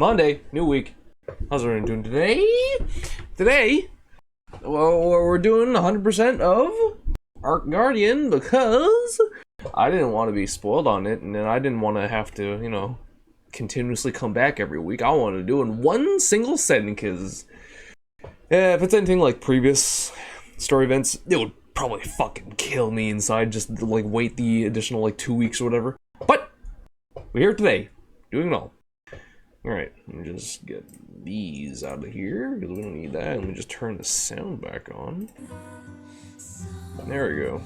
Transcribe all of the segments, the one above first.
Monday, new week. How's everyone doing today? Today, well, we're doing 100% of Ark Guardian because I didn't want to be spoiled on it, and then I didn't want to have to, you know, continuously come back every week. I wanted to do it in one single setting because if it's anything like previous story events, it would probably fucking kill me inside just to, like, wait the additional, like, 2 weeks or whatever. But we're here today, doing it all. Alright, let me just get these out of here, because we don't need that. Let me just turn the sound back on. There we go.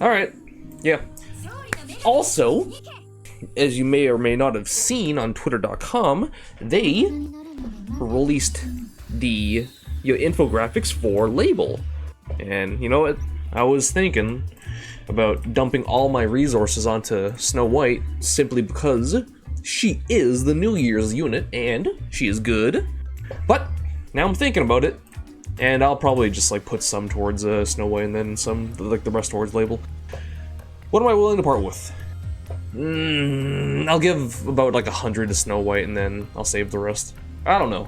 Alright, yeah. Also, as you may or may not have seen on Twitter.com, they released the infographics for Label. And you know what? I was thinking about dumping all my resources onto Snow White simply because she is the New Year's unit, and she is good. But now I'm thinking about it, and I'll probably just like put some towards Snow White and then some, like the rest towards Label. What am I willing to part with? I'll give about like 100 to Snow White, and then I'll save the rest. I don't know.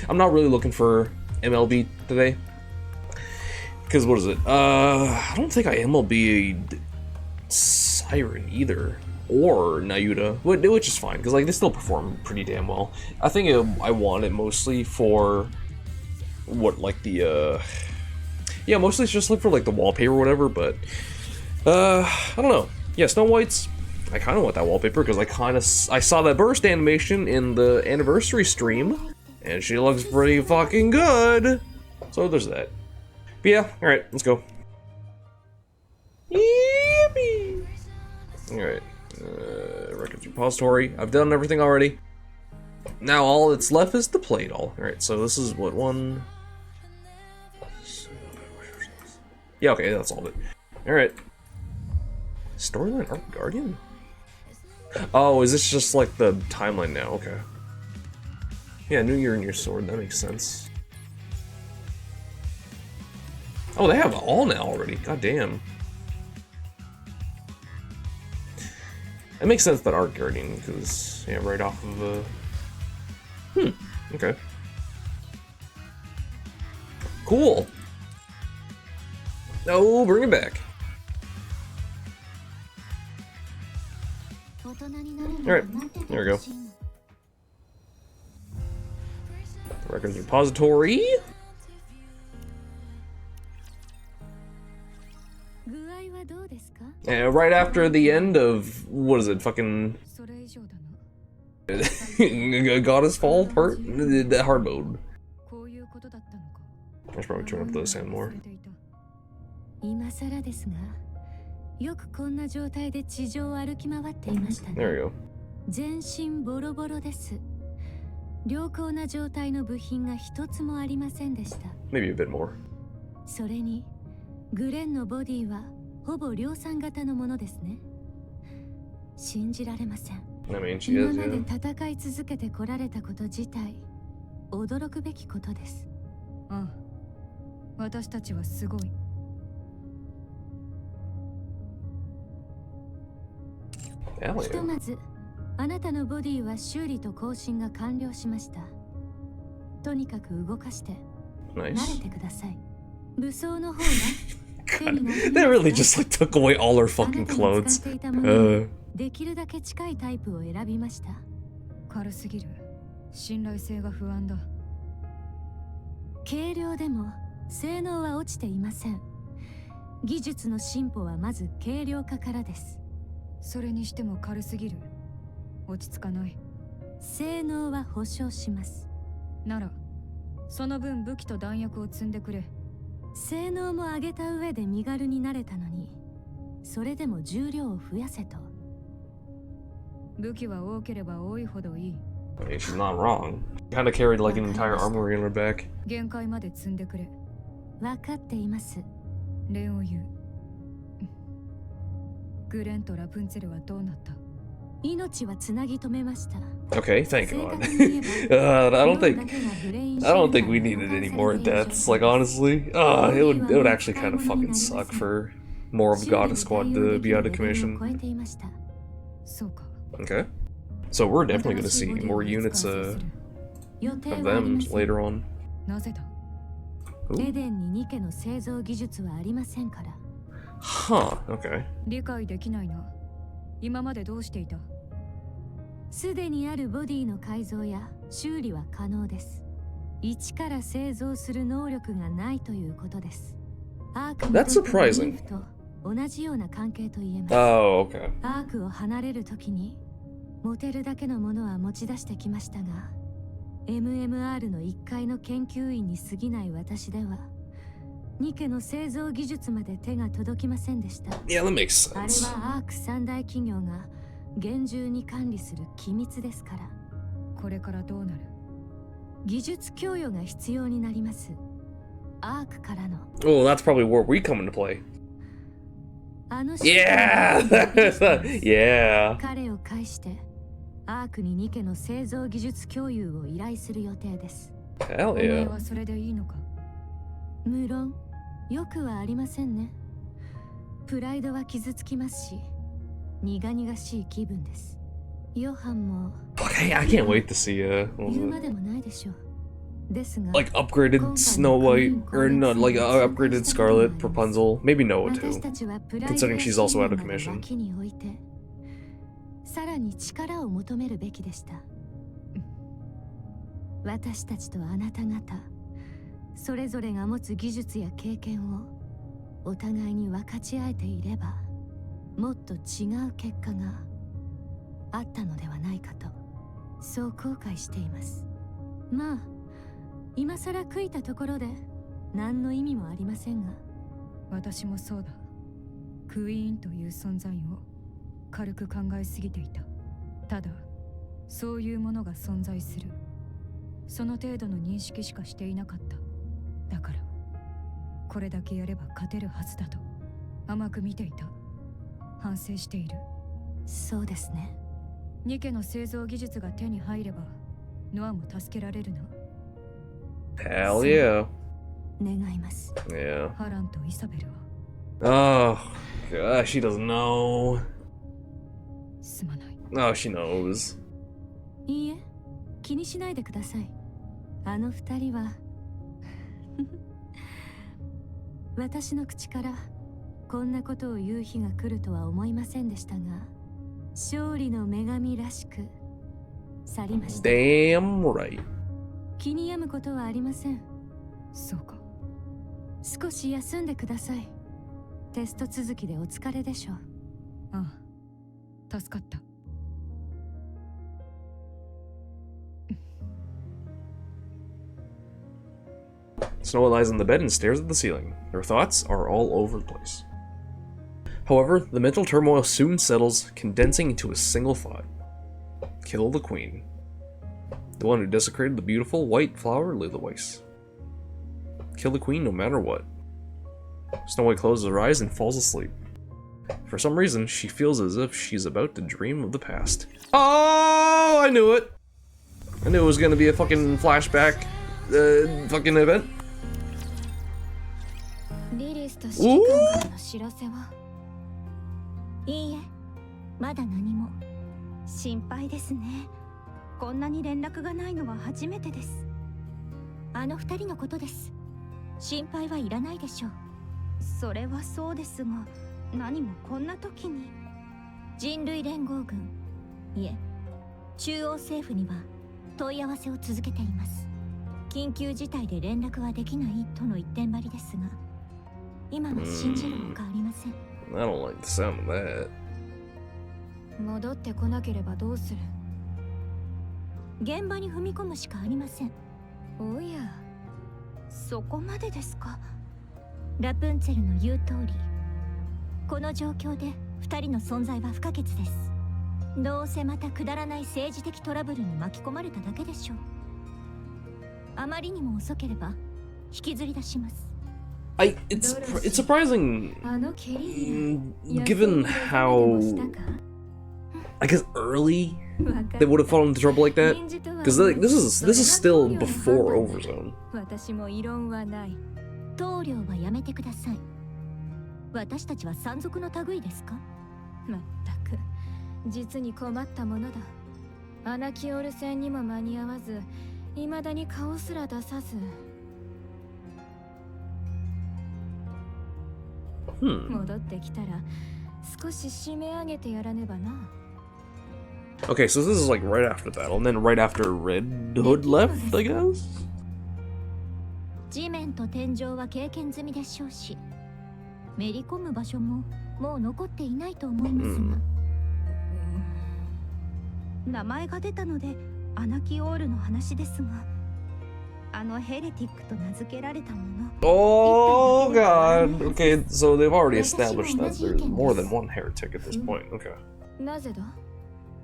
I'm not really looking for MLB today. Because what is it? I don't think I MLB Siren either. Or Nayuta, which is fine, because like they still perform pretty damn well. I think I want it mostly for what, like the yeah, mostly it's just like for like the wallpaper or whatever. But I don't know. Yeah, Snow White's, I kind of want that wallpaper because I saw that burst animation in the anniversary stream, and she looks pretty fucking good. So there's that. But yeah, all right, let's go. Yippee! All right. Records repository. I've done everything already. Now all that's left is the play doll. Alright, so this is what one... Yeah, okay, that's all of it. Alright. Storyline Ark Guardian? Oh, is this just like the timeline now? Okay. Yeah, New Year and your sword, that makes sense. Oh, they have all now already. God damn. It makes sense that Ark Guardian, because, yeah, right off of, okay. Cool! No, bring it back. Alright, there we go. The records repository. Right after the end of, what is it, fucking Goddess Fall part? The hard mode. I should probably turn up the sound more. There we go. Maybe a bit more. I mean, she is, yeah. Hell yeah. Nice. God, that really just like took away all her fucking clothes. I mean, she's not wrong. She kind of carried like an entire armory on her back. Okay, thank God. I don't think we needed any more deaths. Like honestly, it would actually kind of fucking suck for more of Goddess Squad to be out of commission. Okay. So we're definitely going to see more units of them later on. なぜだ。エデンにニケの製造技術はありませんから。Huh, okay. 理解できないな。今までどうしていた？すでにあるボディの改造や修理は可能です。一から製造する能力がないということです。アークにとってはリーフと同じような関係と言えます。Oh, okay. アークを離れるときに持てるだけのものは持ち出してきましたが、MMR の1階の研究員に過ぎない私では、ニケの製造技術まで手が届きませんでした。Yeah, that makes あれ sense. はアーク三大企業が厳重に管理する機密ですから。これからどうなる？技術供与が必要になります。アークからの。Oh, that's probably where we come into play. あの Yeah! Yeah. 彼を介してアークにニケの製造技術共有を依頼する予定です。Hell お前 yeah. はそれでいいのか？無論、よくはありませんね。プライドは傷つきますし、苦々しい気分です。ヨハンも Okay, I can't wait to see, 言うまでもないでしょう。ですが、 like upgraded Snow White, or not, like upgraded Scarlet, Rapunzel, maybe Noah 私 too. たちはプライド considering she's also out of commission. 脇に置いて、さらに力を求めるべきでした。私たちとあなた方、それぞれが持つ技術や経験をお互いに分かち合えていれば、もっと違う結果があったのではないかと、そう後悔しています。まあ、今さら悔いたところで何の意味もありませんが。私もそうだ。クイーンという存在を軽く考えすぎていた。ただ、そういうものが存在する。その程度の認識しかしていなかった。だから、これだけやれば勝てるはずだと甘く見ていた。反省している。そうですね。ニケの製造技術が手に入れば、ノアも助けられるな。Hell yeah. 願います。Yeah. ハランとイサベルは。Oh, gosh, she doesn't know. すまない。Oh, she knows. いいえ、気にしないでください。あの二人は私の口からこんなことを言う日が来るとは思いませんでしたが、勝利の女神らしく去りました。Damn right. 気に病むことはありません。そうか。少し休んでください。テスト続きでお疲れでしょう。ああ、助かった。Snow lies on the bed and stares at the ceiling. Her thoughts are all over the place. However, the mental turmoil soon settles, condensing into a single thought. Kill the queen. The one who desecrated the beautiful white flower Lilyweiss. Kill the queen no matter what. Snow White closes her eyes and falls asleep. For some reason, she feels as if she's about to dream of the past. Oh, I knew it! I knew it was gonna be a fucking flashback, fucking event. リリスと指揮官からの知らせは？いいえ、まだ何も。心配ですね。こんなに連絡がないのは初めてです。あの二人のことです。心配はいらないでしょう。それはそうですが、何もこんな時に。人類連合軍、いえ、中央政府には問い合わせを続けています。緊急事態で連絡はできないとの一点張りですが、今は信じるほかありません。I don't like the sound of that. 戻ってこなければどうする？現場に踏み込むしかありません。おや、そこまでですか。ラプンツェルの言う通り、この状況で二人の存在は不可欠です。どうせまたくだらない政治的トラブルに巻き込まれただけでしょう。あまりにも遅ければ引きずり出します。It's surprising, given how, I guess, early they would have fallen into trouble like that. Because this is still before Overzone. 私も異論はない。棟梁はやめてください。私たちは山賊の類ですか？まったく、実に困ったものだ。穴キオール戦にも間に合わず、未だに顔すら出さず。戻ってきたら少し締め上げてやらねばな。 Okay, so this is like right after battle, and then right after Red Hood left, I guess? 地面と天井は経験済みでしょうし、めり込む場所ももう残っていないと思いますが、名前が出たのでアナキオールの話ですが、あのヘレティックと名付けられたもの。 Oh god. Okay, so they've already established that there's more than one heretic at this point. Okay. なぜだ？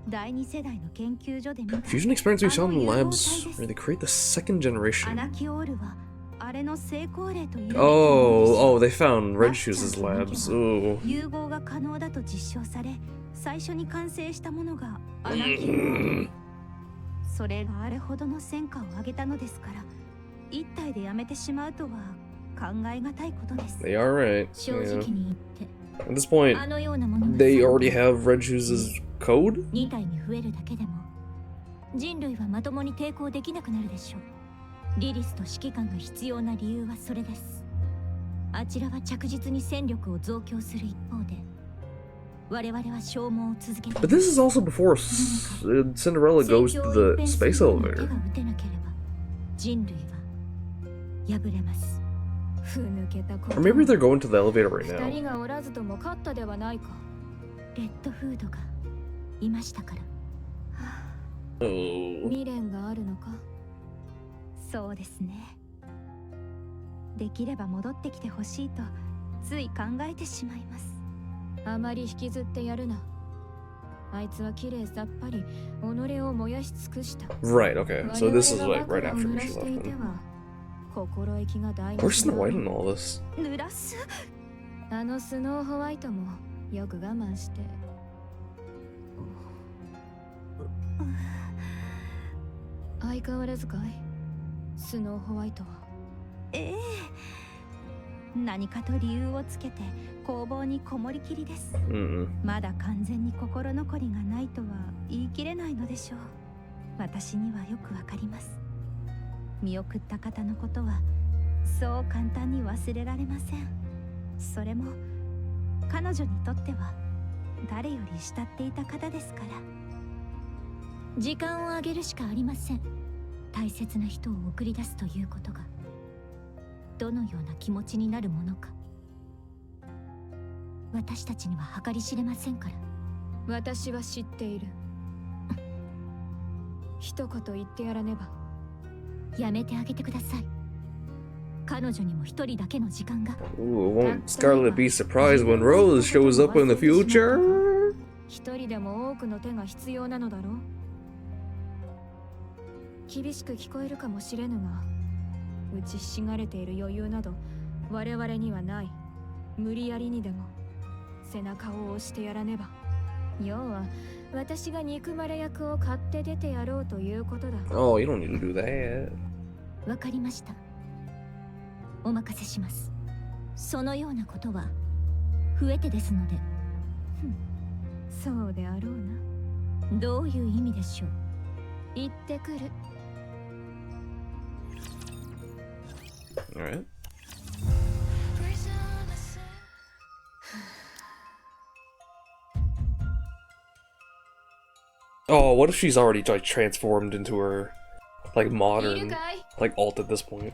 第二世代の研究所で見た Fusion experiments we saw in the labs where they create the second ア generation. ナキオールはあれの成功例という。 Oh, they found Red Shoes' labs. Ooh. 融合が可能だと実証され、最初に完成したものがアナキオール。それがあれほどの戦果を上げたのですから、一体でやめてしまうとは考えがたいことです。 They are right. 正直 Yeah. に言って、 At this point, あのようなものが they already have Red Shoes' code? 2体に増えるだけでも人類はまともに抵抗できなくなるでしょう。リリスと指揮官が必要な理由はそれです。あちらは着実に戦力を増強する一方で、我々は消耗を続けて。 But this is also before Cinderella goes to the space elevator. 人類は敗れます。 Or maybe they're going to the elevator right now. 二人がおらずとも勝ったではないか。レッドフードがいましたから。 Oh. 未練があるのか。そうですね。できれば戻ってきてほしいとつい考えてしまいます。あまり引きずってやるな。あいつは綺麗さっぱり己を燃やし尽くした。 Right, okay. So this is like right after she left them. 心意気が大 Where's Snow White in all this? 濡らす。あのスノーホワイトもよく我慢して。相変わらずかい、スノーホワイトは。ええ、何かと理由をつけて工房にこもりきりです。まだ完全に心残りがないとは言い切れないのでしょう。私にはよくわかります。見送った方のことはそう簡単に忘れられません。それも彼女にとっては誰より慕っていた方ですから。時間をあげるしかありません。大切な人を送り出すということがどのような気持ちになるものか、私たちには計り知れませんから。私は知っている。一言言ってやらねば。やめてあげてください。彼女にも一人だけの時間が。 Ooh, won't Scarlet be surprised when Rose shows up in the future? 一人でも多くの手が必要なのだろう。厳しく聞こえるかもしれぬが、打ちひしがれている余裕など我々にはない。無理やりにでも背中を押してやらねば。要は私が憎まれ役を買って出てやろうということだ。 Oh, you don't need to do that. わかりました。お任せします。そのようなことは増えてですので。そうであろうな。どういう意味でしょう。行ってくる。 Alright. Oh, what if she's already like transformed into her like modern like alt at this point?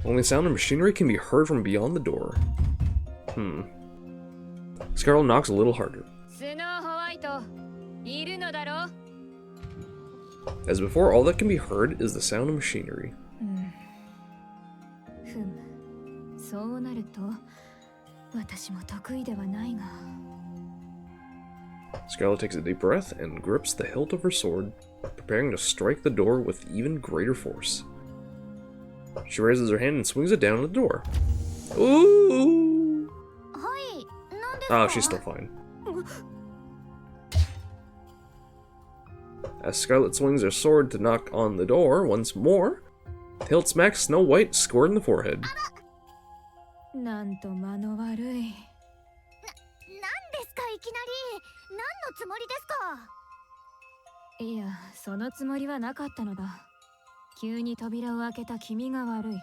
Only sound of machinery can be heard from beyond the door. Scarlet knocks a little harder. As before, all that can be heard is the sound of machinery. そうなると私も得意ではないが。 Scarlet takes a deep breath and grips the hilt of her sword, preparing to strike the door with even greater force. She raises her hand and swings it down at the door. Ooh! Oh, she's still fine. As Scarlet swings her sword to knock on the door once more, the hilt smacks Snow White square in the forehead. なんと間の悪い。なんですかいきなり。何のつもりですか。いや、そのつもりはなかったのだ。急に扉を開けた君が悪い。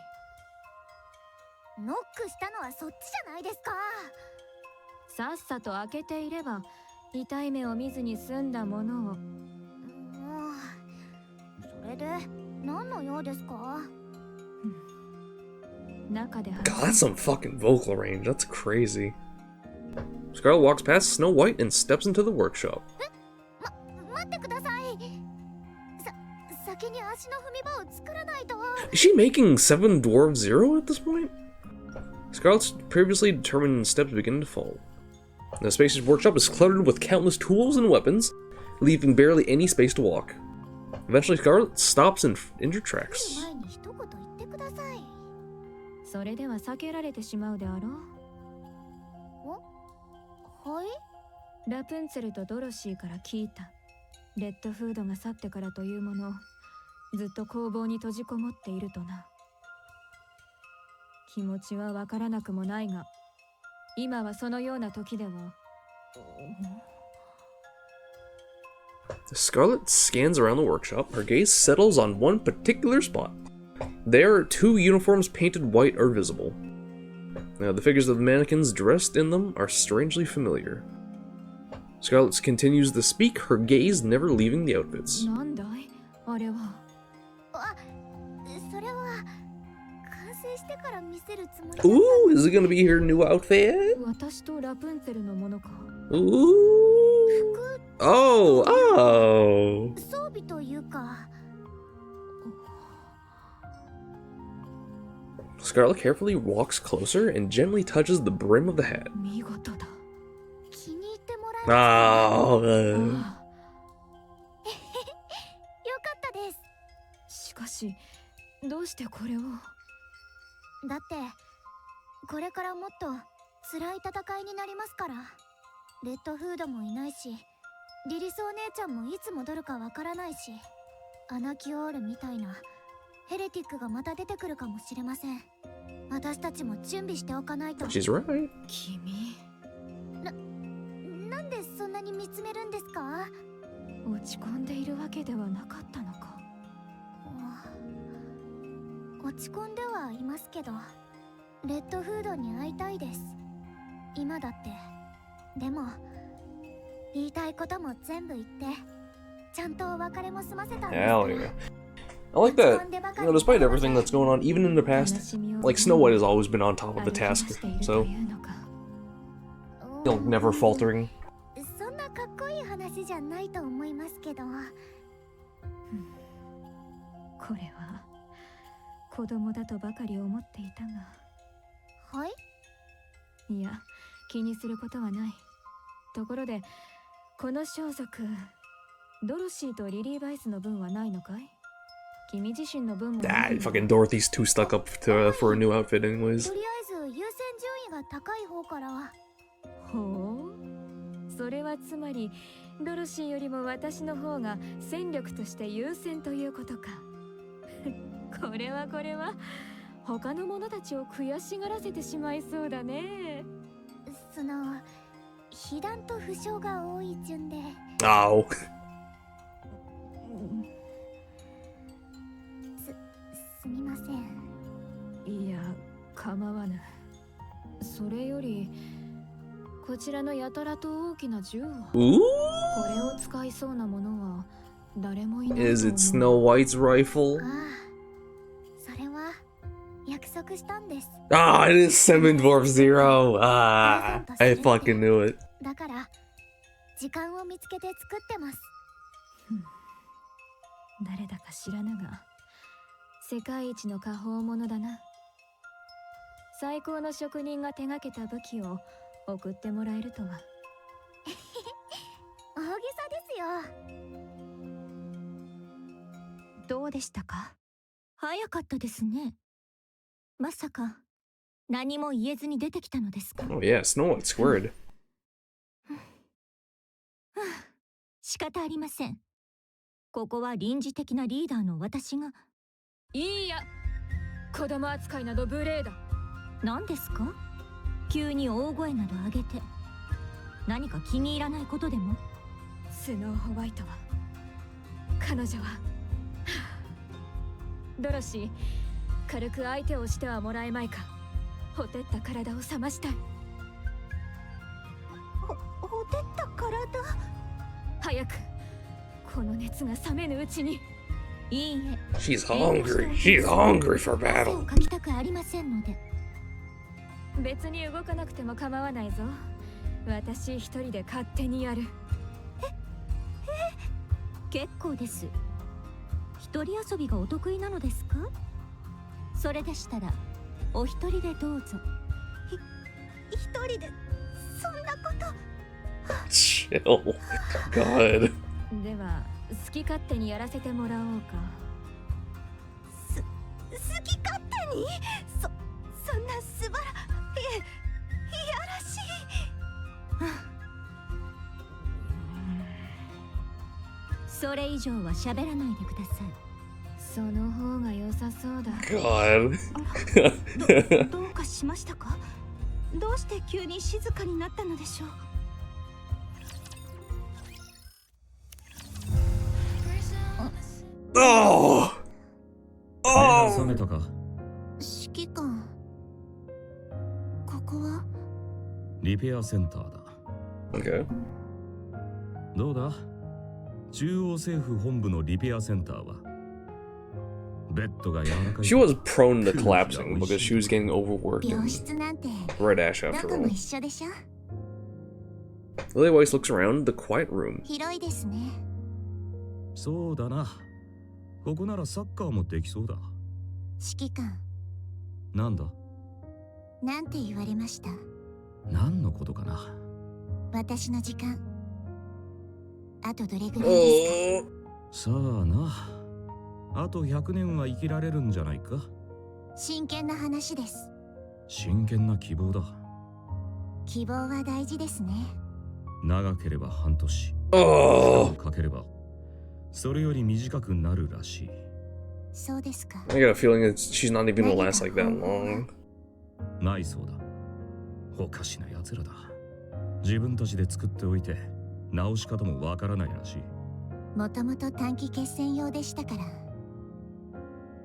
ノックしたのはそっちじゃないですか。さっさと開けていれば痛い目を見ずに済んだものを。もうそれで何の用ですか？中で God, that's some fucking vocal range. That's crazy. Scarlet walks past Snow White and steps into the workshop. 待ってください。先に足の踏み場を作らないと。 Is she making Seven Dwarves Zero at this point? Scarlet's previously determined steps begin to fall. The spacious workshop is cluttered with countless tools and weapons, leaving barely any space to walk. Eventually, Scarlet stops in her tracks. 前に一言言ってください。それでは避けられてしまうであろう。はい？ラプンツェルとドロシーから聞いた。レッドフードが去ってからというもの、ずっと工房に閉じこもっているとな。気持ちはわからなくもないが、今はそのような時では。Scarlet scans around the workshop. Her gaze settles on one particular spot. There, two uniforms painted white are visible. Now, the figures of the mannequins dressed in them are strangely familiar. Scarlet continues to speak, her gaze never leaving the outfits. なんだいあれは。それは完成してから見せるつもり。 Ooh, is it gonna be her new outfit? 私とラプンツェルのものか。Ooh. Oh, oh. 装備というか。 Scarlet carefully walks closer and gently touches the brim of the hat. 見事だ。気に入ってもらえますか？ Oh. よかったです。しかし、どうしてこれを。だってこれからもっと辛い戦いになりますから。レッドフードもいないし、リリスお姉ちゃんもいつ戻るかわからないし、アナキオールみたいなヘレティックがまた出てくるかもしれません。私たちも準備しておかないと。 She's right. 君。なんでそんなに見つめるんですか？落ち込んでいるわけではなかったのか。落ち込んではいますけど、レッドフードに会いたいです。今だって。でも言いたいことも全部言って、ちゃんとお別れも済ませたんです。 Hell yeah. I like that, you know, despite everything that's going on, even in the past, like, Snow White has always been on top of the task, so, you know, never faltering. そんなかっこいい話じゃないと思いますけど。これは子供だとばかり思っていたが。はい？いや、気にすることはない。ところで、この装束、ドロシーとリリー・バイスの分はないのかい？君自身の分も。Ah, fucking Dorothy's too stuck up for a new outfit anyways. とりあえず優先順位が高い方から。ほう。それはつまり、ドロシーよりも私の方が戦力として優先ということか。これは他の者たちを悔しがらせてしまいそうだね。その被弾と負傷が多い順で。 Oh. すみません。いや、構わぬ。それより、こちらのやたらと大きな銃は。 Ooh? これを使いそうなものは誰もいないと思う。 Is it Snow White's rifle? ああ、それは約束したんです。 Ah, it is Seven Dwarfs Zero. Ah, I fucking knew it. だから時間を見つけて作ってます。誰だか知らぬが、世界一の果報者だな。最高の職人が手がけた武器を送ってもらえるとは。大げさですよ。どうでしたか？早かったですね。まさか何も言えずに出てきたのですか？ Oh yeah, Snow White squared. 仕方ありません。ここは臨時的なリーダーの私が。いいや、子供扱いなど無礼だ。何ですか？急に大声など上げて。何か気に入らないことでも？スノーホワイトは彼女は。ドロシー、軽く相手をしてはもらえまいか。ほてった体を冷ましたい。ほてった体。早くこの熱が冷めぬうちに。いいえ。 She's hungry. She's hungry for 汗 battle. をかきたくありませんので。別に動かなくても構わないぞ。私一人で勝手にやる。結構です。一人遊びがお得意なのですか？それでしたらお一人でどうぞ。一人でそんなこと。Chill. God. では好き勝手にやらせてもらおうか。好き勝手に？そんな素晴らいやらしい。それ以上は喋らないでください。その方が良さそうだ。God. どうかしましたか？どうして急に静かになったのでしょう。Oh! 冷めたか？指揮官、ここは？リペアセンターだ。Okay. どうだ？中央政府本部のリペアセンターはベッドが柔らかい。 She was prone to collapsing because she was getting overworked 病 in 室なんて Red Ash ど after こも all. 一緒でしょ。 Lily Weiss looks around the quiet room. 広いですね。そうだな。ここならサッカーもできそうだ。指揮官、なんだ？なんて言われました？何のことかな。私の時間、あとどれぐらいですか？さあな。あと100年は生きられるんじゃないか。真剣な話です。真剣な希望だ。希望は大事ですね。長ければ半年。 Oh! かければそれより短くなるらしい。そうですか。 I got a feeling she's not even gonna last like that long. ないそうだ。おかしな奴らだ。自分たちで作っておいて直し方もわからないらしい。もともと短期決戦用でしたから。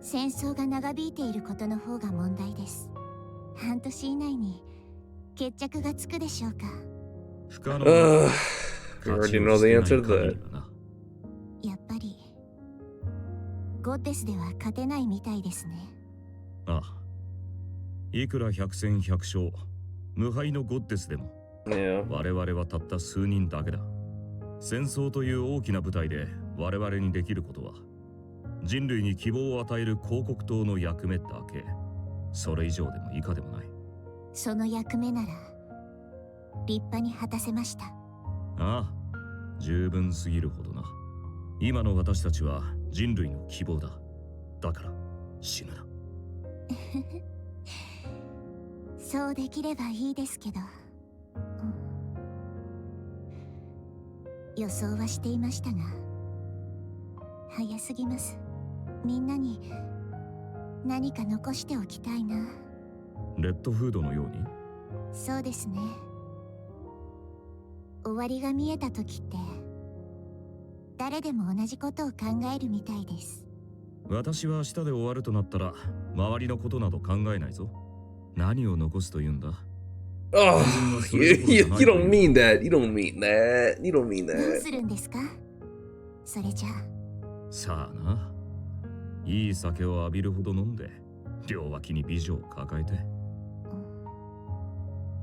戦争が長引いていることの方が問題です。半年以内に決着がつくでしょうか。不可能 We already know the answer to that. やっぱりゴッデスでは勝てないみたいですね。ああ。いくら百戦百勝、無敗のゴッデスでも Yeah. 我々はたった数人だけだ。戦争という大きな舞台で我々にできることは人類に希望を与える広告塔の役目だけ。それ以上でも以下でもない。その役目なら立派に果たせました。ああ、十分すぎるほどな。今の私たちは人類の希望だ。だから死ぬな。そうできればいいですけど、予想はしていましたが早すぎます。みんなに何か残しておきたいな。レッドフードのように。そうですね。終わりが見えた時って誰でも同じことを考えるみたいです。私は明日で終わるとなったら周りのことなど考えないぞ。何を残すというんだ。 Oh, you don't mean that. You don't mean that. You don't mean どう that. するんですか？それじゃあ。さあな。いい酒を浴びるほど飲んで両脇に美女を抱えて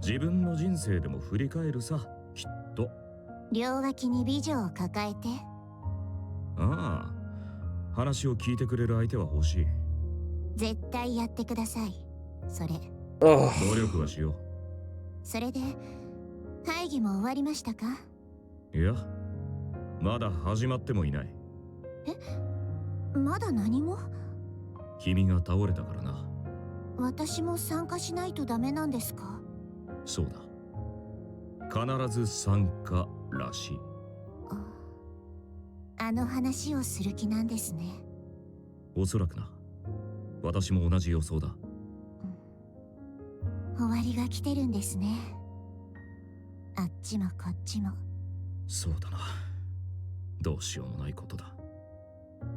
自分の人生でも振り返るさ、きっと。両脇に美女を抱えて。ああ、話を聞いてくれる相手は欲しい。絶対やってください。それ。 Oh. 努力はしよそれで会議も終わりましたか？う。いや、まだ始まってもいない。まだ何も？君が倒れたからな。私も参加しないとダメなんですか？そうだ。必ず参加らしい。あの話をする気なんですね。おそらくな。私も同じ予想だ。終わりが来てるんですね。あっちもこっちも。そうだな。どうしようもないことだ。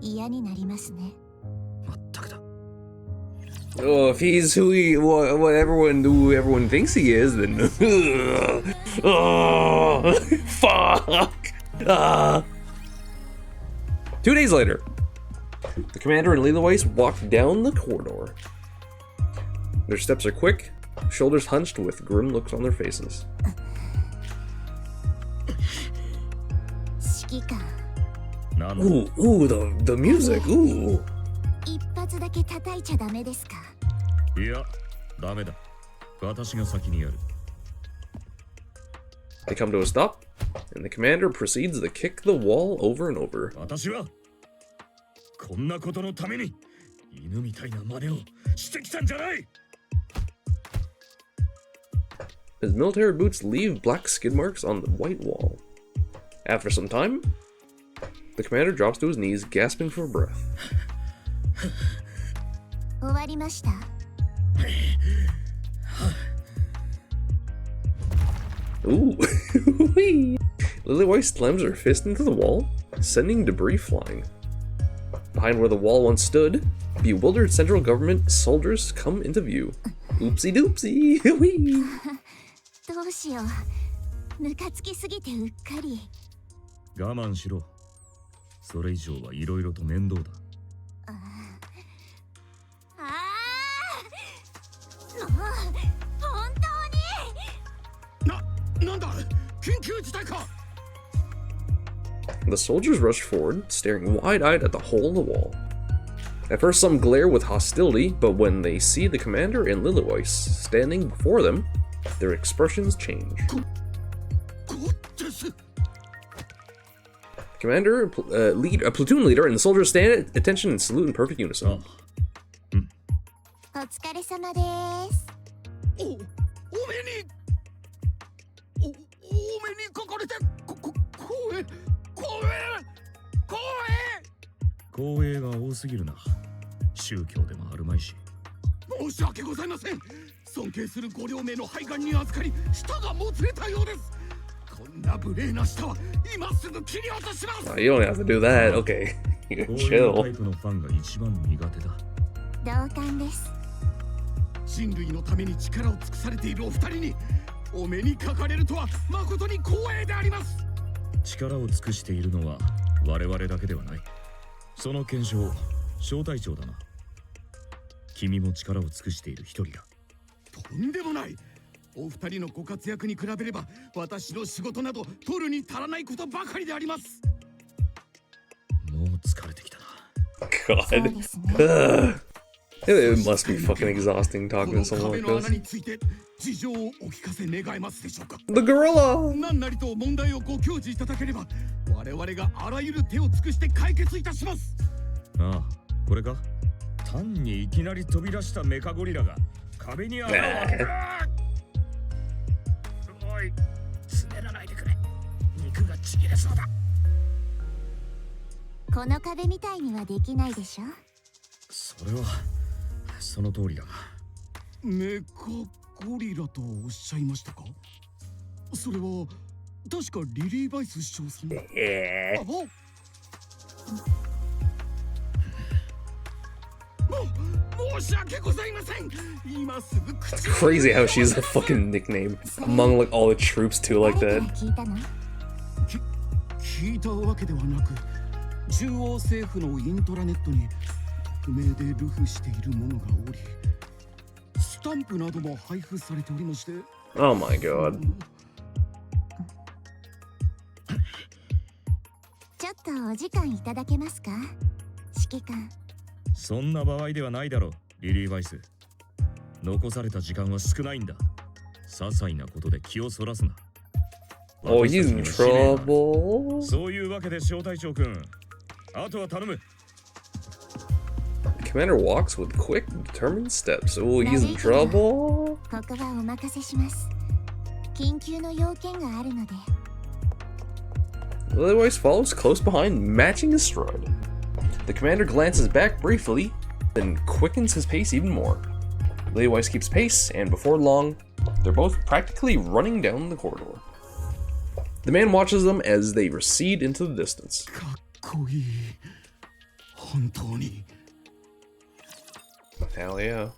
嫌になりますね。まったくだ。 Oh, if he's who everyone thinks he is, then oh, fuck. 2 days later, the commander and Lila Weiss walk down the corridor. Their steps are quick, shoulders hunched with grim looks on their faces. 指揮官、なんだ Ooh, the music, ooh. 一発だけ叩いちゃダメですか？いや、ダメだ。私が先にやる。 They come to a stop, and the commander proceeds to kick the wall over and over. 私はこんなことのために犬みたいな真似をしてきたんじゃない。 His military boots leave black skid marks on the white wall. After some time, the commander drops to his knees, gasping for breath. 終わりました。 Ooh. Lily Weiss slams her fist into the wall, sending debris flying. Behind where the wall once stood, bewildered central government soldiers come into view. Oopsie doopsie. どうしよう。ムカつきすぎてうっかり。我慢しろ。それ以上はいろいろと面倒だ。ああ、もう本当に。なんだ、緊急事態か。 The soldiers rush forward, staring wide-eyed at the hole in the wall. At first, some glare with hostility, but when they see the commander and Lily Weiss standing before them, their expressions change. Commander, platoon leader, and the soldiers stand at attention and salute in perfect unison. お疲れ様です。お目にかかれて光栄が多すぎるな。宗教でもあるまいし。申し訳ございません。尊敬するご両名の肺がんに預かり、舌がもつれたようです。こんな無礼な舌は今すぐ切り落とします。You don't have to do that. Okay, こういう chill. タイプのファンが一番苦手だ。同感です。人類のために力を尽くされているお二人にお目にかかれるとは誠に光栄であります。力を尽くしているのは我々だけではない。その検証、小隊長だな。君も力を尽くしている一人だ。とんでもない。お二人のご活躍に比べれば私の仕事など取るに足らないことばかりであります。もう疲れてきたな。そう God. ですね。It must be fucking exhausting talking to someone like この壁の穴 this. について事情をお聞かせ願えますでしょうか。 The gorilla! 何なりと問題をご教示いただければ我々があらゆる手を尽くして解決いたします。ああ、これか。単にいきなり飛び出したメカゴリラが壁に穴を開ける。おい、つねらないでくれ。肉がちぎれそうだ。この壁みたいにはできないでしょ。それはその通りだな。メカゴリラとおっしゃいましたか。それは確かリリー・バイス首相さん。 Yeah. 申し訳ございません。今すぐ口 It's crazy how she's a fucking nickname among like all the troops too, like 誰 that. から聞いたの？聞いたわけではなく、中央政府のイントラネットに匿名で流布しているものがおり、スタンプなども配布されておりまして。 Oh my god. ちょっとお時間いただけますか？指揮官。そんな場合ではないだろう、リリー・バイス。残された時間は少ないんだ。些細なことで気をそらすな。 Oh, he's in trouble. そういうわけで小隊長くん、あとは頼む。 The commander walks with quick, determined steps. Oh, he's in trouble. ここはお任せします。緊急の要件があるので。 Lily Weiss follows close behind, matching his stride. The commander glances back briefly, then quickens his pace even more. Lily Weiss keeps pace, and before long, they're both practically running down the corridor. The man watches them as they recede into the distance. かっこいい。本当に Hell yeah.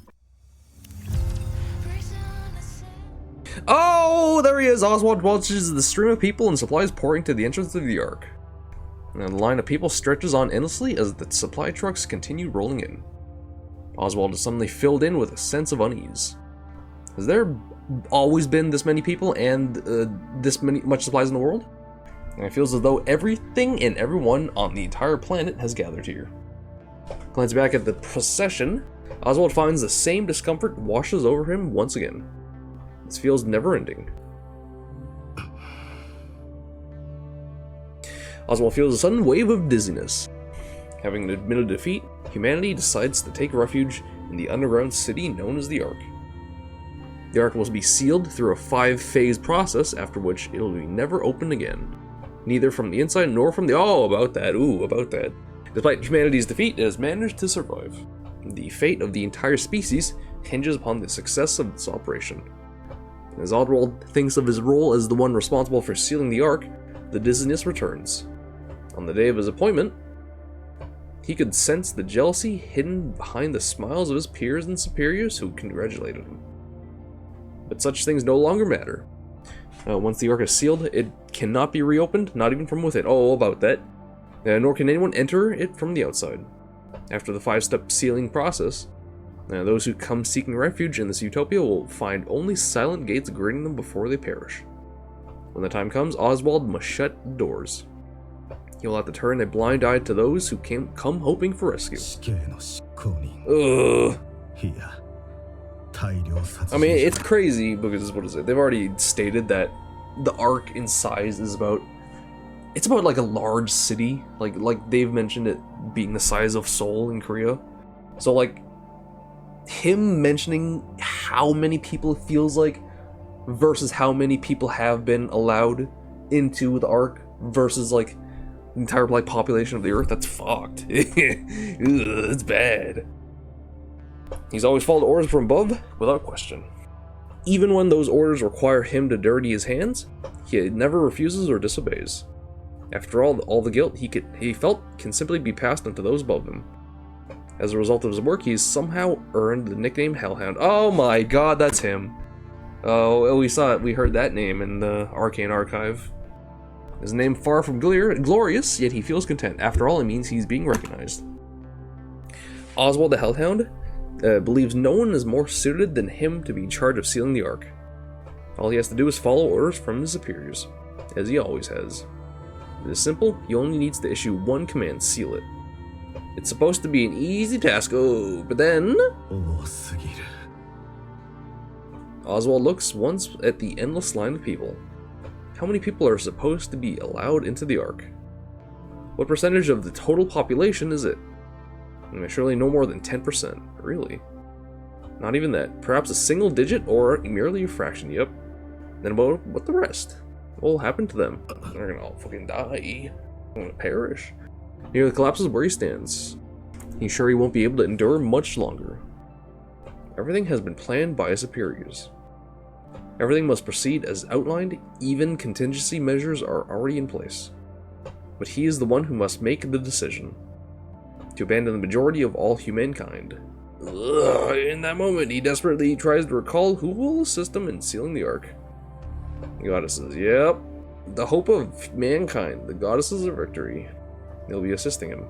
Oh, there he is! Oswald watches the stream of people and supplies pouring to the entrance of the Ark. And the line of people stretches on endlessly as the supply trucks continue rolling in. Oswald is suddenly filled in with a sense of unease. Has there always been this many people and this much supplies in the world? And it feels as though everything and everyone on the entire planet has gathered here. Glancing back at the procession, Oswald finds the same discomfort washes over him once again. This feels never-ending. Oswald feels a sudden wave of dizziness. Having admitted defeat, humanity decides to take refuge in the underground city known as the Ark. The Ark will be sealed through a 5-phase process, after which it will be never opened again. Neither from the inside nor from the— oh, about that, ooh, about that. Despite humanity's defeat, it has managed to survive. The fate of the entire species hinges upon the success of this operation. As Oswald thinks of his role as the one responsible for sealing the Ark, the dizziness returns. On the day of his appointment, he could sense the jealousy hidden behind the smiles of his peers and superiors who congratulated him. But such things no longer matter. Once the Ark is sealed, it cannot be reopened, not even from within. Oh, about that. Nor can anyone enter it from the outside. After the 5-step sealing process, those who come seeking refuge in this utopia will find only silent gates greeting them before they perish. When the time comes, Oswald must shut the doors. He will have to turn a blind eye to those who come hoping for rescue. 死刑の執行人 Ugh. いや大量殺 I 人 mean, 者 it's crazy because, what is it? They've already stated that the Ark in size is about— it's about like a large city. Like they've mentioned it being the size of Seoul in Korea. So like, him mentioning how many people it feels like versus how many people have been allowed into the Ark versus like the entire like population of the Earth, that's fucked. It's bad. He's always followed orders from above without question. Even when those orders require him to dirty his hands, he never refuses or disobeys. After all the guilt he felt can simply be passed on to those above him. As a result of his work, he's somehow earned the nickname Hellhound. Oh my god, that's him. Oh, we heard that name in the Arcane Archive. His name far from glorious, yet he feels content. After all, it means he's being recognized. Oswald the Hellhound believes no one is more suited than him to be in charge of sealing the Ark. All he has to do is follow orders from his superiors, as he always has. It is simple, he only needs to issue one command: seal it. It's supposed to be an easy task, but then... 多すぎる Oswald looks once at the endless line of people. How many people are supposed to be allowed into the Ark? What percentage of the total population is it? Surely no more than 10%. Really? Not even that. Perhaps a single digit or merely a fraction. Yep. Then what the rest? What will happen to them? They're gonna all fucking die. They're gonna perish. He collapses where he stands. He's sure he won't be able to endure much longer. Everything has been planned by his superiors. Everything must proceed as outlined, even contingency measures are already in place. But he is the one who must make the decision. To abandon the majority of all humankind. Ugh, in that moment, he desperately tries to recall who will assist him in sealing the Ark. The goddesses, yep. The hope of mankind, the goddesses of victory. They'll be assisting him.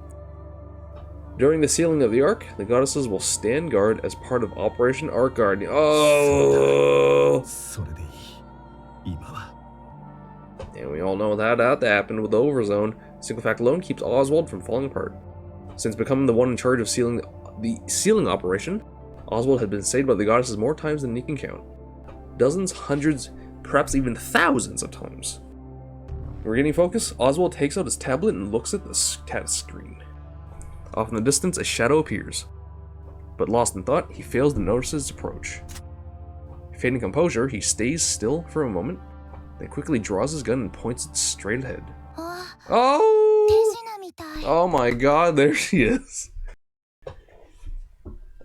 During the sealing of the Ark, the goddesses will stand guard as part of Operation Ark Guardian. Oh! それでいい今は And we all know that happened with the Overzone. Single fact alone keeps Oswald from falling apart. Since becoming the one in charge of sealing the sealing operation, Oswald had been saved by the goddesses more times than he can count. Dozens, hundreds, perhaps even thousands of times. Regaining focus, Oswald takes out his tablet and looks at the status screen. Off in the distance, a shadow appears. But lost in thought, he fails to notice its approach. Feigning composure, he stays still for a moment, then quickly draws his gun and points it straight ahead. あ Oh! 手品みたい Oh my god, there she is.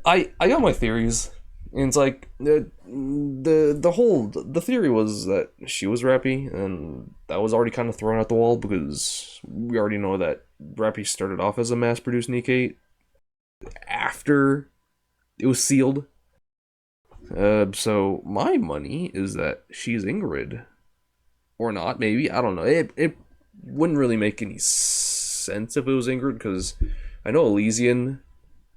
I got my theories And it's like the theory was that she was Rappy, and that was already kind of thrown out the wall because we already know that Rappy started off as a mass-produced Nikke after it was sealed. So my money is that she's Ingrid, or not? Maybe, I don't know. It wouldn't really make any sense if it was Ingrid because I know Elysian,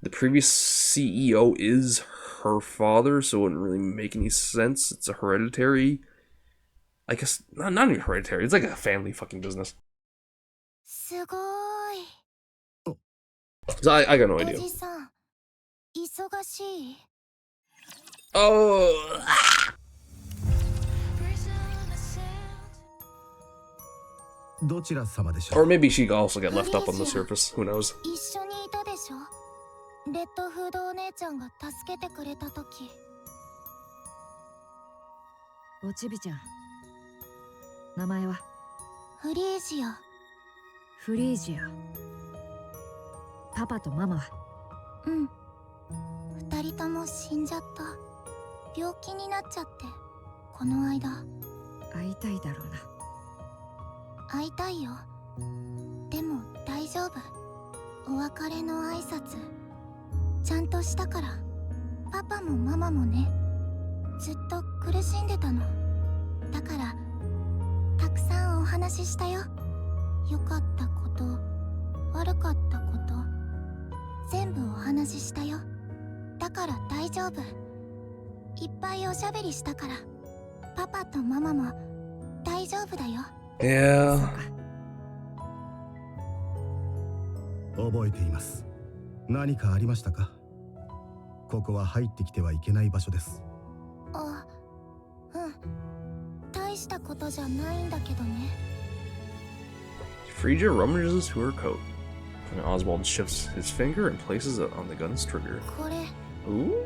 the previous CEO, is her father, so it wouldn't really make any sense. It's a hereditary, I guess, not even hereditary. It's like a family fucking business. すごい。 So I got no お idea. じさん、忙しい？ Oh, どちら様でしょ or う？ maybe she also got left up on the surface. Who knows? 一緒にいたでしょ？レッドフードお姉ちゃんが助けてくれた時。おちびちゃん、名前は？フリージア。フリージア。パパとママは？うん。二人とも死んじゃった。病気になっちゃって、この間。会いたいだろうな。会いたいよ。でも大丈夫。お別れの挨拶ちゃんとしたから。パパもママもね、ずっと苦しんでたの。だからたくさんお話ししたよ。良かったこと、悪かったこと、全部お話ししたよ。だから大丈夫。いっぱいおしゃべりしたから、パパとママも大丈夫だよ。Yeah. 覚えています。何かありましたか？ここは入ってきてはいけない場所です。あ、うん。大したことじゃないんだけどね。Frigga rummages through her coat, and Oswald shifts his finger and places it on the gun's trigger. これ、 Ooh.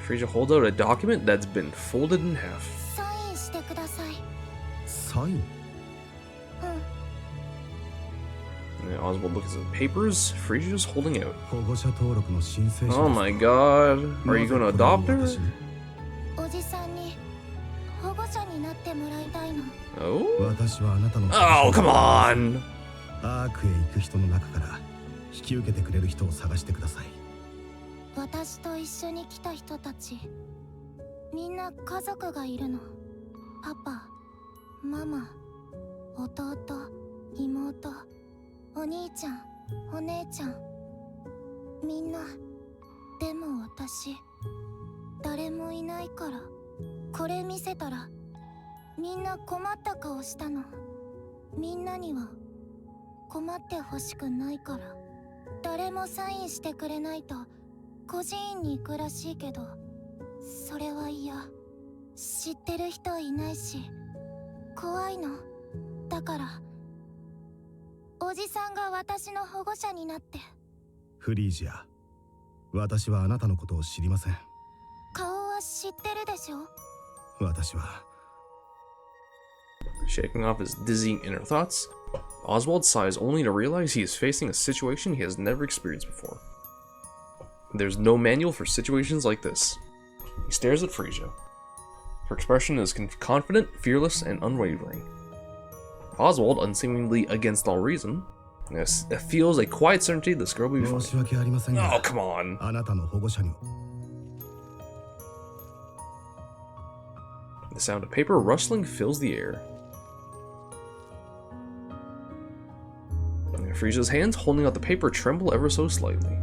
Frigga holds out a document that's been folded in half. サインしてください。サイン？うん。 And Oswald looks at the papers Frigga's holding out. 保護者登録の申請書です。 Oh my god. Are you gonna adopt her? おじさんに保護者になってもらいたいの。Oh? 私はあなたの Oh, come on! アークへ行く人の中から引き受けてくれる人を探してください。私と一緒に来た人たち、みんな家族がいるの。パパ、ママ、弟、妹、お兄ちゃん、お姉ちゃん、みんな。でも私、誰もいないから。これ見せたらみんな困った顔したの。みんなには困ってほしくないから。誰もサインしてくれないと孤児院に行くらしいけど、それは嫌。知ってる人いないし怖いの。だからおじさんが私の保護者になって。フリージア、私はあなたのことを知りません。顔は知ってるでしょ。私は Shaking off his dizzying inner thoughts, Oswald sighs only to realize he is facing a situation he has never experienced before. There's no manual for situations like this. He stares at Frigga. Her expression is confident, fearless, and unwavering. Oswald, unseemingly against all reason, feels a quiet certainty this girl will be 申し fine. 訳ありません Oh, が、 come on. あなたの保護者に The sound of paper rustling fills the air. Frisia's hands holding out the paper tremble ever so slightly.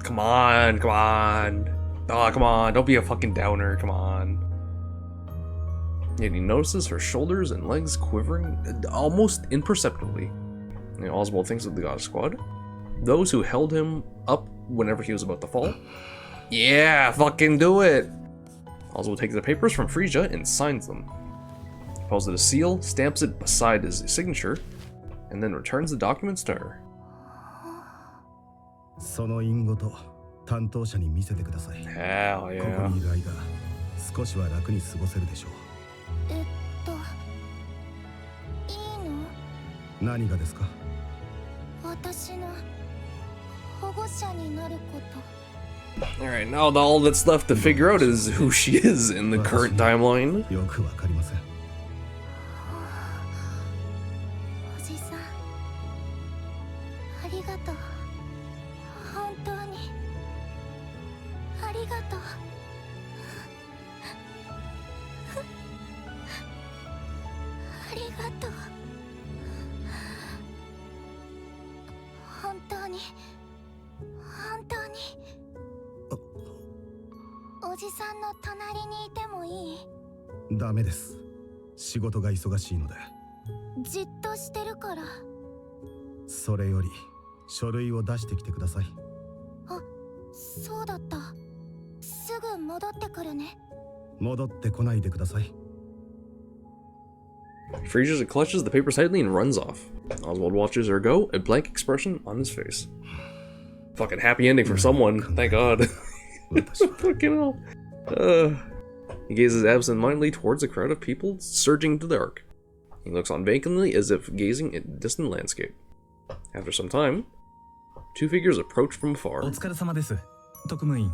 Come on, come on. Oh, come on, don't be a fucking downer, come on. Yet he notices her shoulders and legs quivering almost imperceptibly. And Oswald thinks of the God Squad. Those who held him up whenever he was about to fall. Yeah, fucking do it! Oswald takes the papers from Frigga and signs them. He pulls out a seal, stamps it beside his signature, and then returns the documents to her. その印ごと担当者に見せてください。 Hell ここ yeah. にいる間、少しは楽に過ごせるでしょいいの？う。何がですか？私の保護者になること。Alright, now all that's left to figure out is who she is in the current timeline. よくわかりません。おじさん、ありがとう。本当にありがとう。ありがとう。本当に本当に。おじさんの隣にいてもいい？ダメです。仕事が忙しいので。じっとしてるから。それより書類を出してきてください。あ、そうだった。すぐ戻ってくるね。戻ってこないでください。Frasier clutches the paper tightly and runs off. Oswald watches her go, a blank expression on his face. Fucking happy ending for someone, thank God. Fucking hell. He gazes absent-mindedly towards a crowd of people surging into the Ark. He looks on vacantly as if gazing at a distant landscape. After some time, two figures approach from afar. お疲れ様です。特務員。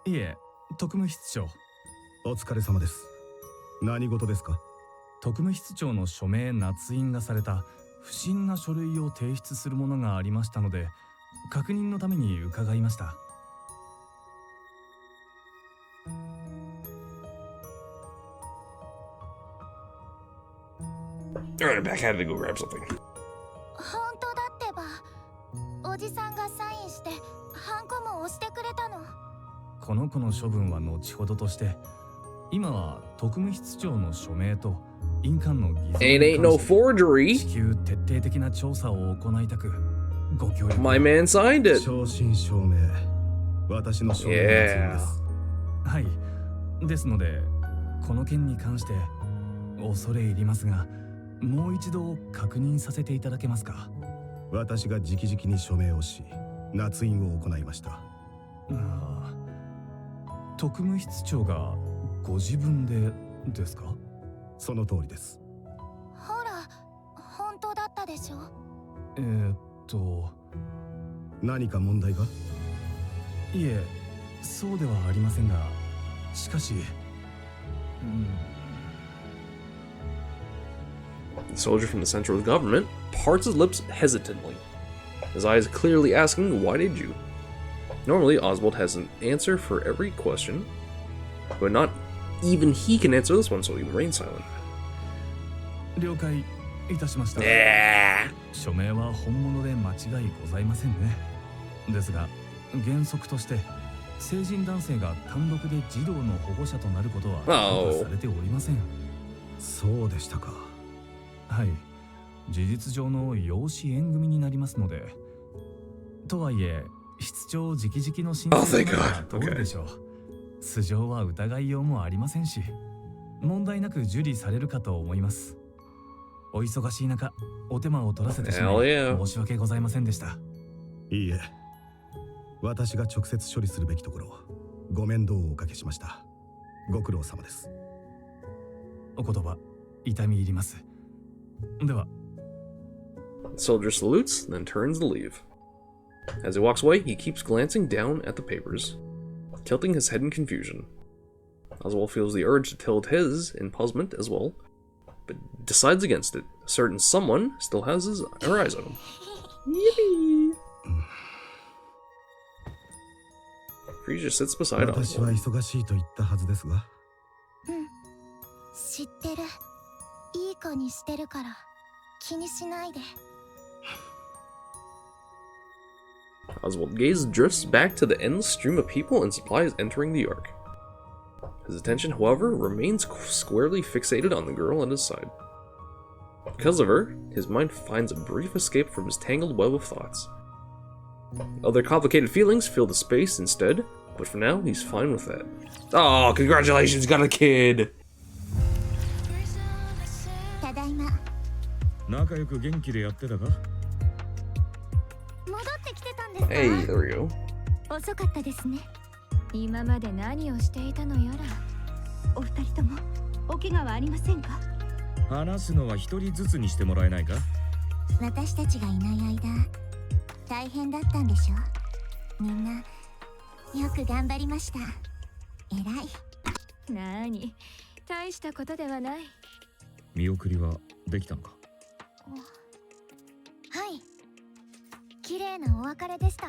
いえ、特務室長。お疲れ様です。何事ですか？特務室長の署名捺印がされた不審な書類を提出するものがありましたので、確認のために伺いました。Alright, I'm back. I had to go grab something. 本当だってば。おじさんがサインしてハンコも押してくれたの。この子の処分は後ほどとして、今は特務室長の署名と印鑑の偽造 It ain't no 至 forgery. 急徹底的な調査を行いたく、ご協力。 My man signed it. 正真正銘、私の証明が必要です。はい。ですので、この件に関して恐れ入りますが、もう一度確認させていただけますか？私が直々に署名をし、捺印を行いました。特務室長がご自分でですか？その通りです。ほら、本当だったでしょ。何か問題が？いえ、そうではありませんが、しかし、The soldier from the central government parts his lips hesitantly, his eyes clearly asking, "Why did you?" Normally, Oswald has an answer for every question, but not even he can answer this one, so he remains silent. 了解いたしました。 Yeah. 署名は本物で間違いございませんね。ですが、原則として成人男性が単独で児童の保護者となることは許可されておりません。そうでしたか。はい、事実上の養子縁組になりますので。とはいえ、室長直々の申請はどうでしょう。素性は疑いようもありませんし、問題なく受理されるかと思います。お忙しい中、お手間を取らせてしまい申し訳ございませんでした。いいえ、私が直接処理するべきところ、ご面倒をおかけしました。ご苦労様です。お言葉、痛み入ります。では。The soldier salutes, then turns to leave. As he walks away, he keeps glancing down at the papers, tilting his head in confusion. Oswald feels the urge to tilt his in puzzlement as well, but decides against it. A certain someone still has her eyes on him. Yippee! Frasier sits beside 私は Oswald. 忙しいと言ったはずですが。知ってる。いい子にしてるから気にしないで。Oswald's gaze drifts back to the endless stream of people and supplies entering the Ark. His attention, however, remains squarely fixated on the girl at his side. Because of her, his mind finds a brief escape from his tangled web of thoughts. Other complicated feelings fill the space instead, but for now, he's fine with that. Oh, congratulations, got a kid! ただいま。仲良く元気でやってたか？戻ってきてたんですか？ Hey, there we go. 遅かったですね。今まで何をしていたのやら。お二人ともお怪我はありませんか？話すのは一人ずつにしてもらえないか？私たちがいない間、大変だったんでしょ？みんなよく頑張りました。偉い。なーに、大したことではない。見送りはできたのか？はい、綺麗なお別れでした。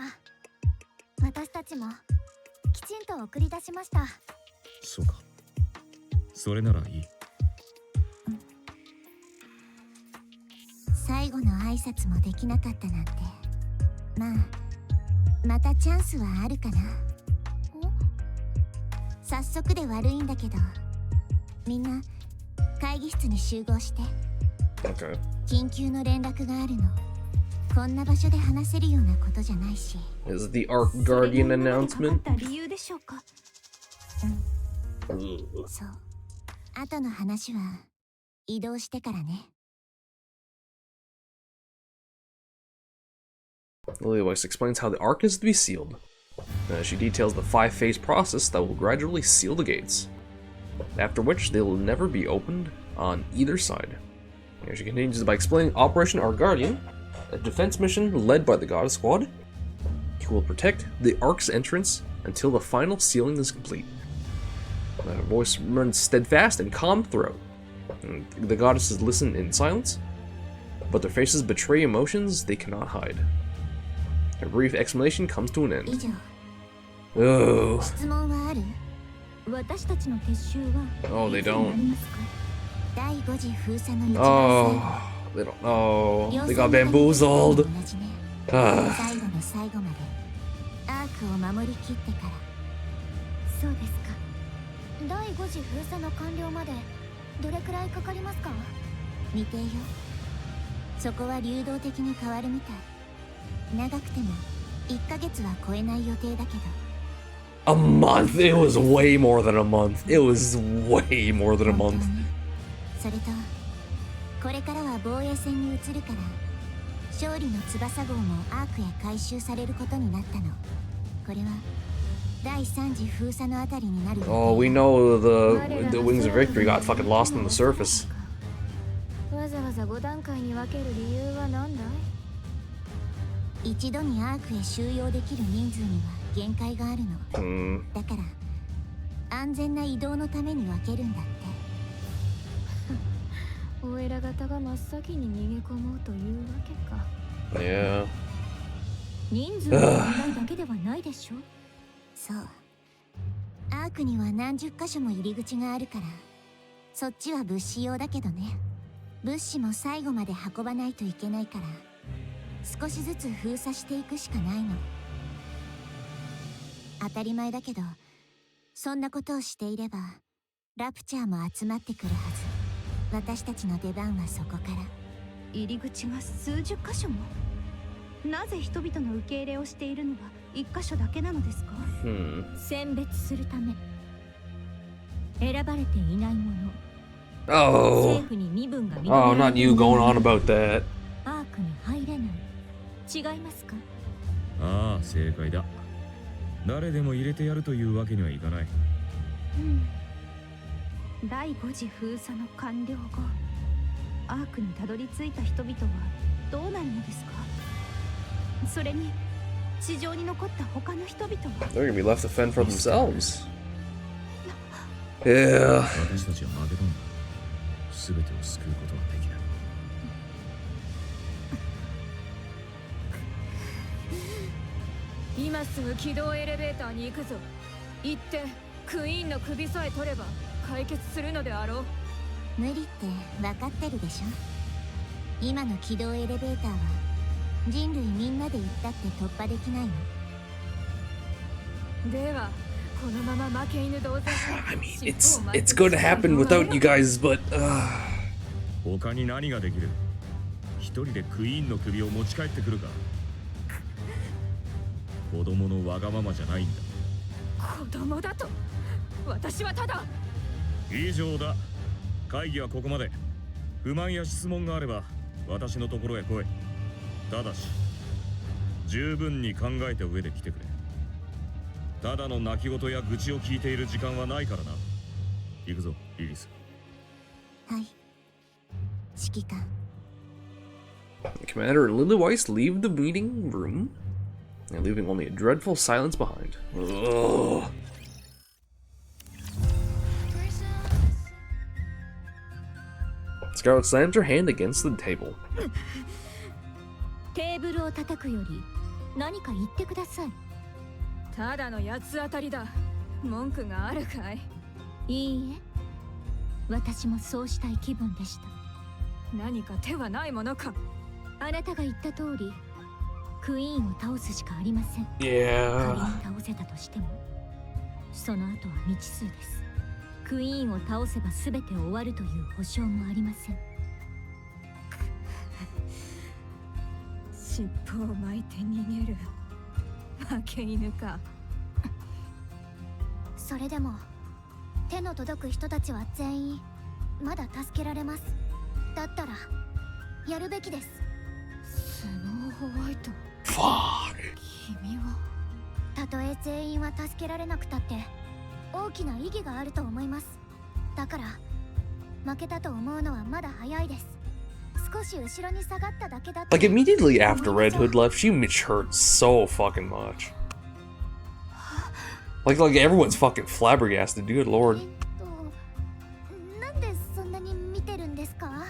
私たちもきちんと送り出しました。そうか。それならいい。最後の挨拶もできなかったなんて、まあまたチャンスはあるかな。早速で悪いんだけど、みんな会議室に集合して。Okay. 緊急の連絡があるの。こんな場所で話せるようなことじゃないし。Is it the Ark Guardian announcement? 理由でしょうか。そう。後の話は移動してからね。Lily Weiss explains how the Ark is to be sealed. She details the 5-phase process that will gradually seal the gates, after which they will never be opened on either side. She continues by explaining Operation Ark Guardian, a defense mission led by the Goddess Squad, who will protect the Ark's entrance until the final sealing is complete. Her voice remains steadfast and calm throughout. The goddesses listen in silence, but their faces betray emotions they cannot hide. Her brief explanation comes to an end. Oh. Oh, they don't. Oh, they don't know. They got bamboozled. Ah. そうですか。第5次封鎖の完了までどれくらいかかりますか？未定よ。そこは流動的に変わるみたい。長くても1ヶ月は超えない予定だけど。A month? It was way more than a month. It was way more than a month. それと、これからは防衛戦に移るから、勝利の翼号もアークへ回収されることになったの。これは第3次封鎖のあたりになる。Oh, we know the Wings of Victory got fucking lost on the surface. わざわざ5段階に分ける理由は何だい？一度にアークへ収容できる人数には限界があるの。だから安全な移動のために分けるんだって。お偉方が真っ先に逃げ込もうというわけか。Yeah. 人数の問題だけではないでしょ。そう。アークには何十箇所も入り口があるから、そっちは物資用だけどね。物資も最後まで運ばないといけないから、少しずつ封鎖していくしかないの。当たり前だけど、そんなことをしていればラプチャーも集まってくるはず。私たちの出番はそこから。入り口が数十箇所も。なぜ人々の受け入れをしているのは一箇所だけなのですか？選別するため。選ばれていないもの。Oh. 政府に身分が認め Oh, ら not れてい you ない going on about that. アークに入れない。違いますか？ああ、正解だ。誰でも入れてやるというわけにはいかない。第5次封鎖の完了後、アークにたどり着いた人々はどうなるのですか？それに地上に残った他の人々は They're gonna be left to fend for themselves. Yeah. 私たちは負けたんだ。全てを救うことはできない。今すぐ起動エレベーターに行くぞ。行ってクイーンの首さえ取れば解決するのであろう。無理って分かってるでしょ。今の起動エレベーターは人類みんなで行ったって突破できないの。ではこのまま負け犬同然。I mean, it's going to happen without you guys, but. 他に何ができる？一人でクイーンの首を持ち帰ってくるか？子供のわがままじゃないんだ。子供だと？私はただ。以上だ。会議はここまで。不満や質問があれば私のところへ来い。ただし十分に考えた上で来てくれ。ただの泣き言や愚痴を聞いている時間はないからな。行くぞ、リリス。はい。指揮官。Commander and Lily Weiss leave the meeting room. and leaving only a dreadful silence behind. Ugh. Scarlet slams her hand against the table. テーブルを叩くより何か言ってください。ただの八つ当たりだ。文句があるかい？いいえ、私もそうしたい気分でした。何か手はないものか？あなたが言った通り、クイーンを倒すしかありません。Yeah. 仮に倒せたとしても、その後は未知数です。クイーンを倒せば全て終わるという保証もありません。尻尾を巻いて逃げる負け犬か。それでも手の届く人たちは全員まだ助けられます。だったらやるべきです。スノーホワイト。Fuck. 君はたとえ全員は助けられなくたって大きな意義があると思います。だから負けたと思うのはまだ早いです。少し後ろに下がっただけだって。Like immediately after Red Hood left, she matured so fucking much. Like everyone's fucking flabbergasted. Good lord. なんでそんなに見てるんですか？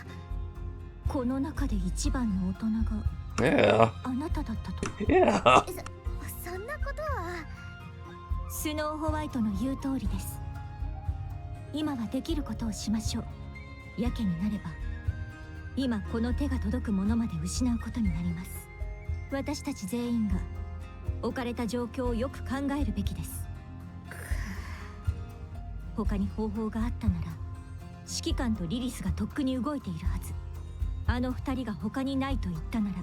この中で一番の大人が Yeah. あなただったと。Yeah. そんなことは。スノーホワイトの言う通りです。今はできることをしましょう。やけになれば今この手が届くものまで失うことになります。私たち全員が置かれた状況をよく考えるべきです。他に方法があったなら指揮官とリリスがとっくに動いているはず。あの二人が他にないと言ったなら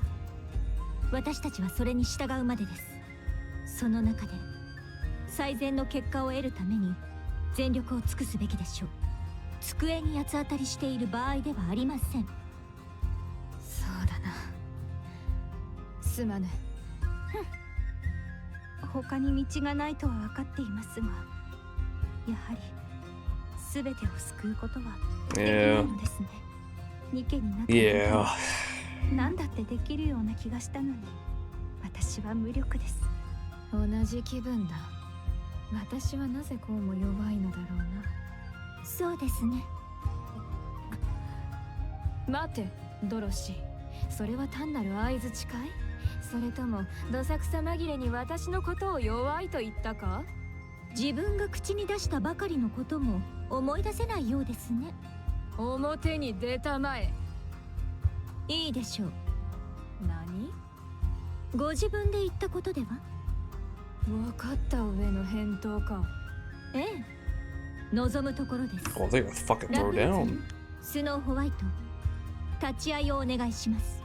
私たちはそれに従うまでです。その中で最善の結果を得るために全力を尽くすべきでしょう。机に八つ当たりしている場合ではありません。そうだな。すまぬ。他に道がないとは分かっていますが、やはり全てを救うことはできないのですね。ニケになって Yeah. 何だってできるような気がしたのに、私は無力です。同じ気分だ。私はなぜこうも弱いのだろうな。そうですね。待て、ドロシー。それは単なる相づちかい？それともどさくさ紛れに私のことを弱いと言ったか？自分が口に出したばかりのことも思い出せないようですね。表に出たまえ。いいでしょう。何？ご自分で言ったことでは？分かった上の返答か。ええ、望むところです。Oh, they gotta fucking throw down. スノーホワイト、立ち会いをお願いします。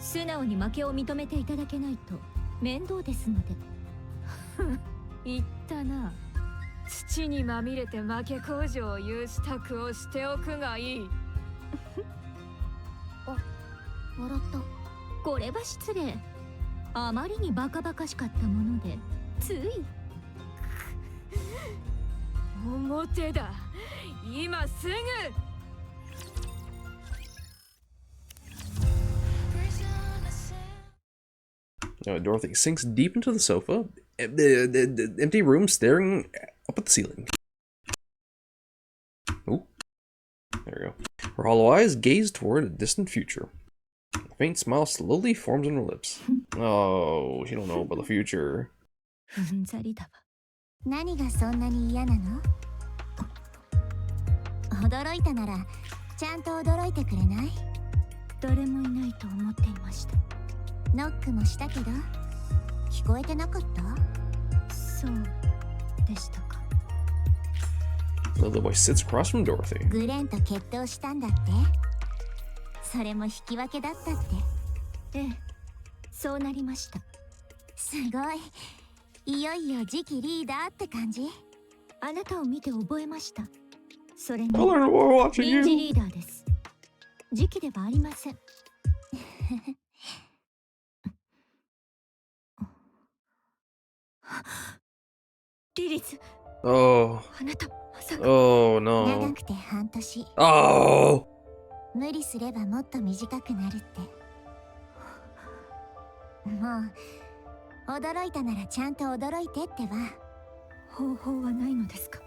素直に負けを認めていただけないと面倒ですので。言ったな。土にまみれて負け工場を有支度をしておくがいい。笑った。これは失礼。あまりにバカバカしかったものでつい。表だ。今すぐ。Dorothy sinks deep into the sofa, the empty room staring up at the ceiling. Oh, there we go. Her hollow eyes gaze toward a distant future. A faint smile slowly forms on her lips. Oh, she don't know about the future. うんざりだわ。何がそんなに嫌なの？驚いたならちゃんと驚いてくれない？誰もいないと思っていました。ノックもしたけど聞こえてなかった？そうでしたか。The little boy sits across from Dorothy. グレンと決闘したんだって？それも引き分けだったって？ええ、そうなりました。すごい。いよいよ次期リーダーって感じ？あなたを見て覚えました。それに I learned more watching 臨時 you. リーダーです。時期ではありません。リリス、 Oh, あなたまさか。oh 長 no. くて半年。 Oh. 無理すればもっと短くなるって。もう驚いたならちゃんと驚いてってば。方法はないのですか？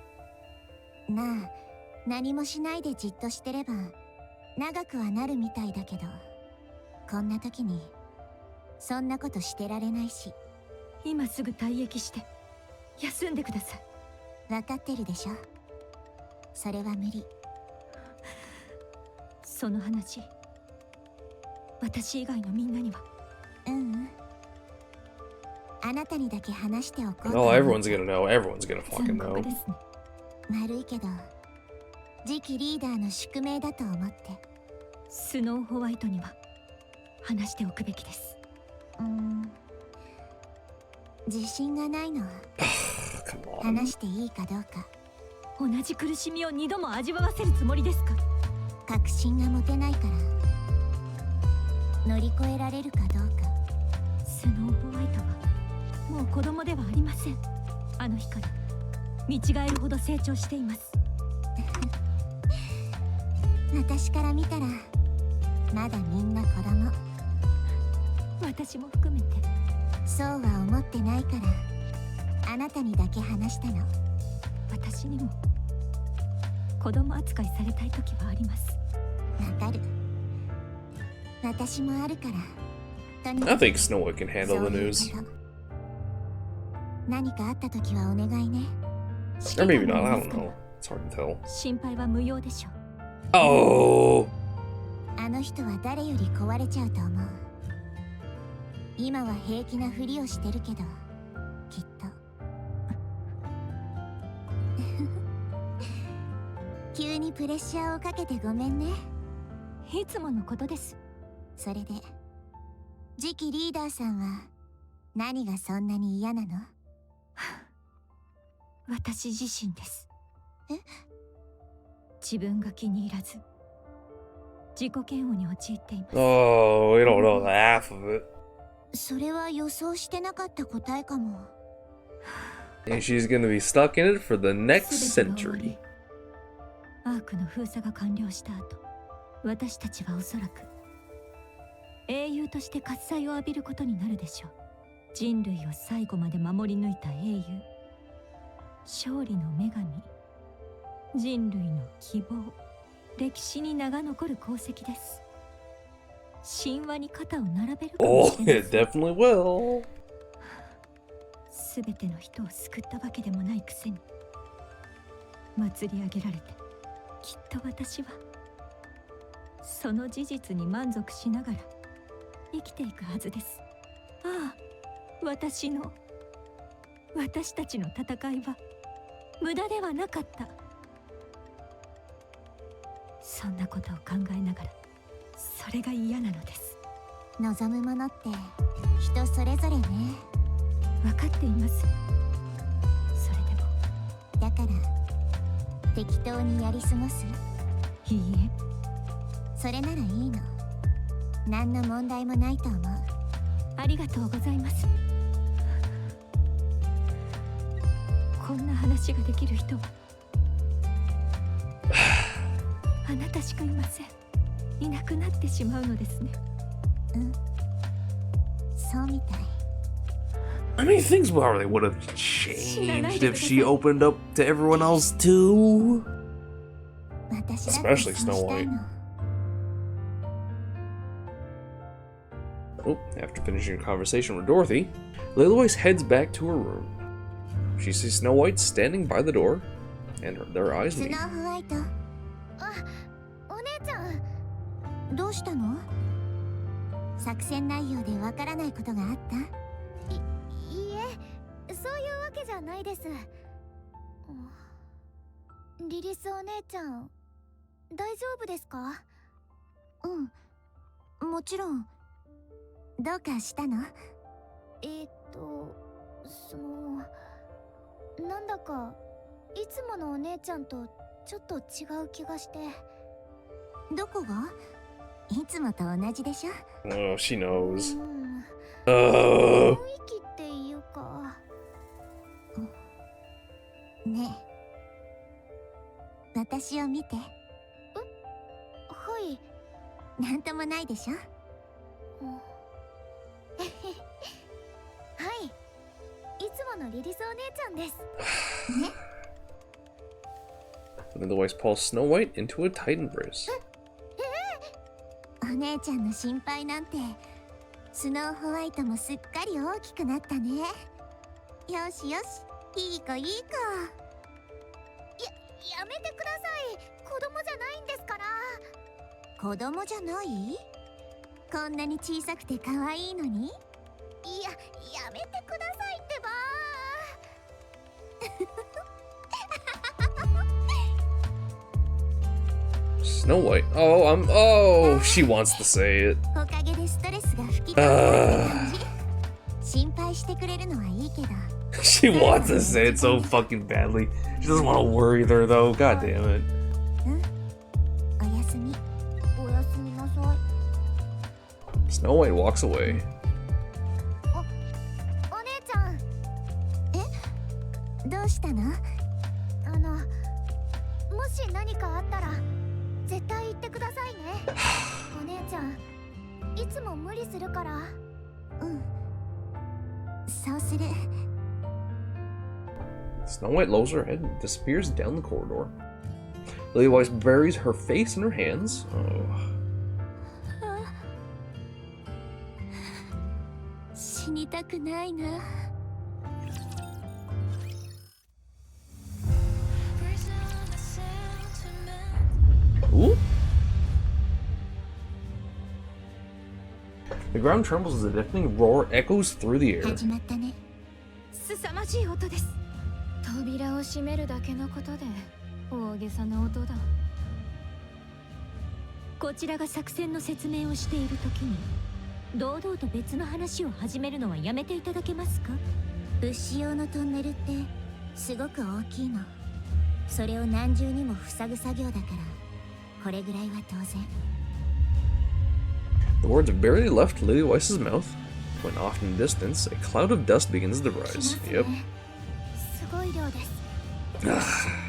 なあ、何もしないでじっとしてれば長くはなるみたいだけど、こんな時にそんなことしてられないし。今すぐ退役して休んでください。分かってるでしょ。それは無理。その話、私以外のみんなには。うんうん。あなたにだけ話しておこうと。Oh, everyone's gonna know. Everyone's gonna fucking 残酷 know. ですね。悪いけど次期リーダーの宿命だと思って。スノーホワイトには話しておくべきです。自信がないの。Come on. 話していいかどうか。同じ苦しみを2度も味わわせるつもりですか？確信が持てないから乗り越えられるかどうか。スノーホワイトはもう子供ではありません。あの日から見違えるほど成長しています。私から見たらまだみんな子供。私も含めて。そうは思ってないからあなたにだけ話したの。私にも子供扱いされたい時はあります。わかる。私もあるから。とに I かく think Snow White can handle そう the いう news. こと。何かあった時はお願いね。 Or maybe not. I don't know. It's hard to tell. 心配は無用でしょう。 Oh! あの人は誰より壊れちゃうと思う。今は平気なふりをしてるけど、きっと。急にプレッシャーをかけてごめんね。いつものことです。それで次期リーダーさんは何がそんなに嫌なの？私自身です。え？自分が気に入らず自己嫌悪に陥っています。 Oh, we don't know the half of it. それは予想してなかった答えかも。 And she's gonna be stuck in it for the next 全てが終わ century. りアークの封鎖が完了した後、私たちはおそらく英雄として喝采を浴びることになるでしょう。人類を最後まで守り抜いた英雄、勝利の女神、人類の希望、歴史に名が残る功績です。神話に肩を並べるかも Oh, しれ it ません。 definitely will. すべての人を救ったわけでもないくせに祭り上げられて、きっと私はその事実に満足しながら生きていくはずです。ああ、私たちの戦いは無駄ではなかった。そんなことを考えながらそれが嫌なのです。望むものって人それぞれね。分かっています。それでもだから適当にやり過ごす。いいえ、それならいいの。何の問題もないと思う。ありがとうございます。こんな話ができる人はあなたしかいません。いなくなってしまうのですね。うん、そうみたい。 I mean, things probably would have changed if she opened up to everyone else too. 私だって Especially そう Snow したい White. の。 Oh, after finishing a conversation with Dorothy, Laylois heads back to her room. She sees Snow White standing by the door, and their eyes ス meet. ノーホワイト。あ、お姉ちゃん。どうしたの？作戦内容でわからないことがあった？いいえ、そういうわけじゃないです。リリスお姉ちゃん、大丈夫ですか？うん、もちろん。どうかしたの？なんだかいつものお姉ちゃんとちょっと違う気がして。どこが？いつもと同じでしょ？ Oh, she knows. 雰囲気っていうか。ねえ、私を見て。はい。なんともないでしょ？はい。のリリスお姉ちゃんです。 Lily White pulls Snow White into a tight embrace. お姉ちゃんの心配なんて、スノーホワイトもすっかり大きくなったね。よしよし、いい子いい子。やめてください。子供じゃないんですから。子供じゃない？こんなに小さくて可愛いのに？やめてくださいってば。Snow White. Oh, she wants to say it. おかげでストレスが吹き飛んだ感じ。心配してくれるのはいいけど。She wants to say it so fucking badly. She doesn't want to worry her though. God damn it. おやすみ。おやすみなさい。 Snow White walks away. お姉ちゃん。どうしたの？もし何かあったら絶対言ってくださいね。お姉ちゃん、いつも無理するから。そうする。 Snow White lowers her head and disappears down the corridor. Lily White buries her face in her hands. Oh. 死にたくないな。 Ooh. The ground trembles as a deafening roar echoes through the air. 始まったね。凄まじい音です。扉を閉めるだけのことで大げさな音だ。こちらが作戦の説明をしている時に堂々と別の話を始めるのはやめていただけますか？物資用のトンネルってすごく大きいの。それを何重にも塞ぐ作業だからこれぐらいは当然。 The words have barely left Lily Weiss's mouth when off in the distance a cloud of dust begins to rise. Yep. すごい量です。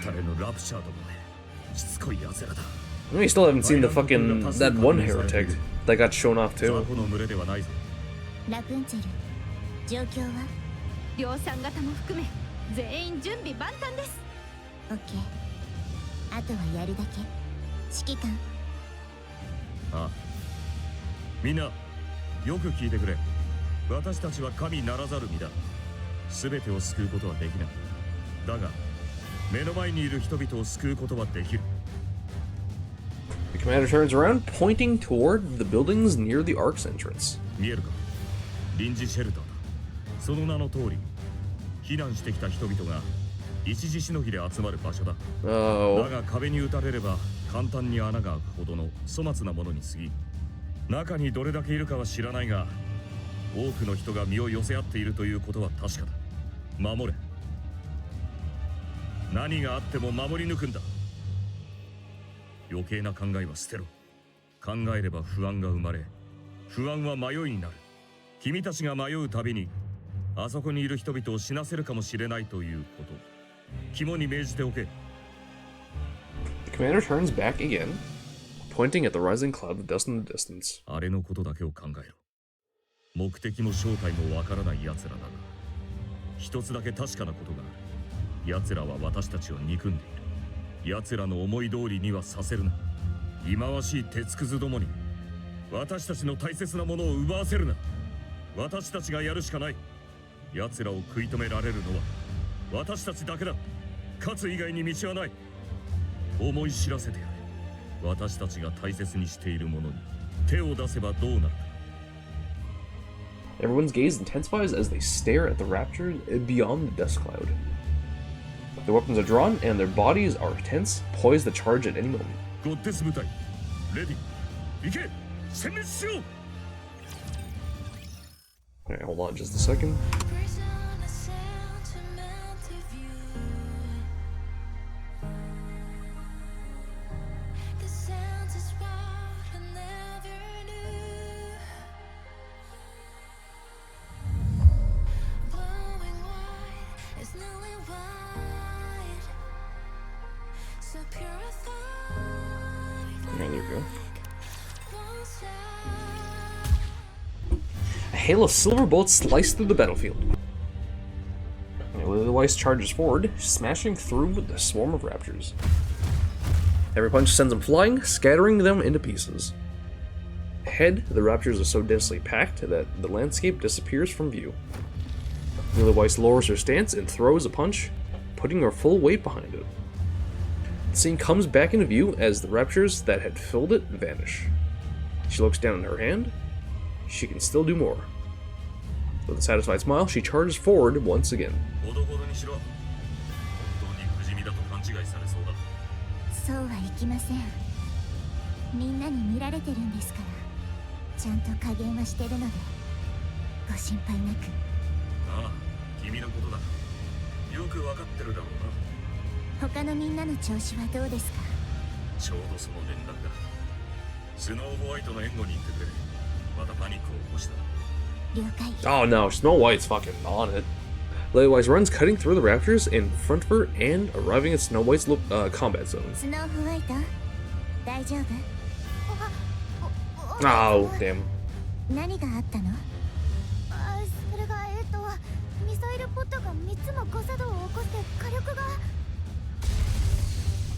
誰のラプチャーどもね。しつこい奴らだ。 We still haven't seen the fucking that one heretic that got shown off ザ too. コの群れではないぞ。ラプンツェル、状況は？量産型も含め全員準備万端です。オッケー。あとはやるだけ。指揮官。ああ、みんなよく聞いてくれ。私たちは神ならざる身だ。全てを救うことはできない。だが目の前にいる人々を救うことはできる。 The commander turns around, pointing toward the buildings near the Ark's entrance. 見えるか？臨時シェルターだ。その名の通り、避難してきた人々が一時しのぎで集まる場所だ。だ Oh. が壁に撃たれれば簡単に穴が開くほどの粗末なものに過ぎ、中にどれだけいるかは知らないが、多くの人が身を寄せ合っているということは確かだ。守れ。何があっても守り抜くんだ。余計な考えは捨てろ。考えれば不安が生まれ、不安は迷いになる。君たちが迷うたびに、あそこにいる人々を死なせるかもしれないということ。肝に銘じておけ。 The commander turns back again, pointing at the rising cloud of dust in the distance. あれのことだけを考えろ。目的も正体もわからない奴らだが、一つだけ確かなことがある。奴らは私たちを憎んでいる。奴らの思い通りにはさせるな。忌まわしい鉄くずどもに私たちの大切なものを奪わせるな。私たちがやるしかない。奴らを食い止められるのは私たちだけだ。勝つ以外に道はない。思い知らせてやれ。私たちが大切にしているものに手を出せばどうなるか。 Everyone's gaze intensifies as they stare at the rapture beyond the dust cloud. Their weapons are drawn and their bodies are tense, poised to charge at any moment. ゴッデス部隊、レディ、行け、殲滅しろ。 Alright, hold on just a second. There you go. A hail of silver bullets sliced through the battlefield. White charges forward, smashing through the swarm of raptors. Every punch sends them flying, scattering them into pieces. Ahead, the raptors are so densely packed that the landscape disappears from view. Lily White lowers her stance and throws a punch, putting her full weight behind it. The scene comes back into view as the raptors that had filled it vanish. She looks down at her hand. She can still do more. With a satisfied smile, she charges forward once again. そうはいきません。みんなに見られてるんですから、ちゃんと加減はしてるので、ご心配なく。ああ、君のことだ。よくわかってるだろうな。他のみんなの調子はどうですか？ちょうどその連絡だ。スノーホワイトの援護に行ってくれ。またパニックを起こした。了解。 Oh no, Snow White's fucking on it. Lily White runs, cutting through the raptors in front of her and arriving at Snow White's combat zone. スノーホワイト、大丈夫？ Oh, damn. 何があったの？それがミサイルポットが3つも誤作動を起こして火力が。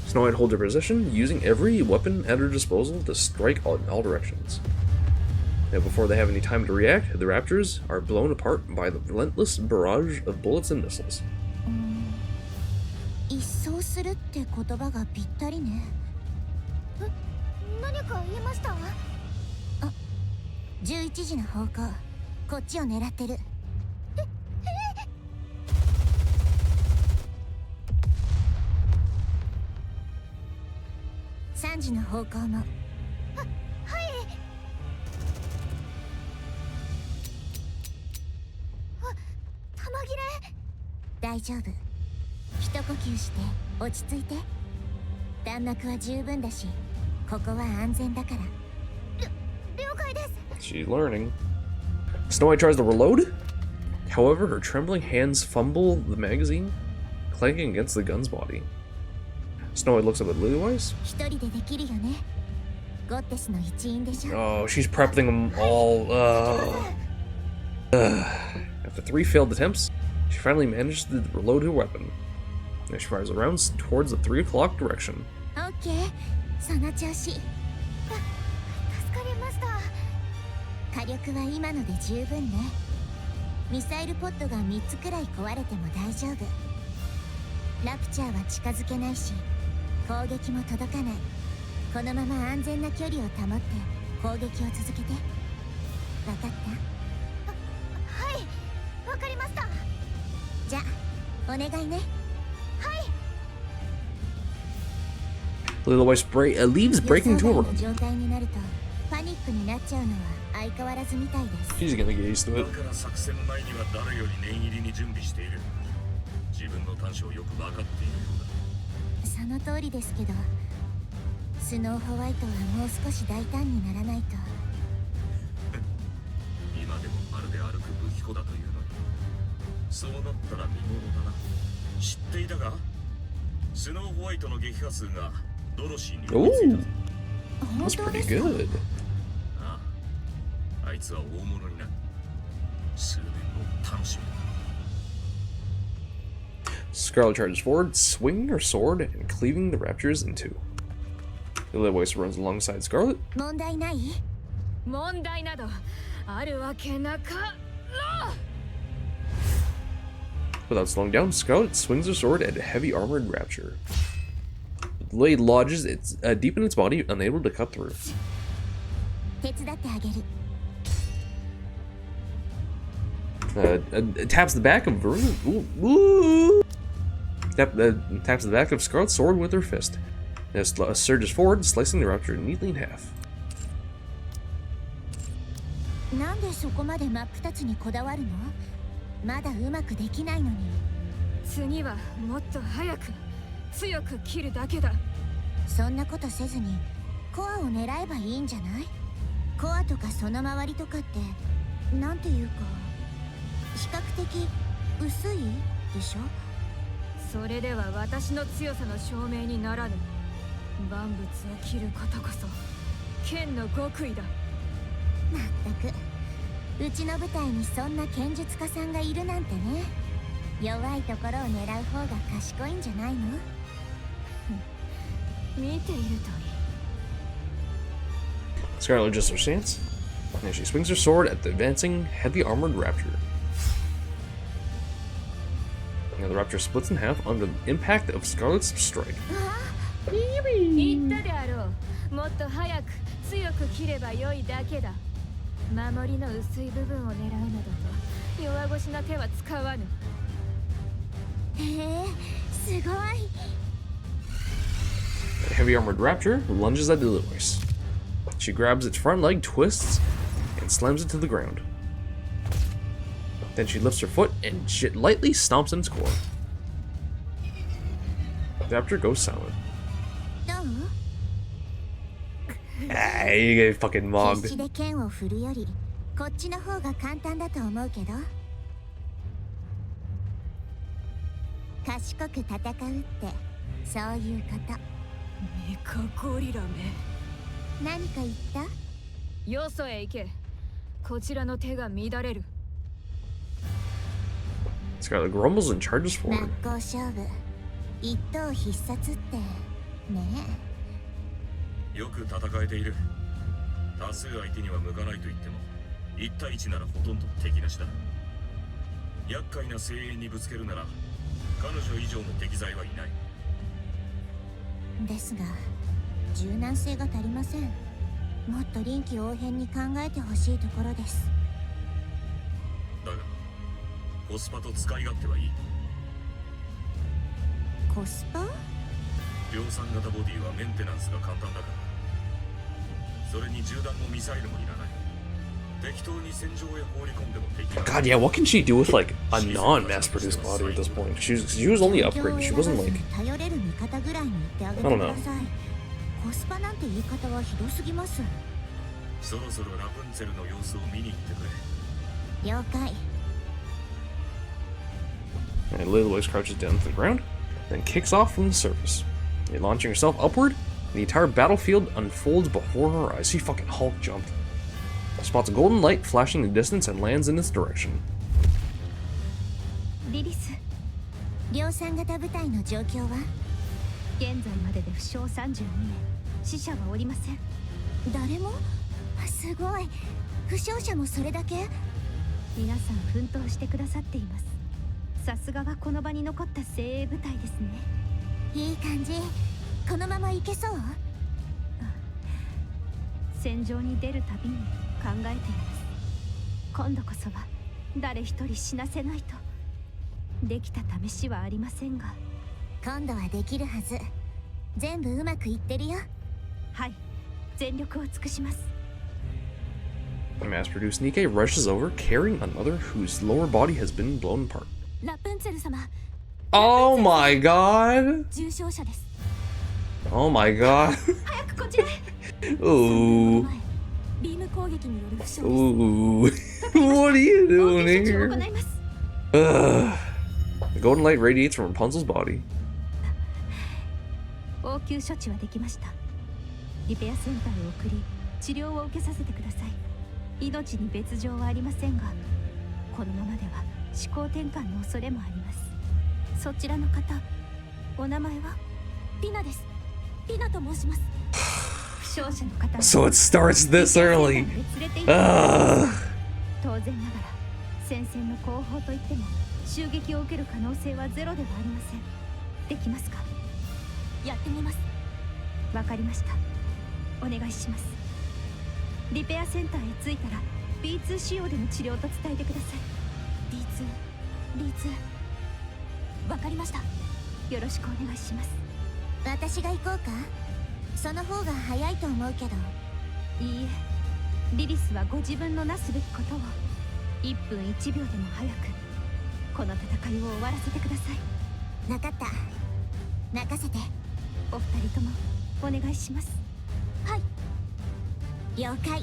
Snow White holds her position, using every weapon at her disposal to strike in all directions. Now, before they have any time to react, the raptors are blown apart by the relentless barrage of bullets and missiles. 一掃するって言葉がぴったりね。何か言いました？あ、11時の方向、こっちを狙ってる。3時の方向も。はい。弾切れ。大丈夫。一呼吸して落ち着いて。弾幕は十分だし、ここは安全だから。了解です。 She's learning. Snow White tries to reload. However, her trembling hands fumble the magazine, clanking against the gun's body. Snow White looks up at Lily White. 一人でできるよね。ゴッテスの一員でしょ。 Oh, she's prepping them all. After 3 failed attempts, she finally managed to reload her weapon. Now she fires the rounds towards the 3 o'clock direction. オッケー、その調子。助かりました。火力は今ので十分ね。ミサイルポットが3つくらい壊れても大丈夫。ラプチャーは近づけないし、攻撃も届かない。このまま安全な距離を保って攻撃を続けて。わかった？はい、わかりました。じゃあ、お願いね。はい。 Lily White leaves, breaking into a run. 状態になるとパニックになっちゃうのは相変わらずみたいです。 She's gonna get used to だ it. から作戦前には誰より念入りに準備している。自分の短所をよく分かっているようだ。その通りですけど、スノーホワイトはもう少し大胆にならないと。今でもまるで歩く武器庫だというのに。そうなったら見ものだな。知っていたか？スノーホワイトの撃破数がドロシーに追いついた。 That's pretty good. ああ、あいつは大物になる。数年後楽しみだ。 Scarlet charges forward, swinging her sword and cleaving the raptors in two. Lily White runs alongside Scarlet. 問題ない？問題などあるわけなかろう。 Without slowing down, Scarlet swings her sword at a heavy armored rapture. The blade lodges deep in its body, unable to cut through. 手伝ってあげる。Taps the back of taps the back of Scarlet's sword with her fist. And surges forward, slicing the raptor neatly in half. なんでそこまで真っ二つにこだわるの？まだうまくできないのに。次はもっと早く強く切るだけだ。そんなことせずにコアを狙えばいいんじゃない？コアとかその周りとかってなんていうか比較的薄いでしょ？それでは私の強さの証明にならぬ。万物を切ることこそ剣の極意だ。まったく、うちの部隊にそんな剣術家さんがいるなんてね。弱いところを狙う方が賢いんじゃないの？見ているといい。 Scarlet adjusts her stance, and she swings her sword at the advancing, heavy armored raptor. Now the raptor splits in half under the impact of Scarlet's strike. 言ったであろう。もっと早く強く切ればよいだけだ。守りの薄い部分を狙うなどと弱腰な手は使わぬ。へえ、すごい。 The heavy armored raptor lunges at Lilith. She grabs its front leg, twists, and slams it to the ground. Then she lifts her foot and lightly stomps in its core. The raptor goes silent. どう？ Ah, you get fucking 必 mogged. 死で剣を振るよりこっちの方が簡単だと思うけど。賢く戦うってそういうこと。メカゴリラめ。何か言った？よそへ行け。こちらの手が乱れる。 Scarlet grumbles and charges 真っ forward. 向勝負。一刀必殺ってねよく戦えている。多数相手には向かないと言っても1対1ならほとんど敵なしだ。厄介な声援にぶつけるなら彼女以上の敵材はいない。え。ですが柔軟性が足りません。もっと臨機応変に考えてほしいところです。だがコスパと使い勝手はいい。コスパ？量産型ボディはメンテナンスが簡単だから。それに銃弾もミサイルもいらない。適当に戦場へ放り込んでも敵が。 God, yeah, what can she do with like a non-mass-produced body at this point? She was only upgraded. She wasn't like. 頼れる味方ぐらいに言ってあげてください。コスパなんて言い方はひどすぎます。そろそろラプンツェルの様子を見に行ってくれ。了解。 And Lilith crouches down to the ground, then kicks off from the surface. Launching herself upward, the entire battlefield unfolds before her eyes. She fucking Hulk jumped. Spots a golden light flashing in the distance and lands in its direction. リリス、量産型部隊の状況は？現在までで負傷32名、死者はおりません。誰も？すごい。負傷者もそれだけ？皆さん奮闘してくださっています。さすがはこの場に残った精鋭部隊ですね。いい感じ。このまま行けそう？戦場に出るたびに考えています。今度こそは誰一人死なせないと。できた試しはありませんが。今度はできるはず。全部うまくいってるよ。はい、全力を尽くします。 The mass-produced Nikke rushes over, carrying another whose lower body has been blown apart. ラプンツェル様。 Oh my god! 重傷者です。 Oh my god! 早くこちらへ。 Ooh. ビーム攻撃による負傷です。 Ooh. What are you doing here? 行います。 Ugh. The golden light radiates from Rapunzel's body. 応急処置はできました。リペアセンターへ送り治療を受けさせてください。命に別状はありませんが、このままでは思考転換の恐れもあります。そちらの方、お名前は？ピナです。ピナと申します。負傷者の方。 So it starts this early. 当然なが Ugh. ら戦線の後方といっても襲撃を受ける可能性はゼロではありません。できますか？やってみます。わかりました。お願いします。リペアセンターへ着いたら B2 仕様での治療と伝えてください。 B2 わかりました。よろしくお願いします。私が行こうか？その方が早いと思うけど。いいえ、リリスはご自分のなすべきことを1分1秒でも早くこの戦いを終わらせてください。分かった。任せて。お二人ともお願いします。はい。了解。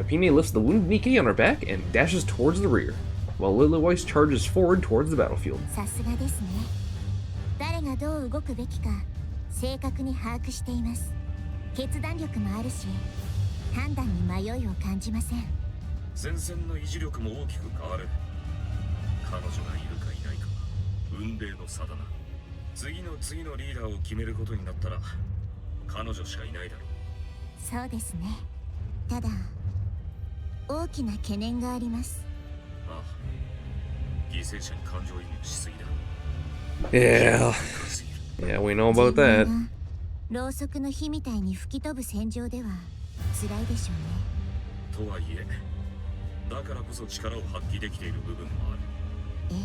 Pine lifts the wounded Nikke on her back and dashes towards the rear, while Lilith charges forward towards the battlefield. さすがですね。誰がどう動くべきか正確に把握しています。決断力もあるし、判断に迷いを感じません。戦線の維持力も大きく変わる。彼女がいるかいないかは運命の差だな。次のリーダーを決めることになったら彼女しかいないだろう。そうですね。ただ大きな懸念があります。ああ、犠牲者に感情移入しすぎだ。Yeah. Yeah, we know about that. ろうそくの火みたいに吹き飛ぶ戦場では辛いでしょうね。とはいえ、だからこそ力を発揮できている部分もある。ええ、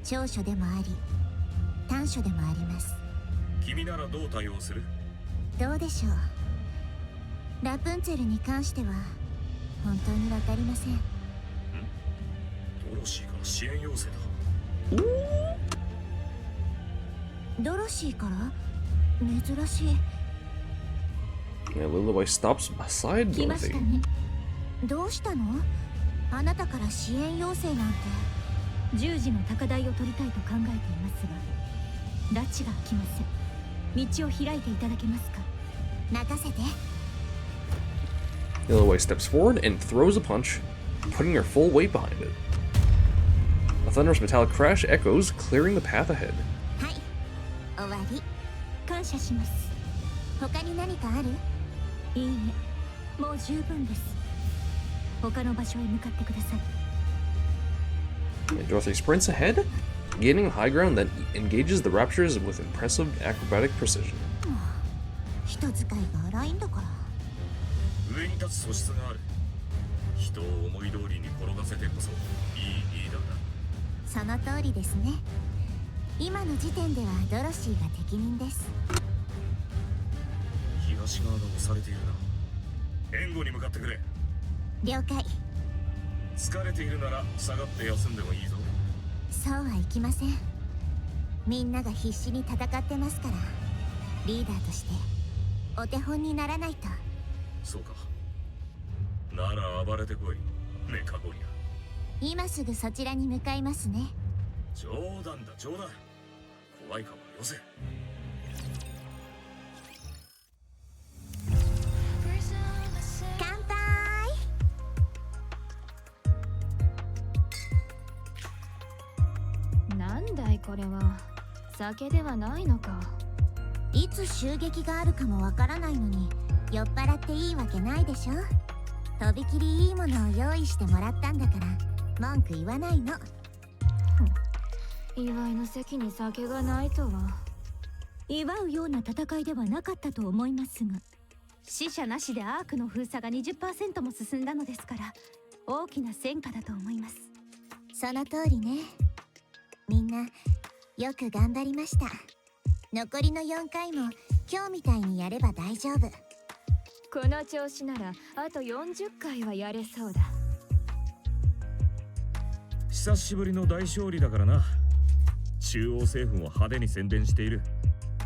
長所でもあり短所でもあります。君ならどう対応する？どうでしょう。ラプンツェルに関しては本当にわかりません。ドロシーから支援要請だ。ドロシーから珍しい。Yeah, Lillywhite stops beside 来ました Dorothy. ね。どうしたの？あなたから支援要請なんて。十字の高台を取りたいと考えていますが、拉致が来ません。道を開いていただけますか？任せて。Lillywhite steps forward and throws a punch, putting her full weight behind it. A thunderous metallic crash echoes, clearing the path ahead. はい、終わり。感謝します。他に何かある？いいえ、もう十分です。他の場所へ向かってください。And Dorothy sprints ahead, gaining high ground, then engages the Raptors with impressive acrobatic precision. 人使いが荒いんだから。上に立つ素質がある。人を思い通りに転がせてこそいいリーダーだ。その通りですね。今の時点ではドロシーが適任です。東側が押されているな。援護に向かってくれ。了解。疲れているなら下がって休んでもいいぞ。そうはいきません。みんなが必死に戦ってますから、リーダーとしてお手本にならないと。そうか。なら暴れてこい、メカゴリア。今すぐそちらに向かいますね。冗談だ冗談。怖い顔はよせ。乾杯。なんだいこれは。酒ではないのか。いつ襲撃があるかもわからないのに酔っ払っていいわけないでしょ。とびきりいいものを用意してもらったんだから文句言わないの。祝いの席に酒がないとは。祝うような戦いではなかったと思いますが、死者なしでアークの封鎖が 20% も進んだのですから、大きな戦果だと思います。その通りね。みんなよく頑張りました。残りの4回も今日みたいにやれば大丈夫。この調子ならあと40回はやれそうだ。久しぶりの大勝利だからな。中央政府も派手に宣伝している。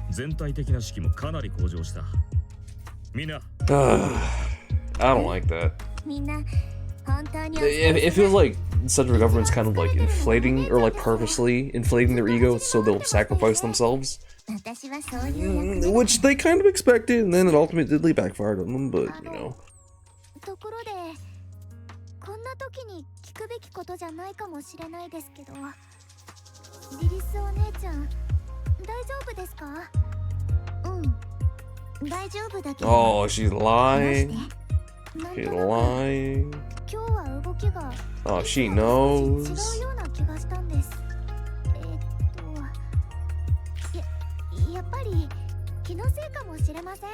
全体的な士気もかなり向上した。みんな。I don't like that. みんな本当に It feels like the central government's kind of like inflating or like purposely inflating their ego so they'll sacrifice themselves. 私はそういう役 Which they kind of expected, and then it ultimately backfired on them, but you know. ところでこんな時に聞くべきことじゃないかもしれないですけど、リリスお姉ちゃん大丈夫ですか？うん、大丈夫だけど。 Oh, she's lying. なん She's となく lying. 今日は動きが Oh, she 違 knows. うような気がしたんです。やっぱり気のせいかもしれません。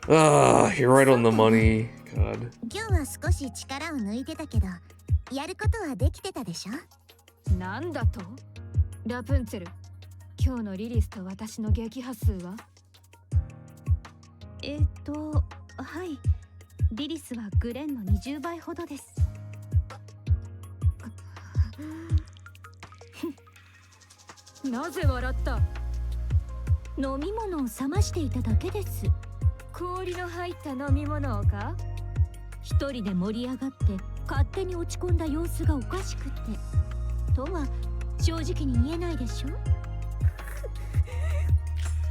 You're right on the money. God. 今日は少し力を抜いてたけど、やることはできてたでしょ。なんだと？ラプンツェル、今日のリリスと私の撃破数は？はい。リリスはグレンの20倍ほどです。なぜ笑った？飲み物を冷ましていただけです。氷の入った飲み物をか？一人で盛り上がって勝手に落ち込んだ様子がおかしくてとは正直に言えないでしょ。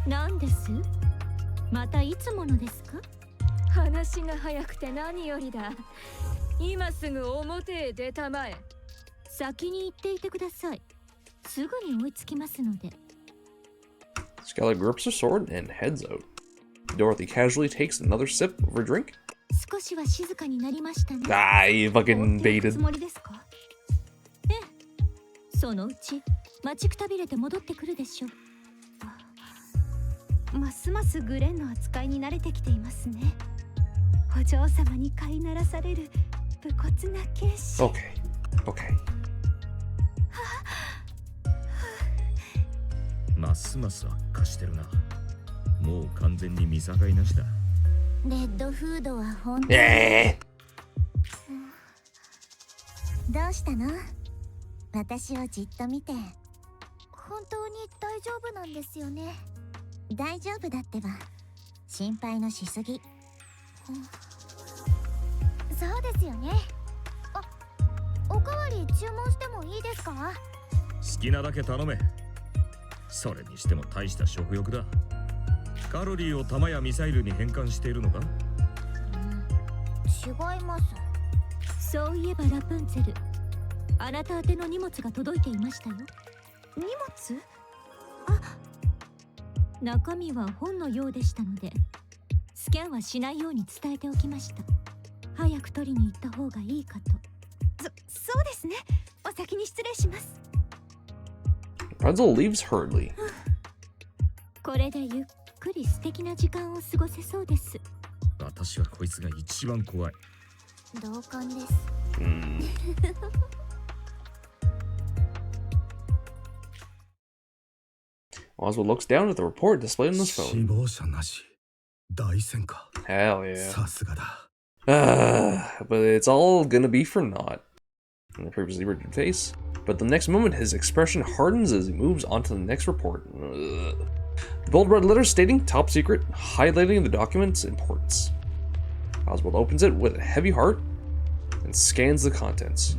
なんです？またいつものですか？話が早くて何よりだ。今すぐ表へ出たまえ。先に行っていてください。すぐに追いつきますので。Skylar grips her sword and heads out. Dorothy casually takes another sip of her drink. 少しは静かになりましたね。Ah, you fucking つ baited. もりですか？ええ、そのうち待ちくたびれて戻ってくるでしょう。ますますグレンの扱いに慣れてきていますね。お嬢様に飼いならされる武骨な剣士。Okay. Okay. ますます悪化してるな。もう完全に見境なしだ。レッドフードは本当に、Eh. どうしたの？私をじっと見て。本当に大丈夫なんですよね。大丈夫だってば。心配のしすぎ。そうですよね。おかわり注文してもいいですか？好きなだけ頼め。それにしても大した食欲だ。カロリーを弾やミサイルに変換しているのか？違います。そういえばラプンツェル、あなた宛ての荷物が届いていましたよ。荷物？中身は本のようでしたので、スキャンはしないように伝えておきました。早く取りに行った方がいいかと。そうですね。お先に失礼します。Rapunzel leaves hurriedly. これでゆっくり素敵な時間を過ごせそうです。私はこいつが一番怖い。同感です。Oswald looks down at the report displayed on his 死 phone. 亡者なし。大戦か。 Hell yeah. さすがだ。 But it's all gonna be for naught. In the previously rigid face. But the next moment, his expression hardens as he moves on to the next report. Ugh. The bold red letter stating top secret, highlighting the document's importance. Oswald opens it with a heavy heart and scans the contents.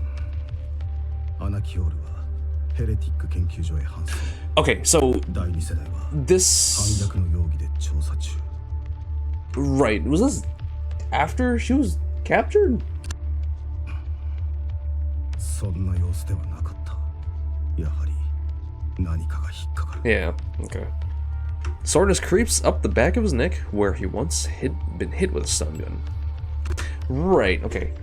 アナキオールはヘレティック研究所へ搬送。 Okay, so 第2世代は this. 反逆の容疑で調査中。 Right, was this after she was captured? そんな様子ではなかった。やはり何かが引っかかる。 Yeah, okay. Soreness creeps up the back of his neck where he once been hit with a stun gun. Right, okay.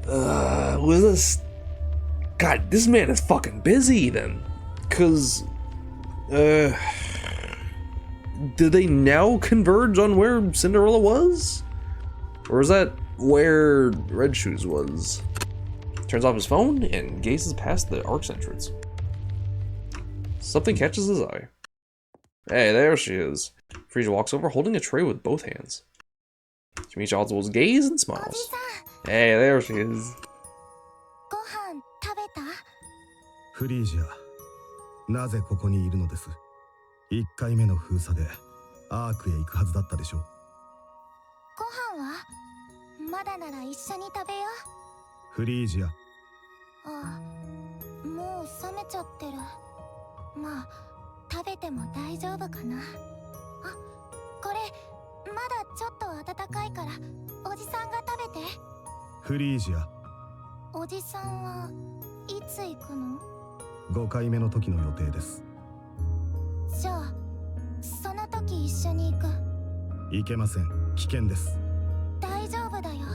Was this... God, this man is fucking busy then. Cause, did they now converge on where Cinderella was? Or is that where Red Shoes was? Turns off his phone and gazes past the Ark's entrance. Something catches his eye. Hey, there she is. Frisia walks over holding a tray with both hands. She meets Oswald's gaze and smiles. Hey, there she is. ご飯食べた？フリージャ、なぜここにいるのです？ 1回目の封鎖でアークへ行くはずだったでしょう。ご飯は？まだなら一緒に食べよう。フリージア。ああ、もう冷めちゃってる。まあ、食べても大丈夫かな。あ、これまだちょっと温かいからおじさんが食べて。フリージア。おじさんはいつ行くの？5回目の時の予定です。じゃあその時一緒に行く。行けません。危険です。大丈夫だよ。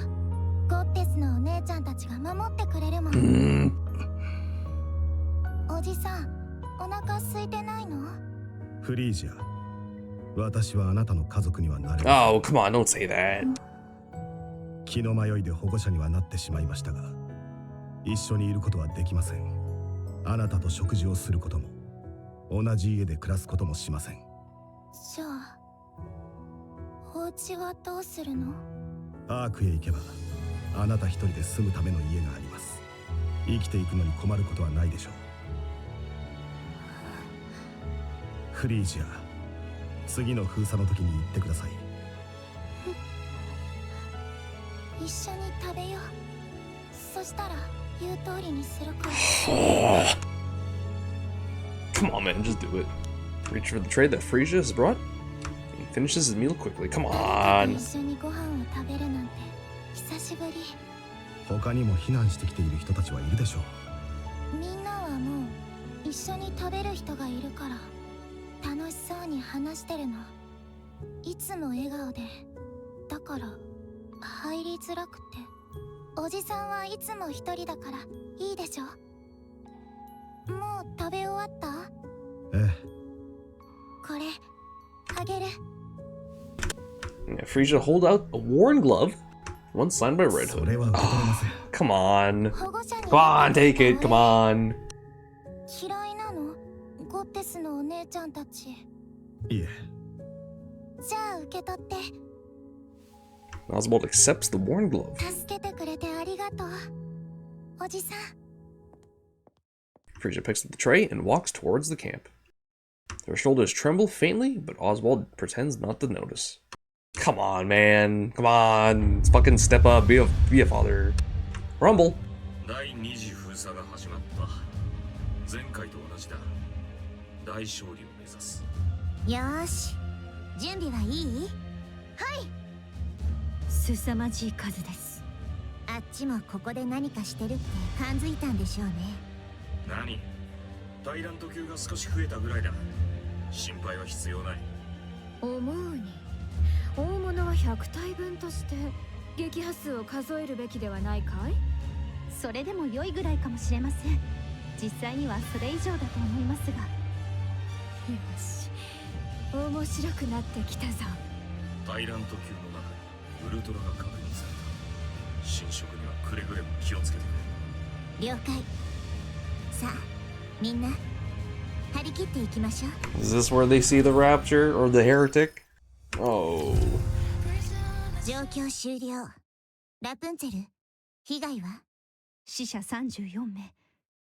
ゴッテスのお姉ちゃんたちが守ってくれるもん。おじさん、お腹空いてないの？フリージア、私はあなたの家族にはなれません。 Oh, come on, don't say that. 気の迷いで保護者にはなってしまいましたが、一緒にいることはできません。あなたと食事をすることも、同じ家で暮らすこともしません。じゃあ、お家はどうするの？アークへ行けば、あなた一人で住むための家があります。生きていくのに困ることはないでしょう。フリージア、次の封鎖の時に言ってください。一緒に食べよう。そしたら言う通りにするから。Come on, man, just do it. Reach for the tray that Frisia has brought. He finishes his meal quickly. Come on. 一緒にご飯を食べるなんて久しぶり。他にも避難してきている人たちはいるでしょう。みんなはもう一緒に食べる人がいるから楽しそうに話してるの。いつも笑顔で。だから入りづらくて。おじさんはいつも一人だからいいでしょ。もう食べ終わった？ええ。これあげる。Yeah, Frisia hold out a worn glove, one signed by Red そ Hood. れは受け取れません。 Come on. 保護者に Come on, take it, come on. 嫌いなの？ゴッテスのお姉ちゃんたち。いえ。じゃあ受け取って。Oswald accepts the worn glove. 助けてくれてありがとう、おじさん。 Frisia picks up the tray and walks towards the camp. Their shoulders tremble faintly, but Oswald pretends not to notice. Come on, man. Come on. Let's fucking step up. Be a father. Rumble. 第2次封鎖が始まった。前回と同じだ。大勝利を目指す。よーし、準備はいい？はい。凄まじい数です。あっちもここで何かしてるって感づいたんでしょうね。何？タイラント級が少し増えたぐらいだ。心配は必要ない。思うに大物は100体分として撃破数を数えるべきではないかい？それでも良いぐらいかもしれません。実際にはそれ以上だと思いますが。よし、面白くなってきたぞ。タイラント級の中にウルトラが確認された。侵食にはくれぐれも気をつけてくれ。了解。さあ、みんな張り切っていきましょう。 Is this where they see the rapture or the heretic? Oh. 状況終了。ラプンツェル、被害は？死者34名、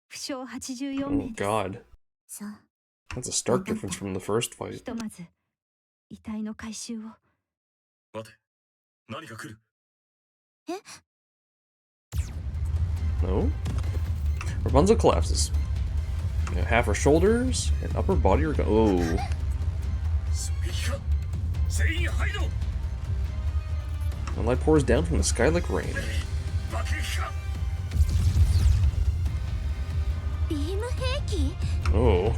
負傷84 Oh 名です。 god. そう。 That's a stark difference from the first ひ fight. とまず遺体の回収を。待て、何か来る。え？ No? Rapunzel collapses. You know, half her shoulders and upper body are gone. Oh. 狙撃か。全員排除。 Sunlight pours down from the sky like rain. 爆撃か。ビーム兵器？ Oh.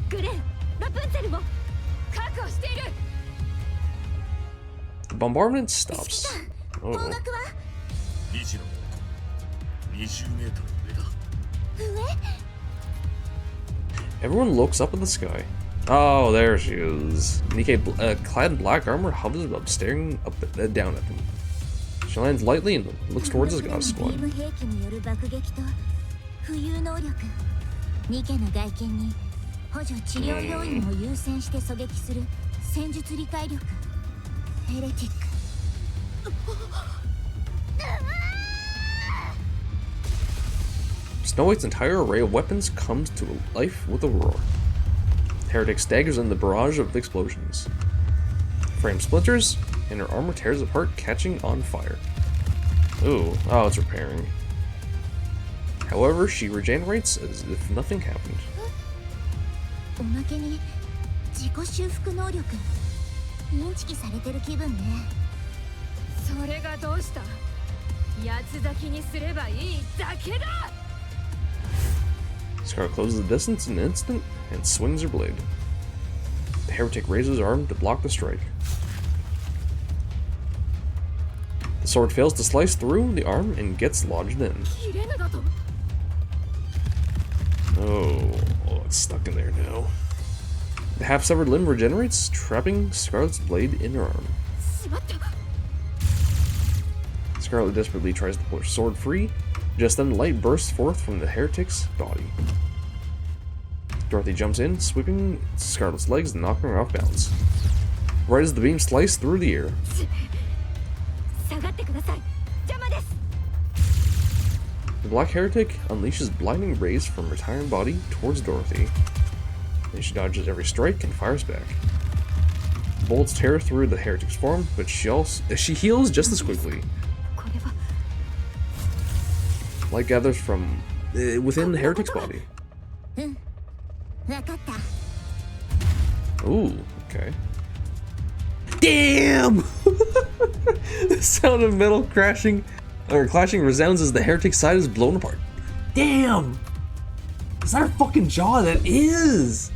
グレン、ラプンツェルも確保している。 The bombardment stops. 方 Oh. 角は？2時の20メートル上だ。上？ Everyone looks up at the sky. Oh, there she is. Nikke, clad in black armor, hovers above, staring down at them. She lands lightly and looks towards the Gauss ビー squad. ム兵器による爆撃と浮遊能力。ニケの外見に補助治療要員を優先して狙撃する戦術理解力。ヘレティック。 Snow White's entire array of weapons comes to life with a roar. Heretic staggers in the barrage of explosions. Frame splinters, and her armor tears apart, catching on fire. Ooh, oh, it's repairing. However, she regenerates as if nothing happened. おまけに自己修復能力。インチキされてる気分ね。それがどうした？八つ咲きにすればいいだけだ。 Scar closes the distance in an instant and swings her blade. The heretic raises her arm to block the strike. The sword fails to slice through the arm and gets lodged in. 切れぬだと。 Oh, it's stuck in there now. The half-severed limb regenerates, trapping Scarlet's blade in her arm. しまった。 Scarlet desperately tries to pull her sword free. Just then, light bursts forth from the heretic's body. Dorothy jumps in, sweeping Scarlet's legs and knocking her off balance. Right as the beam slices through the air, 下がってください。邪魔です。 the Black Heretic unleashes blinding rays from her tired body towards Dorothy. Then she dodges every strike and fires back. Bullets tear through the Heretic's form, but she heals just as quickly. これは Light gathers from within the Heretic's body. わかった。 Ooh, okay. Damn! The sound of metal crashing or clashing resounds as the heretic's side is blown apart. Damn! Is that a fucking jaw? That is!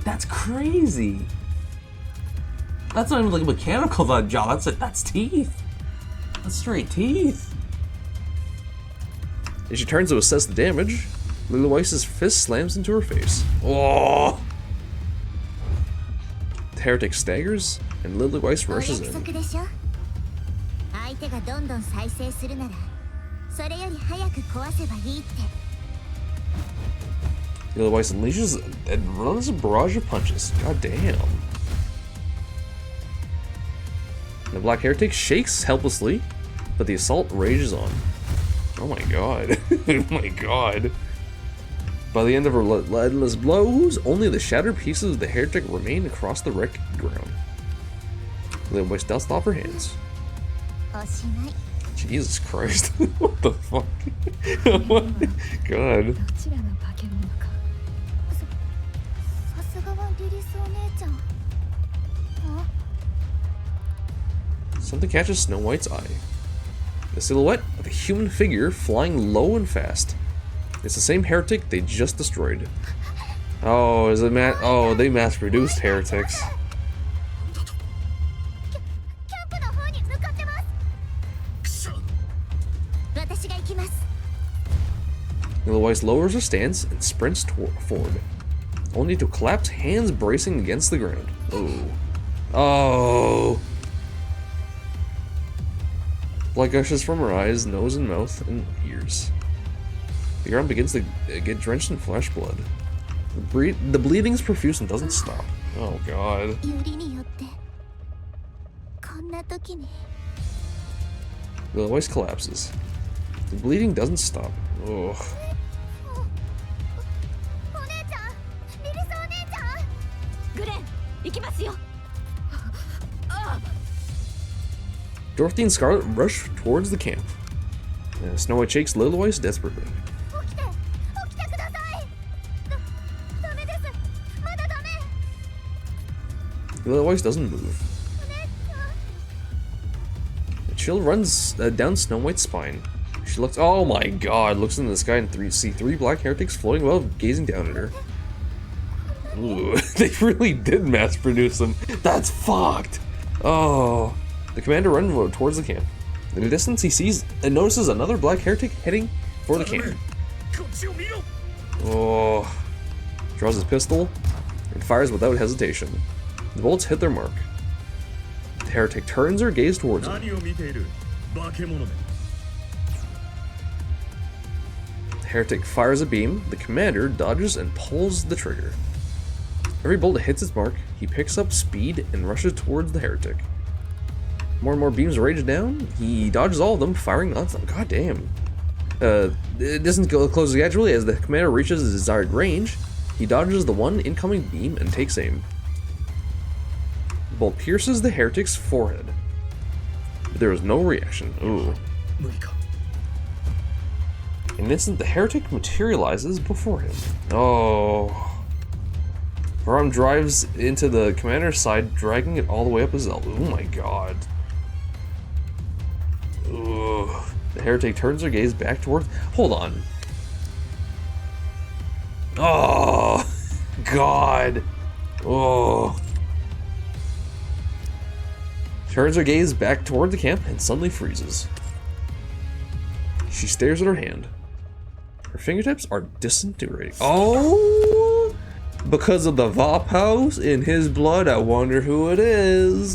That's crazy. That's not even like a mechanical jaw, that's teeth. That's straight teeth. As she turns to assess the damage, Lila Weiss's fist slams into her face. Oh! The heretic staggers, and Lila Weiss rushes in. Lila Weiss unleashes and runs a barrage of punches. God damn. The black heretic shakes helplessly, but the assault rages on. Oh my god. Oh my god. By the end of her relentless blows, only the shattered pieces of the heretic remain across the wrecked ground. Lila Weiss dusts off her hands. Jesus Christ. What the fuck? Oh my god. Something catches Snow White's eye. The silhouette of a human figure flying low and fast. It's the same heretic they just destroyed. Oh, is it oh, they mass-produced heretics. Lila Weiss lowers her stance and sprints forward, only to collapse, hands bracing against the ground. Oh. Oh. Blood gushes from her eyes, nose and mouth, and ears. The ground begins to get drenched in flesh blood. The bleeding's profuse and doesn't stop. Oh god. Lila Weiss collapses. The bleeding doesn't stop. Ugh. Dorothy and Scarlet rush towards the camp. Snow White shakes Lila Weiss desperately. Lila Weiss doesn't move. A chill runs down Snow White's spine. She looks, oh my god, looks into the sky and see three black heretics floating above, gazing down at her. Ooh, they really did mass produce them. That's fucked. Oh. The commander runs towards the camp. In the distance, he sees and notices another black heretic heading for the camp. Oh. Draws his pistol and fires without hesitation. The bullets hit their mark. The heretic turns her gaze towards him. The heretic fires a beam. The commander dodges and pulls the trigger. Every bullet hits its mark. He picks up speed and rushes towards the heretic. More and more beams rage down. He dodges all of them, firing nonstop. God damn. It doesn't go close gradually. As the commander reaches his desired range, he dodges the one incoming beam and takes aim. The bolt pierces the heretic's forehead. But there is no reaction. Ooh. In an instant, the heretic materializes before him. Oh. Her arm drives into the commander's side, dragging it all the way up his elbow. Oh my god. Ugh. The heretic turns her gaze back towards. Hold on. Oh, god. Oh. Turns her gaze back toward the camp and suddenly freezes. She stares at her hand. Her fingertips are disintegrating. Oh! Because of the Vapos in his blood, I wonder who it is.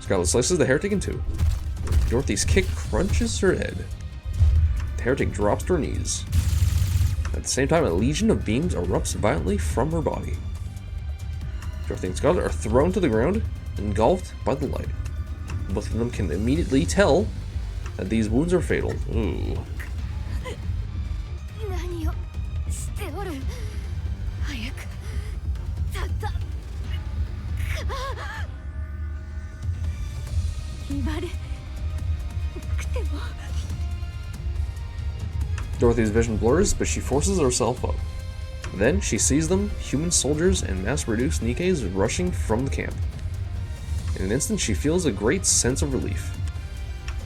Scarlet slices the heretic in two. Dorothy's kick crunches her head. The heretic drops to her knees. At the same time, a legion of beams erupts violently from her body. Dorothy and Scarlet are thrown to the ground, engulfed by the light. Both of them can immediately tell that these wounds are fatal. Ooh. Dorothy's vision blurs, but she forces herself up. Then she sees them, human soldiers and mass-reduced Nikkes rushing from the camp. In an instant, she feels a great sense of relief.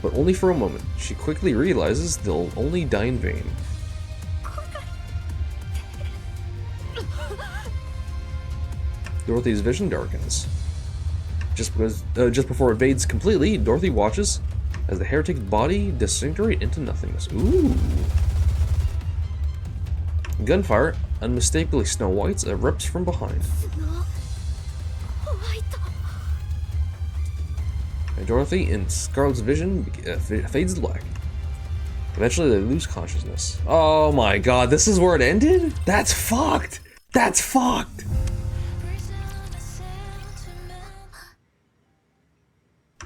But only for a moment. She quickly realizes they'll only die in vain. Dorothy's vision darkens. Just before it fades completely, Dorothy watches as the heretic's body disintegrate into nothingness. Ooh. Gunfire, unmistakably Snow White's, erupts from behind. And Dorothy, in Scarlet's vision, fades to black. Eventually, they lose consciousness. Oh my god, this is where it ended? That's fucked! That's fucked!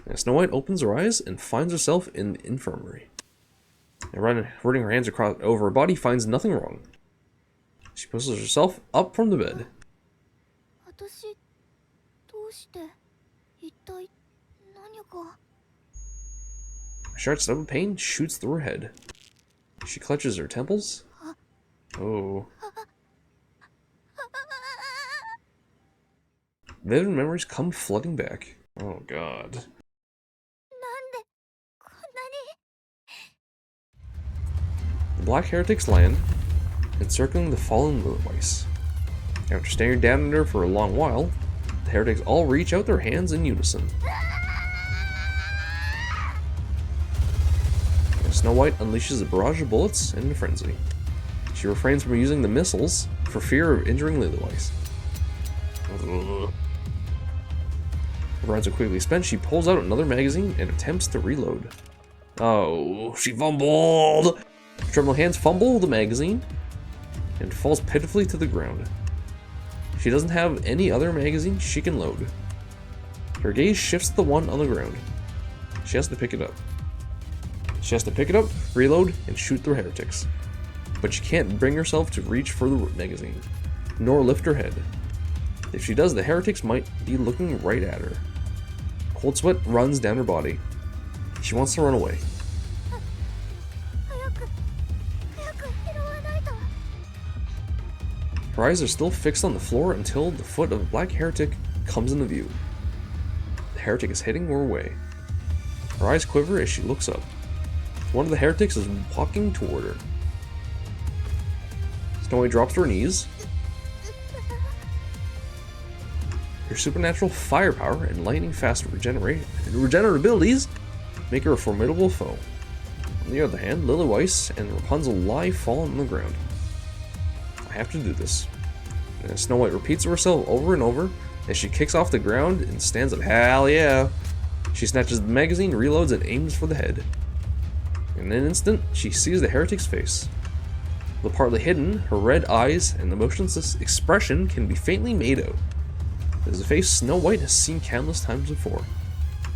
And Snow White opens her eyes and finds herself in the infirmary. And running her hands over her body, finds nothing wrong. She pushes herself up from the bed. A sharp stab of pain shoots through her head. She clutches her temples. Oh. Vivid memories come flooding back. Oh god. The Black Heretics land, encircling the fallen Lilyweiss. After staring down at her for a long while, the Heretics all reach out their hands in unison. And Snow White unleashes a barrage of bullets in a frenzy. She refrains from using the missiles for fear of injuring Lilyweiss. Her rounds are quickly spent, she pulls out another magazine and attempts to reload. Oh, she fumbled! Her trembling hands fumble the magazine and falls pitifully to the ground. She doesn't have any other magazine she can load. Her gaze shifts to the one on the ground. She has to pick it up. She has to pick it up, reload, and shoot the heretics. But she can't bring herself to reach for the magazine, nor lift her head. If she does, the heretics might be looking right at her. Cold sweat runs down her body. She wants to run away. Her eyes are still fixed on the floor until the foot of a black heretic comes into view. The heretic is heading her way. Her eyes quiver as she looks up. One of the heretics is walking toward her. Snow White drops to her knees. Her supernatural firepower and lightning-fast regenerative abilities make her a formidable foe. On the other hand, Lilyweiss and Rapunzel lie fallen on the ground. I have to do this. And Snow White repeats to herself over and over as she kicks off the ground and stands up. Hell yeah! She snatches the magazine, reloads, and aims for the head. In an instant, she sees the heretic's face. Though partly hidden, her red eyes and the motionless expression can be faintly made out. It is a face Snow White has seen countless times before.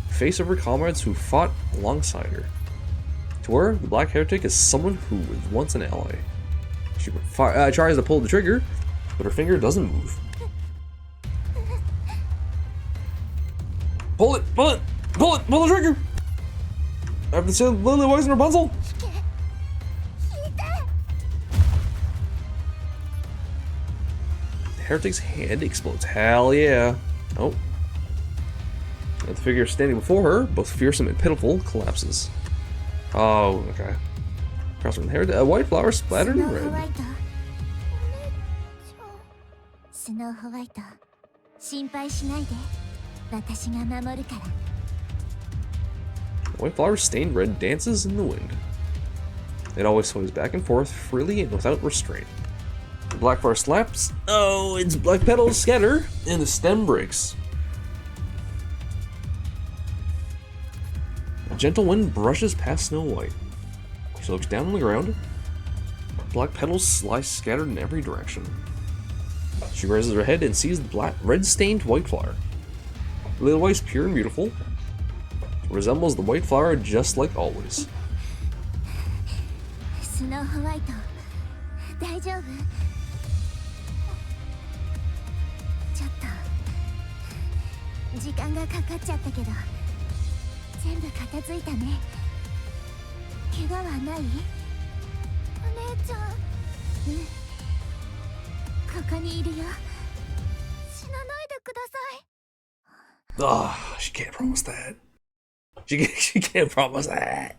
The face of her comrades who fought alongside her. To her, the Black Heretic is someone who was once an ally. She tries to pull the trigger, but her finger doesn't move. Pull it! Pull it! Pull it! Pull the trigger! I have to say Lilyweiss and Rapunzel! The heretic's hand explodes. Hell yeah! Oh. And the figure standing before her, both fearsome and pitiful, collapses. Oh, okay. Across from the heretic, a white flower splattered in red. Snow White, 心配しないで。私が守るから。 The white flower stained red dances in the wind. It always sways back and forth, freely and without restraint. The black flower slaps. Oh, its black petals scatter, and the stem breaks. A gentle wind brushes past Snow White. She looks down on the ground. Black petals lie scattered in every direction. She raises her head and sees the red-stained white flower. Lilyweiss, pure and beautiful, resembles the white flower just like always. Snow White, 大丈夫？ちょっと時間がかかっちゃったけど、全部片付いたね。怪我はない？お姉ちゃん。こにいるよ。死なないでください。Ah, she can't promise that. She can't promise that.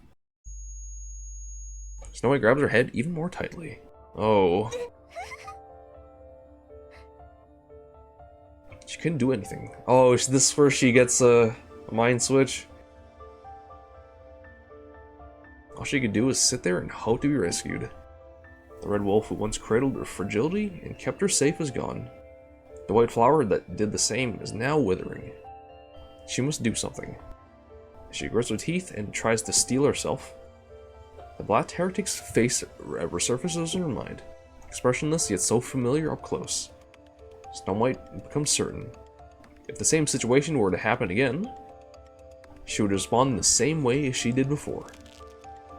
Snow White grabs her head even more tightly. Oh. She couldn't do anything. Oh, is this where she gets a mind switch? All she could do was sit there and hope to be rescued. The red wolf who once cradled her fragility and kept her safe is gone. The white flower that did the same is now withering. She must do something. She grits her teeth and tries to steel herself. The black heretic's face resurfaces in her mind, expressionless yet so familiar up close. Snow White becomes certain. If the same situation were to happen again, she would respond in the same way as she did before.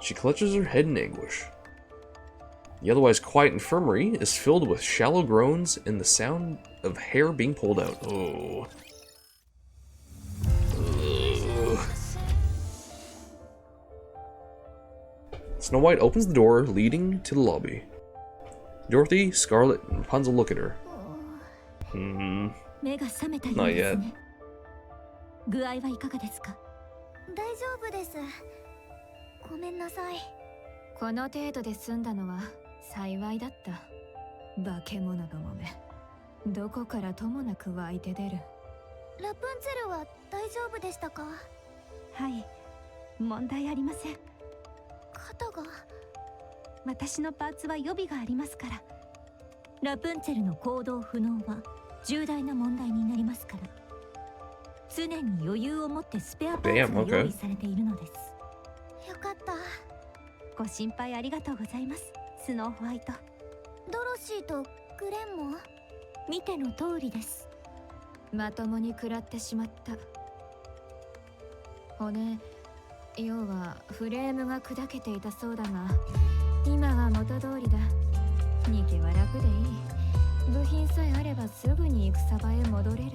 She clutches her head in anguish. The otherwise quiet infirmary is filled with shallow groans and the sound of hair being pulled out. Oh. Snow White opens the door leading to the lobby. Dorothy, Scarlet, and Rapunzel look at her. Not yet. 具合はいかがですか？大丈夫です。ごめんなさい。この程度で済んだのは幸いだった。化け物どもめ、どこからともなく湧いて出る。ラプンツェルは大丈夫でしたか？はい、問題ありません。肩が。私のパーツは予備がありますから。ラプンツェルの行動不能は重大な問題になりますから。常に余裕を持ってスペアパーツが用意されているのです。よかった。ご心配ありがとうございます、スノーホワイト。ドロシーとグレンも？見ての通りです。まともに食らってしまった。骨、要はフレームが砕けていたそうだが、今は元通りだ。ニケは楽でいい。部品さえあればすぐに戦場へ戻れる。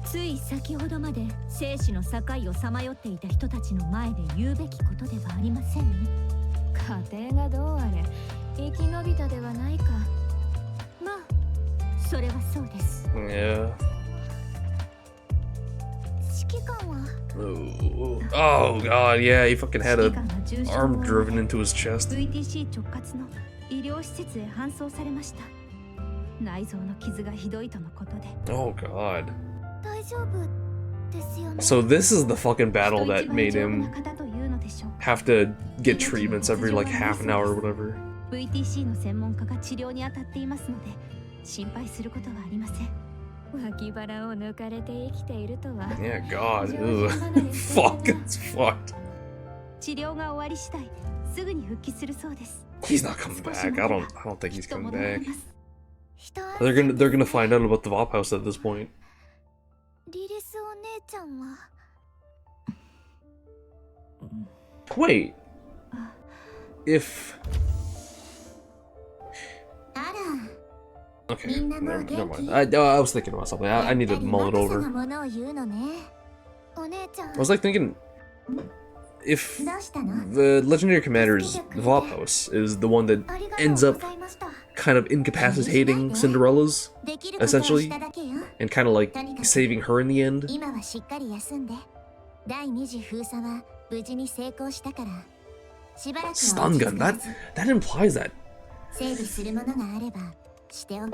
つい先ほどまで生死の境をさまよっていた人たちの前で言うべきことではありませんね。家庭がどうあれ生き延びたではないか。まあそれはそうです。Yeah. 指揮官は？ Oh god, yeah, he fucking had a arm driven into his chest. VTC 直轄の医療施設へ搬送されました。内臓の傷がひどいとのことで。Oh god. 大丈夫ですよね。 So this is the fucking battle that made him have to get treatments every like half an hour or whatever. VTC の専門家が治療に当たっていますので心配することはありません。脇腹を抜かれて生きているとは。Yeah, god. Fuck, it's fucked. 治療が終わり次第すぐに復帰するそうです。 He's not coming back. I don't think he's coming back. 人は They're gonna find out about the Vop House at this point. リリスお姉ちゃんは？ Wait. If okay, never mind. I was thinking about something. I need to mull it over. お姉ちゃん。 I was like thinking, if the Legendary Commander's Vop House is the one that ends up kind of incapacitating Cinderella's, essentially, and kind of like saving her in the end. Stun gun, that implies that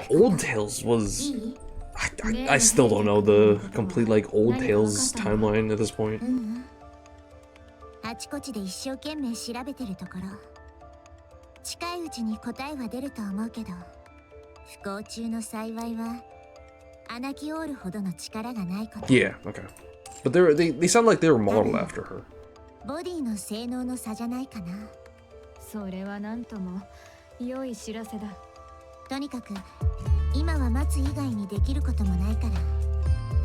Old Tales was... I still don't know the complete like Old Tales timeline at this point. あちこちで一生懸命調べてるところ。近いうちに答えは出ると思うけど、不幸中の幸いはアナキオールほどの力がないこと。Yeah, okay. But they sound like they were modeled after her. ボディの性能の差じゃないかな。それはなんとも良い知らせだ。とにかく今は待つ以外にできることもないから、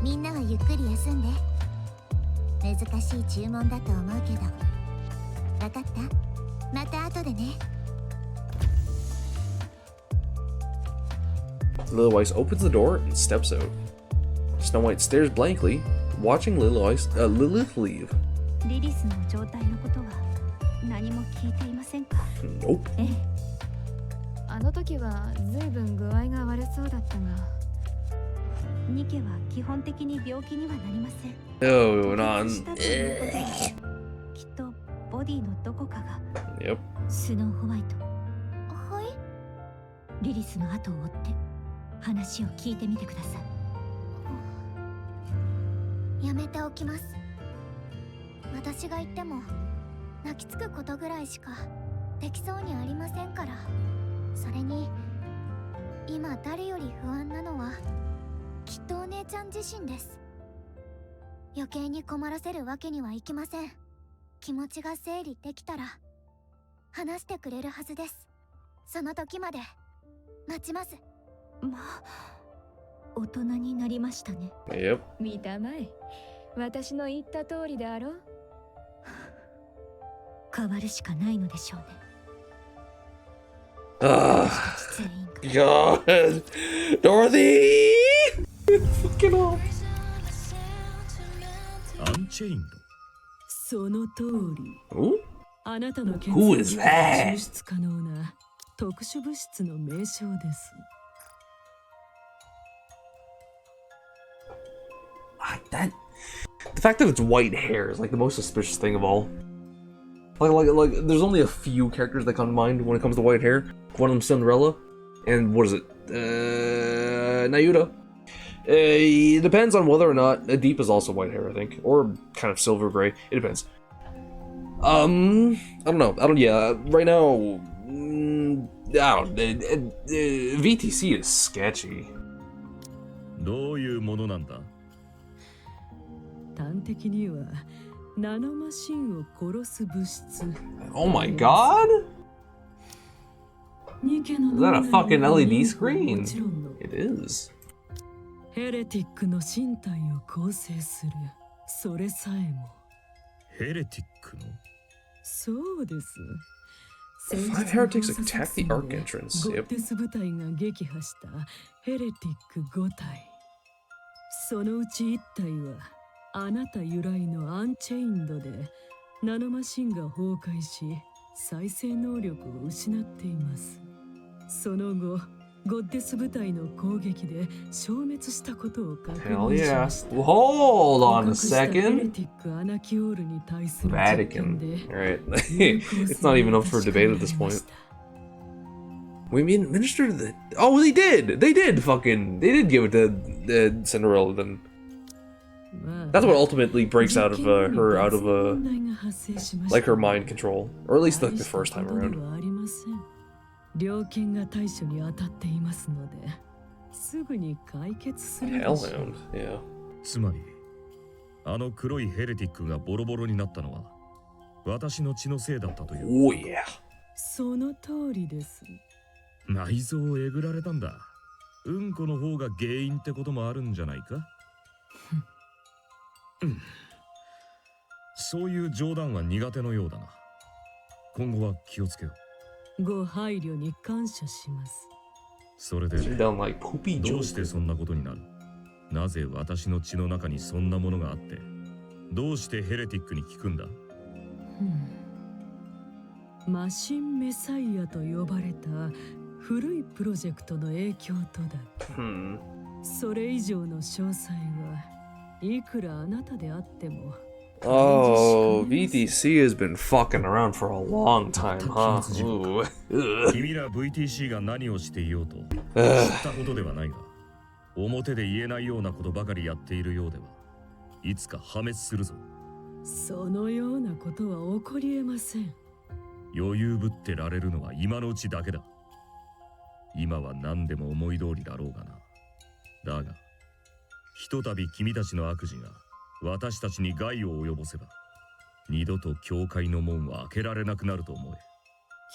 みんなはゆっくり休んで。難しい注文だと思うけど、わかった？また後でね。Lilywise opens the door and steps out. Snow White stares blankly, watching Lilith leave. リリスの状態のことは何も聞いていませんか？ Nope. ああの時はずいぶん具合が悪そうだったが。ニケは基本的に病気にはなりません。Oh, non. きっとボディのどこかが。Yep. スノーホワイト、はい。リリスの後を追って話を聞いてみてください。やめておきます。私が言っても泣きつくことぐらいしかできそうにありませんから。それに今誰より不安なのはきっとお姉ちゃん自身です。余計に困らせるわけにはいきません。気持ちが整理できたら話してくれるはずです。その時まで待ちます。まあ、大人になりましたね。Yep. 見たまえ。私の言った通りであろう。変わるしかないのでしょうね。God. Dorothy! Fucking off. アンチェインその通り。 Ooh? あなたの血 Who is 液 that? が抽出可能な特殊物質の名称です。That the fact that it's white hair is like the most suspicious thing of all. Like there's only a few characters that come to mind when it comes to white hair. One of them Cinderella, and what is it? Nayuta. It depends on whether or not Deep is also white hair, I think, or kind of silver gray. It depends. I don't know. Yeah, right now, I don't. VTC is sketchy. どういうものなんだ？端的にはナノマシンを殺す物質。 Oh my god! ニケの Is that a fucking LED も screen? ちろんの It is. ヘレティックの身体を構成する。それさえも。ヘレティックの？そうです。 Five heretics attack the Ark entrance. ゴッ Yep. テス部隊が撃破したヘレティック5体。そのうち1体はあなた由来のアンチェインドでナノマシンが崩壊し再生能力を失っています。その後ゴッデス部隊の攻撃で消滅したことを確 Hell 認し yeah. ました。 Hold on a ヘレ second. ティックアナキオールに対する実 Vatican. 験で Alright. It's not even up for debate at this point. We mean administered the. Oh, they did! They did fucking. They did give it to Cinderella then. That's what ultimately breaks out of her out of like her mind control. Or at least like the first time around. 猟犬が対処に当たっていますので、すぐに解決するでしょう。 Hellhound, yeah. つまり、あの黒いヘレティックがボロボロになったのは、私の血のせいだったという。Oh yeah. その通りです。内臓をえぐられたんだ。うんこの方が原因ってこともあるんじゃないか？そういう冗談は苦手のようだな。今後は気をつけよう。ご配慮に感謝します。それで、 Down like poopy どうしてそんなことになる？なぜ私の血の中にそんなものがあって、どうしてヘレティックに効くんだ？マシンメサイアと呼ばれた古いプロジェクトの影響とだけ。それ以上の詳細はいくらあなたであっても。Oh, VTC has been fucking around for a long time, huh? Ooh. 君ら VTC が何をしていようと知ったことではないが、表で言えないようなことばかりやっているようでは、いつか破滅するぞ。そのようなことは起こりえません。余裕ぶってられるのは今のうちだけだ。今は何でも思い通りだろうがな。だが、ひとたび君たちの悪事が私たちに害を及ぼせば、二度と教会の門は開けられなくなると思え。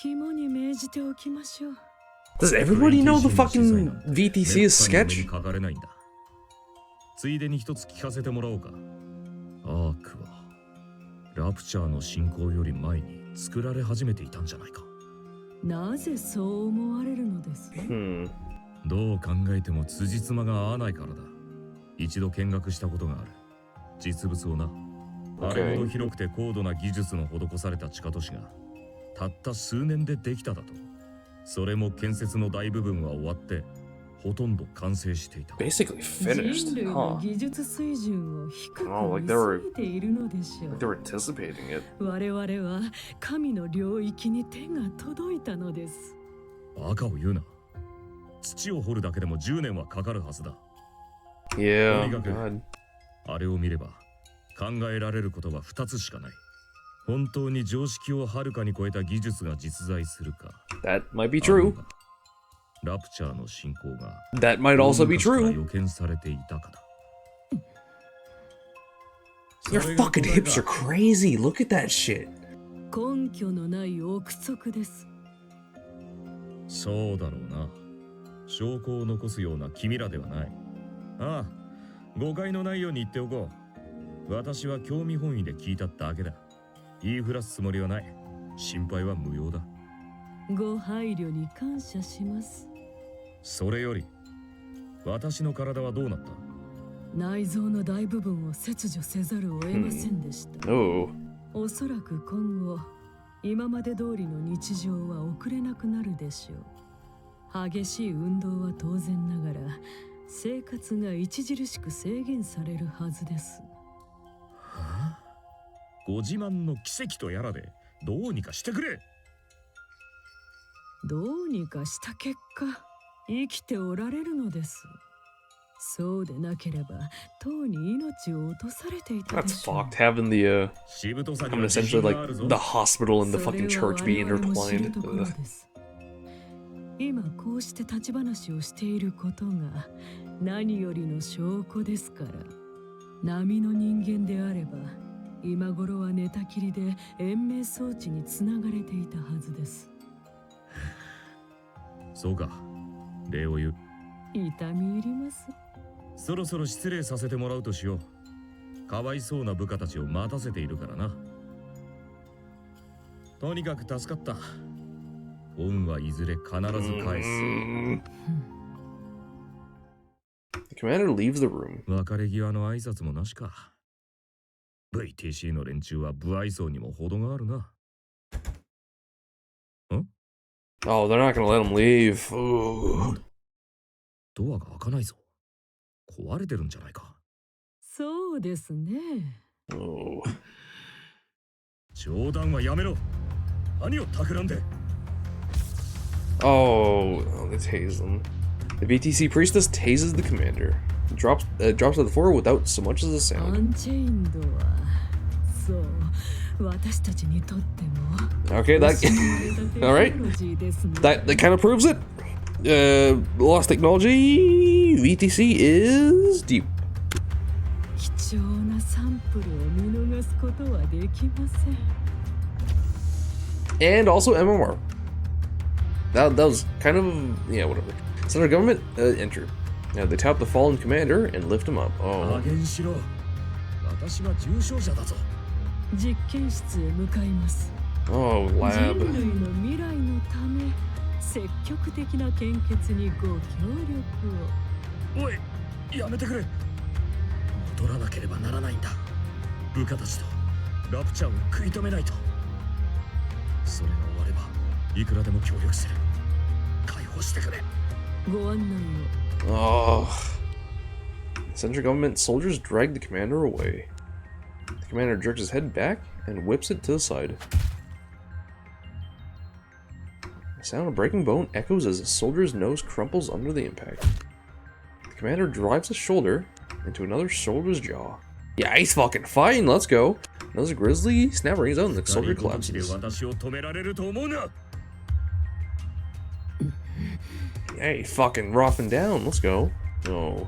肝に銘じておきましょう。Does everybody know the fucking VTC is sketch? 書かれないんだ。ついでに一つ聞かせてもらおうか。アークはラプチャーの進行より前に作られ始めていたんじゃないか。なぜそう思われるのです？どう考えても辻褄が合わないからだ。一度見学したことがある。実物をな。あれほど広くて高度な技術の施された地下都市がたった数年でできただと。それも建設の大部分は終わってほとんど完成していた。 Basically finished, 人類の huh? 技術水準を低く Oh, 見 like they were- すぎているのでしょ Like they う。 were anticipating it. 我々は神の領域に手が届いたのです。バカを言うな。土を掘るだけでも10年はかかるはずだ。 Yeah, とにかく God. あれを見れば考えられることは2つしかない。本当に常識をはるかに超えた技術が実在するか。 That might be あるい true. はラプチャーの進行が That might also be 大昔から true. 予見されていたかだ。 Your fucking hips are crazy. Look at that shit. 根拠のない憶測です。そうだろうな。証拠を残すような君らではない。ああ、誤解のないように言っておこう。私は興味本位で聞いただけだ。言いふらすつもりはない。心配は無用だ。ご配慮に感謝します。それより、私の体はどうなった？内臓の大部分を切除せざるを得ませんでした。Oh. おそらく今後、今まで通りの日常は送れなくなるでしょう。激しい運動は当然ながら、生活が著しく制限されるはずです。はあ、ご自慢の奇跡とやらでどうにかしてくれ。どうにかした結果、生きておられるのです。そうでなければ、とうに命を落とされていたで That's しょう。 fucked having the I I mean essentially like the hospital and the fucking church be intertwined. Ugh. 今こうして立ち話をしていることが何よりの証拠ですから。波の人間であれば今頃は寝たきりで延命装置につながれていたはずです。そうか、礼を言う。痛み入ります。そろそろ失礼させてもらうとしよう。かわいそうな部下たちを待たせているからな。とにかく助かった。恩はいずれ必ず返す。The commander leaves the room. 別れ際の挨拶もなしか。VTC の連中は不愛想にも程があるな。Oh, they're not gonna let him leave. Ooh. ドアが開かないぞ。壊れてるんじゃないか。そうですね。Oh. 冗談はやめろ。何を企んで。Oh, they tase them. The BTC priestess tases the commander. Drops to the floor without so much as a ア sound. ンチェインドはそう、私たちにとっても Okay, that all right. That kind of proves it. Lost technology. VTC is deep. 貴重なサンプルを見逃すことはできません。 And also MMR. That was kind of yeah, whatever. Center government enter. Now they tap the fallen commander and lift him up. Oh. 加減しろ。私は重傷者だぞ。実験室へ向かいます。 Oh, 人 lab. 類の未来のため、積極的な献血にご協力を。おい、やめてくれ。戻らなければならないんだ。部下たちとラプチャーを食い止めないと。それが終わればいくらでも協力する。解放してくれ。ご案内を。 Oh. Central government soldiers drag the commander away. The commander jerks his head back and whips it to the side. The sound of breaking bone echoes as the soldier's nose crumples under the impact. The commander drives a shoulder into another soldier's jaw. Yeah, he's fucking fine. Let's go. Another grizzly snap rings out and the soldier collapses. 私を止められると思うな。 Yeah, he's fucking roughing down. Let's go. Oh.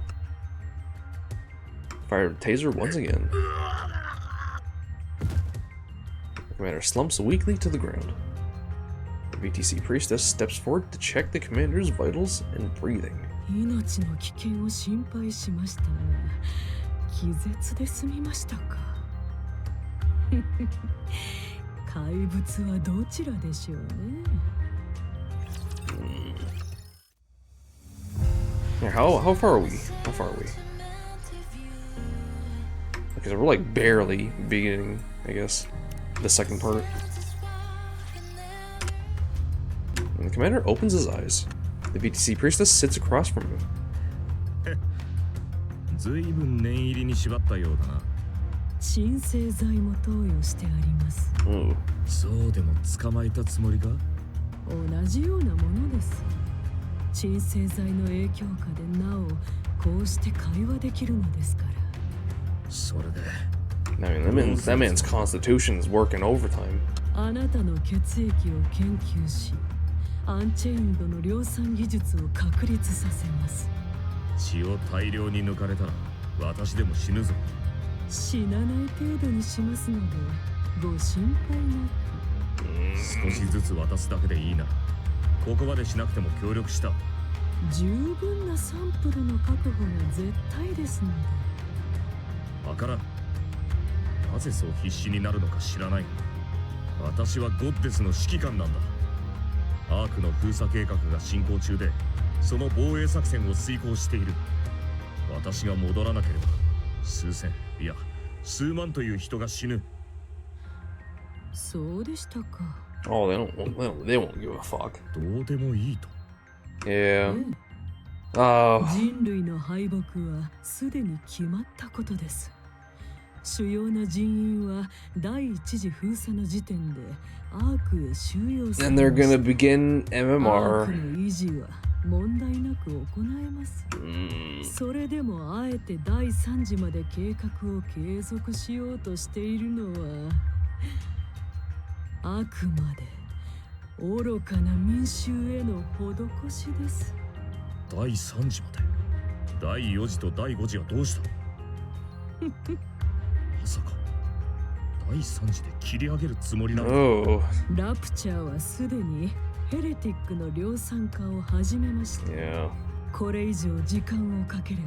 Fire taser once again. The commander slumps weakly to the ground. The BTC priestess steps forward to check the commander's vitals and breathing. 命の危険を心配しましたが、気絶で済みましたか。怪物はどちらでしょうね。Yeah, how far are we? How far are we? Because we're like barely beginning, I guess, the second part. And the commander opens his eyes. The VTC priestess sits across from him. ずいぶん念入りに縛ったようだな。鎮静剤も投与してあります。そうでも捕まえたつもりか？同じようなものです。鎮静剤の影響下でなおこうして会話できるのですから。それで。I mean, that man's constitution is working overtime. あなたの血液を研究し、アンチェインドの量産技術を確立させます。血を大量に抜かれたら私でも死ぬぞ。死なない程度にしますのでご心配なく。少しずつ渡すだけでいいな。ここまでしなくても協力した。十分なサンプルの確保が絶対ですので。わからん。なぜそう必死になるのか知らない。私はゴッデスの指揮官なんだ。アークの封鎖計画が進行中で、その防衛作戦を遂行している。私が戻らなければ、数千、いや、数万という人が死ぬ。そうでしたか。Oh, they won't give a fuck. どうでもいいと。Yeah. 人類の敗北はすでに決まったことです。主要な人員は第一次封鎖の時点でアークへ収容されます。And they're gonna begin ア MMR. ークの維持は問題なく行えます。それでもあえて第3次まで計画を継続しようとしているのはあくまで愚かな民衆への施しです。第3次まで。第4次と第5次はどうした？まさか第3次で切り上げるつもりなのか？ラプチャーはすでにヘレティックの量産化を始めました。これ以上時間をかけれ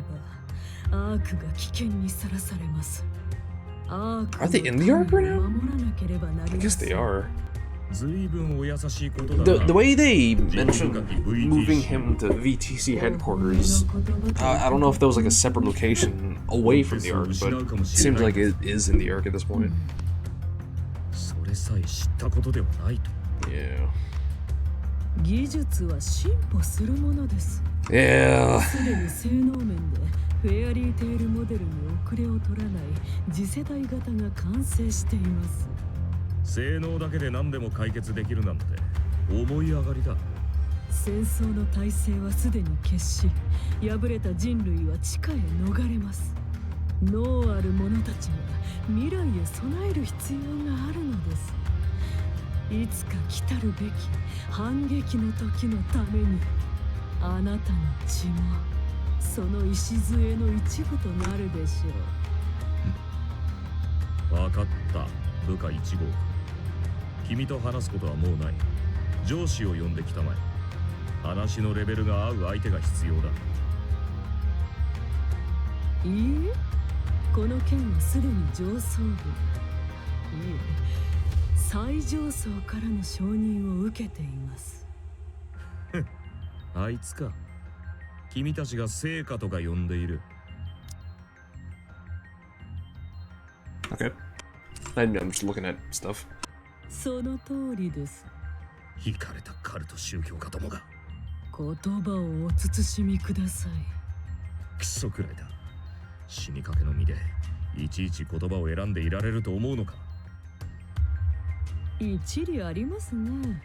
ばアークが危険にさらされます。アーク Are they in the Ark right now? 守らなければなりません。 I guess they are. 随分お優しいことだな。 The way they mentioned moving him to VTC headquarters, I don't know if that was like a separate location away from the Ark, but it seems like it is in the Ark at this point. それさえ知ったことではないと。Yeah. 技術は進歩するものです。Yeah. すでに性能面でフェアリーテールモデルに遅れを取らない次世代型が完成しています。性能だけで何でも解決できるなんて思い上がりだ。戦争の体制はすでに決し、敗れた人類は地下へ逃れます。脳ある者たちが未来へ備える必要があるのです。いつか来たるべき反撃の時のために、あなたの血もその礎の一部となるでしょう。分かった、部下1号。君と話すことはもうない。上司を呼んできたまえ。話のレベルが合う相手が必要だ。いいえ、この件はすでに上層部、いえ、最上層からの承認を受けています。あいつか。君たちが成果とか呼んでいる。Okay. I'm just looking at stuff. その通りです。惹かれたカルト宗教家どもが。言葉をお慎みください。クソくらいだ。死にかけの身でいちいち言葉を選んでいられると思うのか。一理ありますね。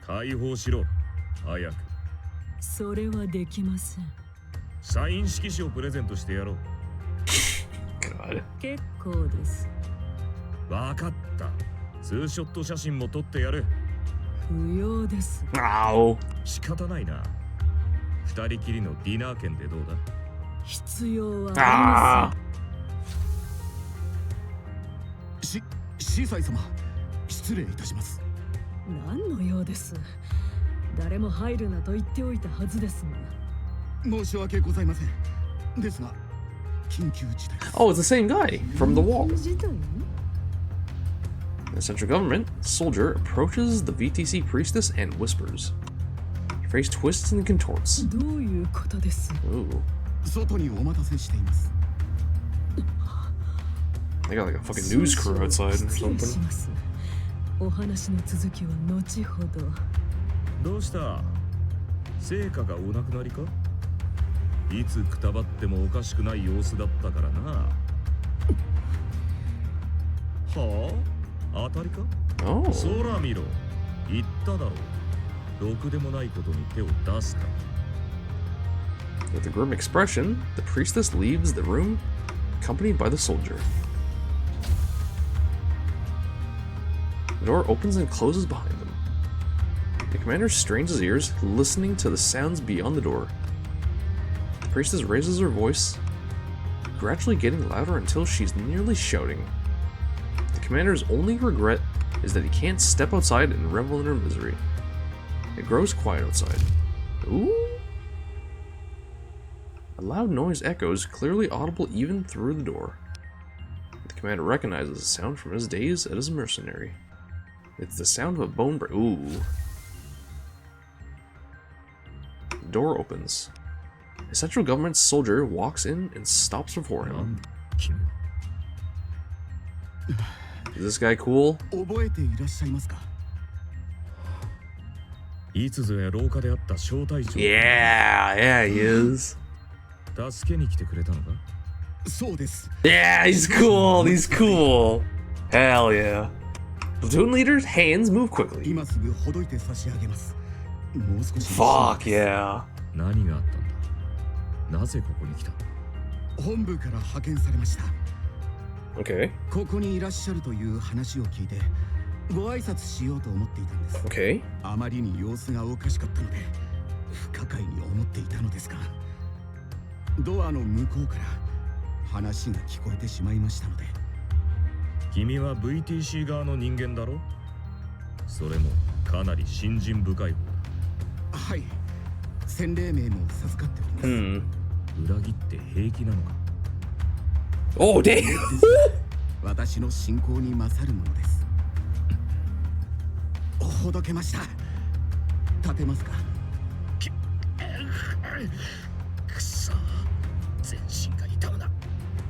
解放しろ、早く。それはできません。サイン色紙をプレゼントしてやろう。結構です。わかった。ツーショット写真も撮ってやる。不要です。仕方ないな。二人きりのディナー券でどうだ？必要はありません。司祭様、失礼いたします。何の用です。誰も入るなと言っておいたはずですが。申し訳ございません。ですが、緊急事態。Oh, it's the same guy from the wall. 事態？ The central government soldier approaches the VTC priestess and whispers. Her face twists and contorts. どういうことです？ Ooh. 外にお待たせしています。 They got like a fucking news crew outside or something. お話の続きは後ほど。どうした？成果がお亡くなりか？いつくたばってもおかしくない様子だったからな。はあ？当たりか？空見ろ。言っただろう。ろくでもないことに手を出すか。With a grim expression, the priestess leaves the room, accompanied by the soldier. The door opens and closes behind them. The commander strains his ears, listening to the sounds beyond the door. The priestess raises her voice, gradually getting louder until she's nearly shouting. The commander's only regret is that he can't step outside and revel in her misery. It grows quiet outside. Ooh? A loud noise echoes, clearly audible even through the door. The commander recognizes the sound from his days as a mercenary. It's the sound of a bone break. Ooh. The door opens. A central government soldier walks in and stops before him. Is this guy cool? Yeah, he is. Yeah, he's cool, he's cool. Hell yeah. Platoon leader's hands move quickly. Fuck yeah. 何があったんだ？なぜここに来た？本部から派遣されました。 Okay. ここにいらっしゃるという話を聞いてご挨拶しようと思っていたんです。 Okay. あまりに様子がおかしかったので不可解に思っていたのですが、ドアの向こうから話が聞こえてしまいましたので。君は VTC 側の人間だろ？それもかなり信心深い方だ。はい。洗礼名も授かっております。裏切って平気なのか？ Oh, damn! 私の信仰に勝るものです。ほどけました。立てますか？くそ、全身が痛むな。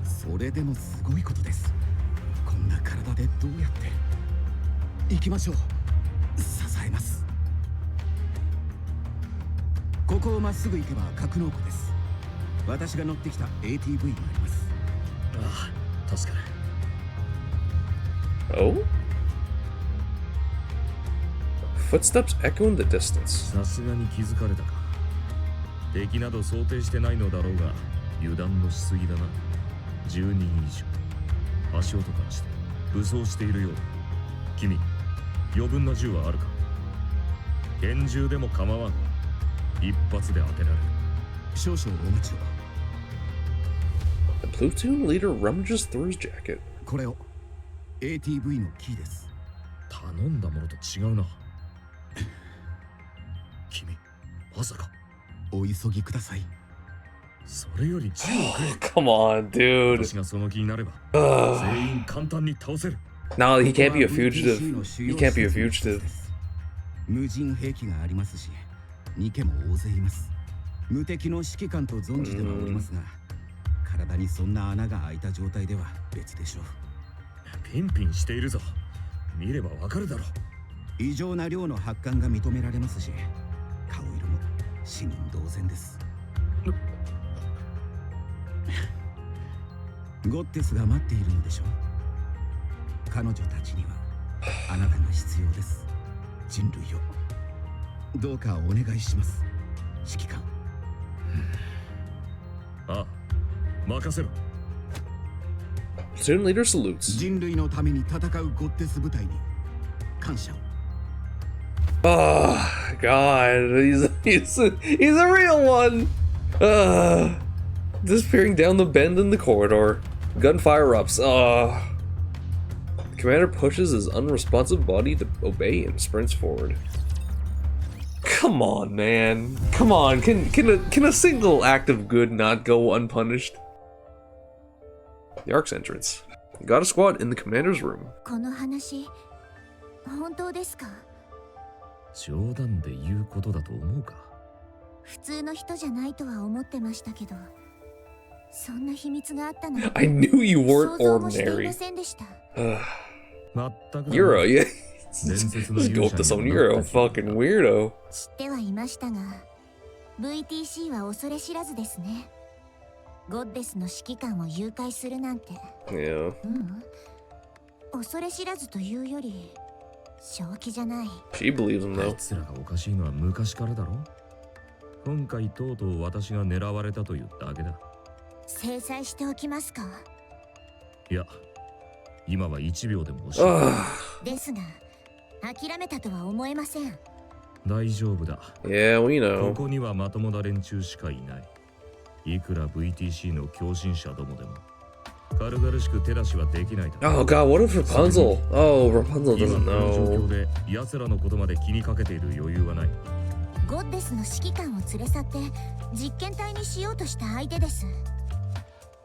それでもすごいことです。こんな体でどうやって。行きましょう。支えます。ここをまっすぐ行けば格納庫です。私が乗ってきた ATV があります。ああ、助かる。Oh? Footsteps echo in the distance. さすがに気づかれたか。敵など想定してないのだろうが、油断のしすぎだな。10人以上。足音からして武装しているようだ。君、余分な銃はあるか？拳銃でも構わん。一発で当てられる。少々お待ちを。The platoon leader rummages through his jacket. これを ATV のキーです。頼んだものと違うな。君、まさか。お急ぎください。それより銃をくれ。Come on, dude. 私がその気になれば、全員簡単に倒せる。No, he can't be a fugitive. He can't be a fugitive. 無人兵器がありますし、ニケも大勢います。無敵の指揮官と存じてはおりますが、体にそんな穴が開いた状態では別でしょう。ピンピンしているぞ。見ればわかるだろう。異常な量の発汗が認められますし、顔色も死人同然です。ゴッテスが待っているのでしょう。彼女たちにはあなたが必要です。人類よ、どうかお願いします。指揮官。ああ、任せろ。Platoon leader salutes. 人類のために戦うゴッテス部隊に感謝を。Oh God, he's a real one. Disappearing down the bend in the corridor. Gunfire erupts. The commander pushes his unresponsive body to obey and sprints forward. Come on, man. Come on. Can a single act of good not go unpunished? The Ark's entrance. Got a squad in the commander's room. この話、本当ですか？冗談で言うことだと思うか？普通の人じゃないとは思ってましたけど、そんな秘密があったの。I knew you weren't 想像もしてい ordinary. ませんでした。Yura, yeah. 伝説の勇 Go 者 up に to は You're な a った気が fucking weirdo. 知ってはいましたが VTC は恐れ知らずですね。ゴッデスの指揮官を誘拐するなんて。 Yeah. 恐れ知らずというより正気じゃない。 She believes him あ though. いつらがおかしいのは昔からだろ。今回とうとう私が狙われたというだけだ。制裁しておきますか。いや、今は1秒でも惜しい。 Ugh. ですが諦めたとは思えません。大丈夫だ。 Yeah, we こ know. こにはまともな連中しかいない。いくら VTC の狂信者どもでも軽々しく手出しはできないだろう。 Oh god, what if Rapunzel? Oh, Rapunzel 今 doesn't この状 know. 況で奴らのことまで気にかけている余裕はない。ゴッデスの指揮官を連れ去って実験体にしようとした相手です。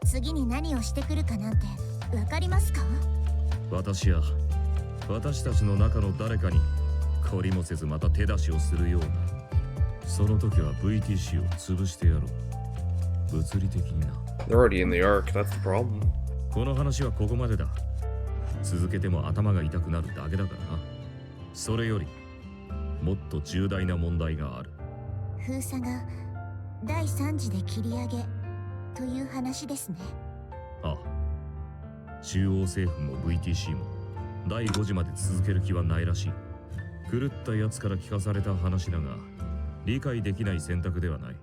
次に何をしてくるかなんてわかりますか？私や私たちの中の誰かに懲りもせずまた手出しをするような、その時は VTC を潰してやろう。物理的にな。 They're already in the Ark, that's the problem. この話はここまでだ。続けても頭が痛くなるだけだからな。それよりもっと重大な問題がある。封鎖が第3次で切り上げという話ですね。ああ、中央政府も VTC も第5次まで続ける気はないらしい。狂ったやつから聞かされた話だが、理解できない選択ではない。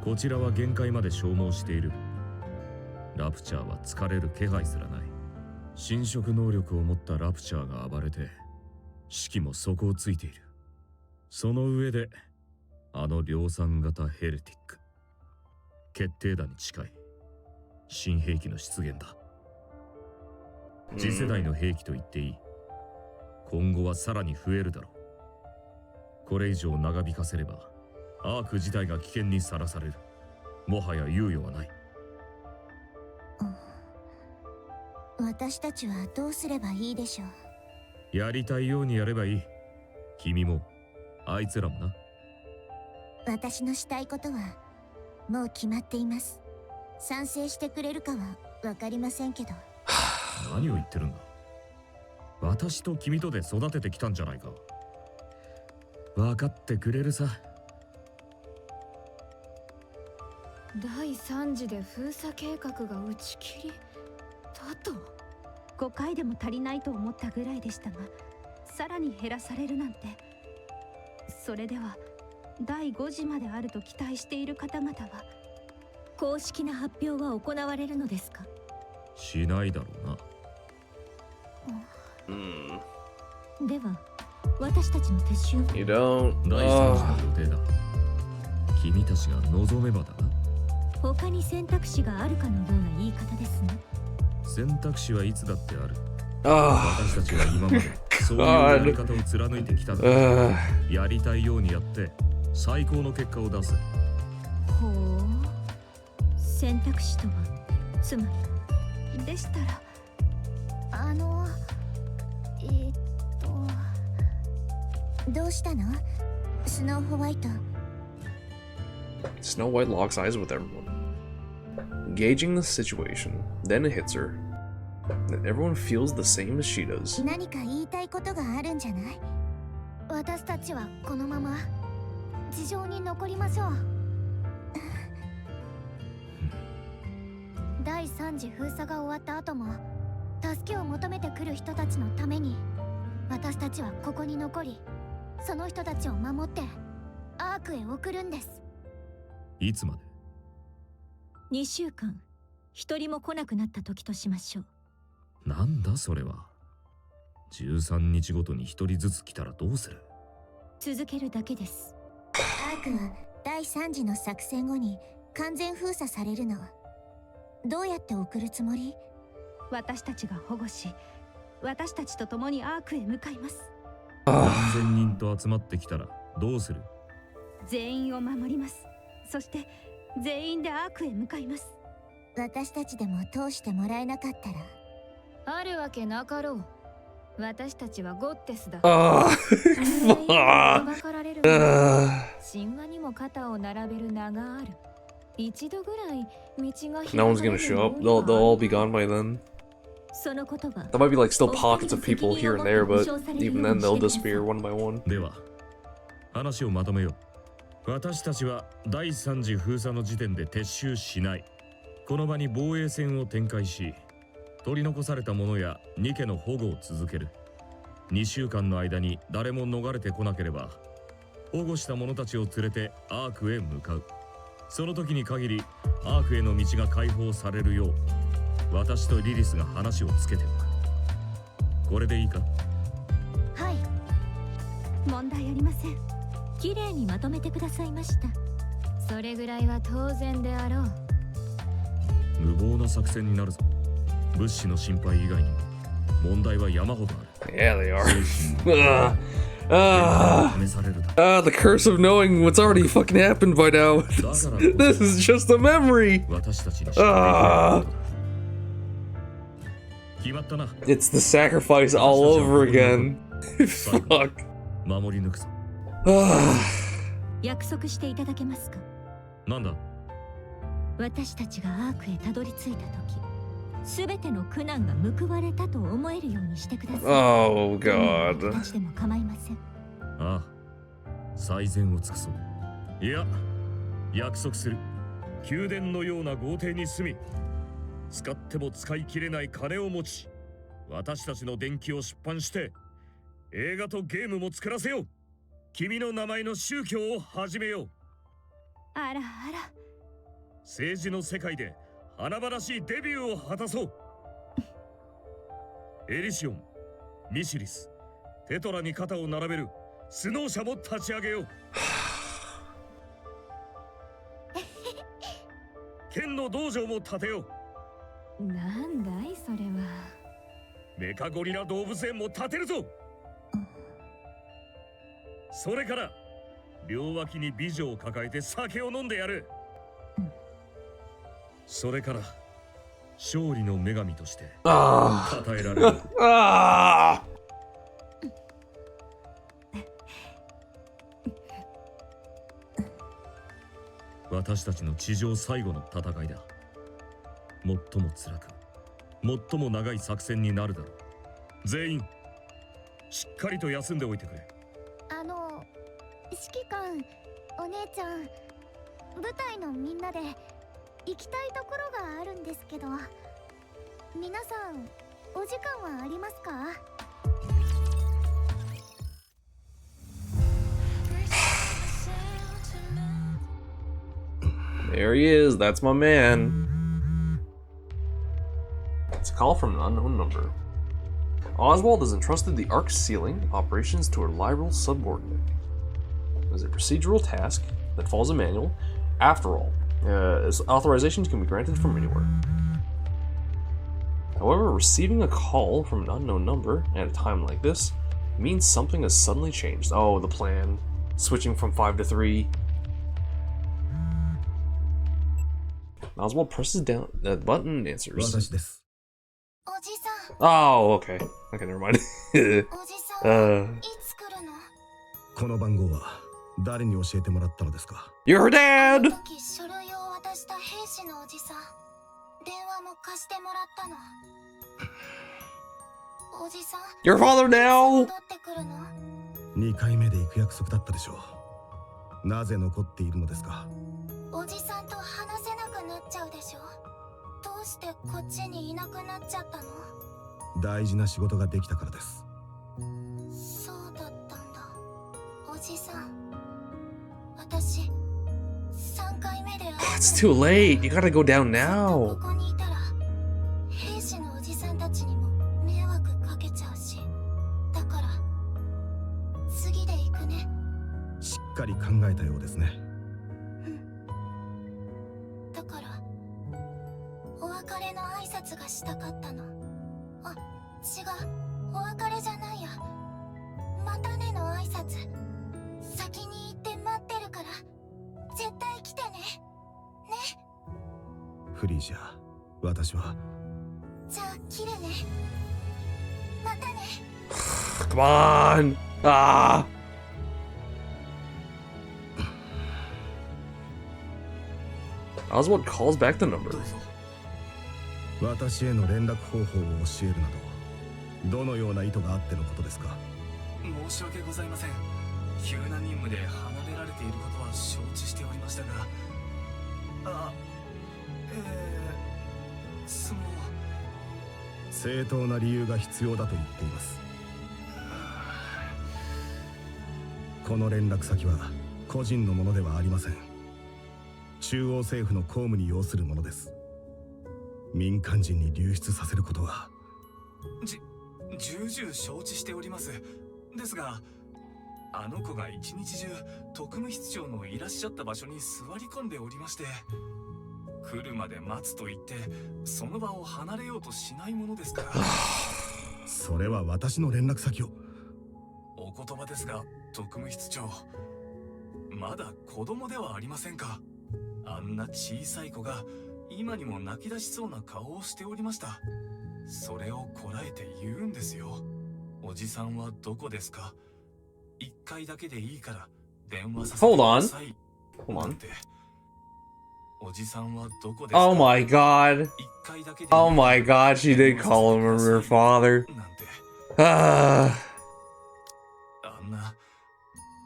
こちらは限界まで消耗している。ラプチャーは疲れる気配すらない。侵食能力を持ったラプチャーが暴れて、士気も底をついている。その上で、あの量産型ヘルティック。決定打に近い。新兵器の出現だ。次世代の兵器と言っていい。今後はさらに増えるだろう。これ以上長引かせれば、アーク自体が危険にさらされる。もはや猶予はない。私たちはどうすればいいでしょう。やりたいようにやればいい。君も、あいつらもな。私のしたいことはもう決まっています。賛成してくれるかはわかりませんけど。何を言ってるんだ。私と君とで育ててきたんじゃないか。分かってくれるさ。第3次で封鎖計画が打ち切りだと。5回でも足りないと思ったぐらいでしたが、さらに減らされるなんて。それでは第5次まであると期待している方々は公式な発表は行われるのですか？しないだろうな。では私たちの撤収 You don't. 第3次の予定だ。君たちが望めばだな。他に選択肢があるかのような言い方ですね。選択肢はいつだってある。 Ah. 私たちは今までそういうやり方を貫いてきたんだ。やりたいようにやって最高の結果を出す。ほう。選択肢とはつまりでしたら、どうしたの？スノーホワイト。 Snow White locks eyes with everyone, gauging the situation. Then it hits her that everyone feels the same as she does. 何か言いたいことがあるんじゃない？私たちはこのまま地上に残りましょう。第3次封鎖が終わった後も助けを求めてくる人たちのために私たちはここに残り、その人たちを守ってアークへ送るんです。いつまで？ 2週間一人も来なくなった時としましょう。なんだそれは。13日ごとに1人ずつ来たらどうする？続けるだけです。アークは第3次の作戦後に完全封鎖されるの。どうやって送るつもり？私たちが保護し、私たちと共にアークへ向かいます。何千人と集まってきたらどうする？全員を守ります。そして全員でアークへ向かいます。私たちでも通してもらえなかったら。あるわけなかろう。私たちはゴッテスだ。Ah. 裁かれる。神話にも肩を並べる名がある。一度ぐらい道が No one's gonna show up. They'll all be gone by then. そのことは There might be like still pockets of people here and there, but even then they'll disappear one by one. では話をまとめよう。私たちは第3次封鎖の時点で撤収しない。この場に防衛戦を展開し、取り残された者やニケの保護を続ける。2週間の間に誰も逃れてこなければ、保護した者たちを連れてアークへ向かう。その時に限りアークへの道が開放されるよう、私とリリスが話をつけておく。これでいいか？はい。問題ありません。綺麗にまとめてくださいました。それぐらいは当然であろう。無謀な作戦になるぞ。物資の心配以外にも問題は山ほどある。Yeah, they are. The curse of knowing what's already fucking happened by now. This is just a memory. It's the sacrifice all over again. Fuck. 守り抜くぞ。約束していただけますか？なんだ？私たちがアークへたどり着いた時、すべての苦難が報われたと思えるようにしてください。Oh God. 形でも構いません。ああ、最善を尽くそう。いや、約束する。宮殿のような豪邸に住み、使っても使い切れない金を持ち、私たちの伝記を出版して、映画とゲームも作らせよう。君の名前の宗教を始めよう。あらあら。政治の世界で華々しいデビューを果たそう。エリシオン、ミシリス、テトラに肩を並べるスノー社も立ち上げよう。剣の道場も建てよう。なんだいそれは。メカゴリラ動物園も建てるぞ。それから両脇に美女を抱えて酒を飲んでやる。それから勝利の女神として称えられる。私たちの地上最後の戦いだ。最も辛く、最も長い作戦になるだろう。全員しっかりと休んでおいてくれ。指揮官、お姉ちゃん、部隊のみんなで行きたいところがあるんですけど、皆さんお時間はありますか？There he is, that's my man. It's a call from an unknown number. Oswald has entrusted the Ark's sealing operations to a liberal subordinate. It is a procedural task that follows a manual. After all, authorizations can be granted from anywhere. However, receiving a call from an unknown number at a time like this means something has suddenly changed. Oh, the plan. Switching from 5 to 3. Oswald presses down the button and answers. Oh, okay. Okay, never mind. この番号は誰に教えてもらったのですか？ Your dad! 書類を渡した兵士のおじさん、電話も貸してもらったの。おじさん、 Your father now! 戻ってくるの？2回目で行く約束だったでしょう。なぜ残っているのですか？おじさんと話せなくなっちゃうでしょ。どうしてこっちにいなくなっちゃったの？大事な仕事ができたからです。そうだったんだ。おじさん、私3回目で It's too late. You gotta go down now. ここにいたら兵士のおじさんたちにも迷惑かけちゃうし、だから次で行くね。しっかり考えたようですね。だからお別れの挨拶がしたかったの。あ、違う、お別れじゃないや。またねの挨拶。先に行って待ってるから絶対来てね。ね。フリージャー、私は。じゃあ切るね。またね。Come on! Ah! Oswald calls back the number. 私への連絡方法を教えるなど、どのような意図があってのことですか？申し訳ございません。急な任務で離れられていることは承知しておりましたが、その正当な理由が必要だと言っています。この連絡先は個人のものではありません。中央政府の公務に要するものです。民間人に流出させることは重々承知しております。ですが、あの子が一日中特務室長のいらっしゃった場所に座り込んでおりまして、来るまで待つと言ってその場を離れようとしないものですから。それは私の連絡先を。お言葉ですが、特務室長、まだ子供ではありませんか。あんな小さい子が今にも泣き出しそうな顔をしておりました。それをこらえて言うんですよ。おじさんはどこですか？一回だけでいいから電話させてください。Hold on. おじさんはどこですか？ Oh my god. Oh my god, she did call him her father.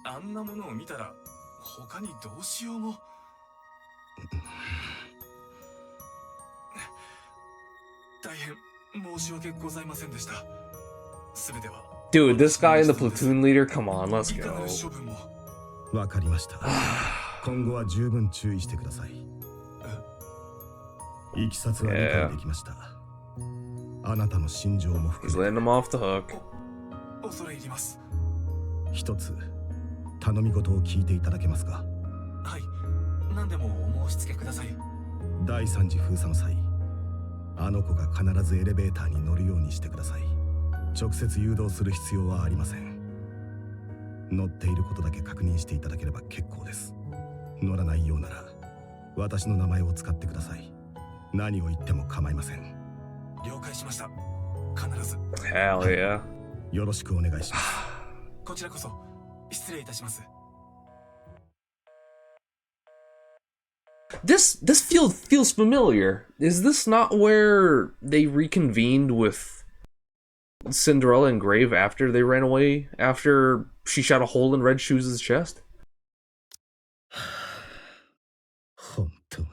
あんなものを見たら他にどうしようも。大変申し訳ございませんでした。すべては Dude, this guy and the platoon leader, come on, let's go. わかりました。今後は十分注意してください。いきさつは理解できました。あなたの心情も含 He's め letting him off the hook. 恐れ入ります。一つ頼み事を聞いていただけますか？はい、何でもお申し付けください。第3次封鎖の際、あの子が必ずエレベーターに乗るようにしてください。直接誘導する必要はありません。乗っていることだけ確認していただければ結構です。乗らないようなら私の名前を使ってください。何を言っても構いません。了解しました。必ず。Hell yeah. よろしくお願いします。こちらこそ失礼いたします。This feels familiar. Is this not where they reconvened with Cinderella and Grave after they ran away? After she shot a hole in Red Shoes' chest? 本当に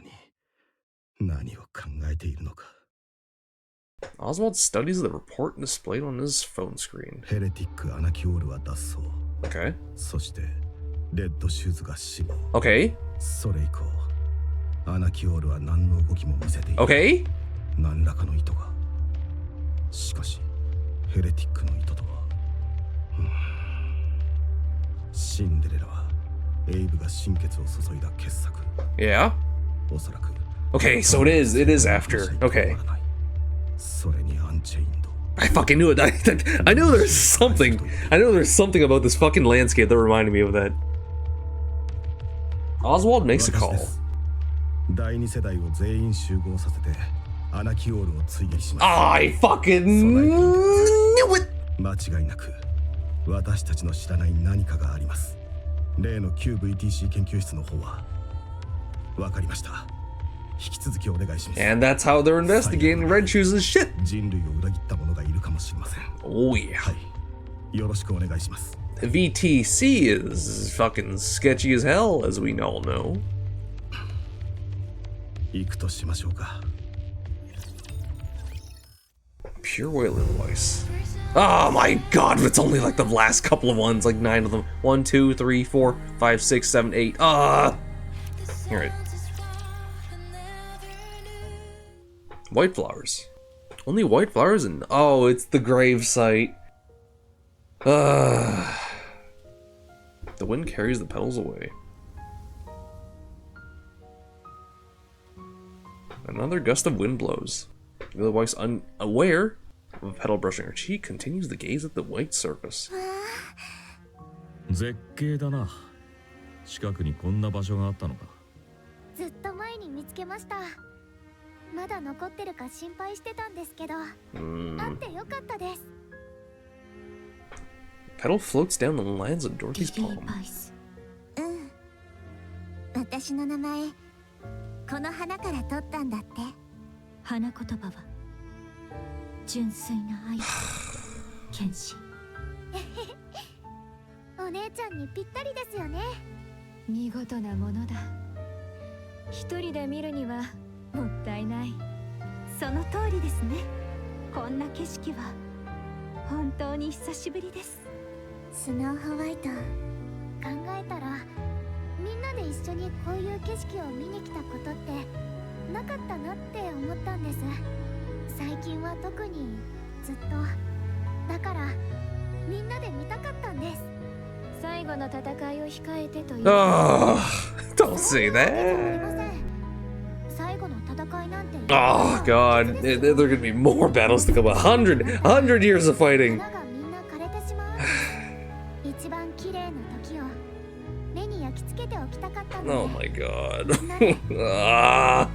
何を考えているのか。Oswald studies the report displayed on his phone screen. ヘレティック・アナキオールは脱走。Okay. そしてレッドシューズが死亡。Okay. それ以降アナキオールは何の動きも見せていない。Okay. 何らかの意図が。しかしヘレティックの意図とは、シンデレラはエイブが心血を注いだ傑作。Yeah. おそらく。Okay, so it is after. Okay. それにアンチェインド。I fucking knew it. I knew there's something. I know there's something about this fucking landscape that reminded me of that. Oswald makes a call. 第2世代を全員集合させてアナキオールを追撃します。I fucking knew it. 間違いなく私たちの知らない何かがあります。例の旧 VTC 研究室の方はわかりました。引き続きお願いします。 And that's how they're investigating Red Shoes' shit. 人類を裏切った者がいるかもしれません。 Oh yeah. はい、よろしくお願いします。 VTC is fucking sketchy as hell, as we all know. 行くとしましょうか。 Pure whaling voice. Oh my god, it's only like the last couple of ones, like 9 of them. 1, 2, 3, 4, 5, 6, 7, 8. Alright. White flowers. Only white flowers and oh, it's the grave site. The wind carries the petals away. Another gust of wind blows. The otherwise unaware of a petal brushing her cheek, continues to gaze at the white surface. 絶景だな。近くにこんな場所があったのか。ずっと前に見つけました。まだ残ってるか心配してたんですけど、あってよかったです。 Petal floats down the lands of Dorothy's palm. 私の名前この花から取ったんだって。花言葉は純粋な愛と献身。お姉ちゃんにぴったりですよね。見事なものだ。一人で見るにはもったいない。その通りですね。こんな景色は本当に久しぶりです。スノーホワイト、考えたらみんなで一緒にこういう景色を見に来たことってなかったなって思ったんです。最近は特にずっと。だからみんなで見たかったんです。最後の戦いを控えてという。Oh, don't say that. 最後の戦いなんて。Oh god, there are gonna be more battles to come. 100 years of fighting. 花がみんな枯れてしまう。一番綺麗な時を目に焼き付けておきたかったので。 Oh my god. Ah.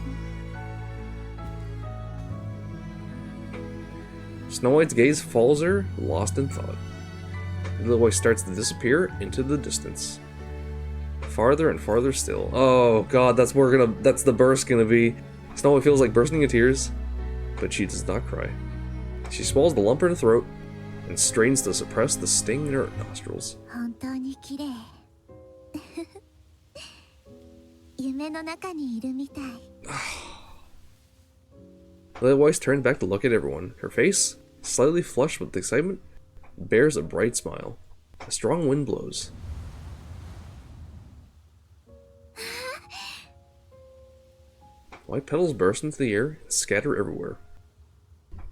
Snow White's gaze follows her, lost in thought. The little boy starts to disappear into the distance. Farther and farther still. Oh god, that's the burst gonna be. Snow White feels like bursting into tears, but she does not cry. She swallows the lump in her throat and strains to suppress the sting in her nostrils. 本当に綺麗。夢の中にいるみたい。The little voice turns back to look at everyone. Her face, slightly flushed with excitement, bears a bright smile. A strong wind blows. White petals burst into the air and scatter everywhere.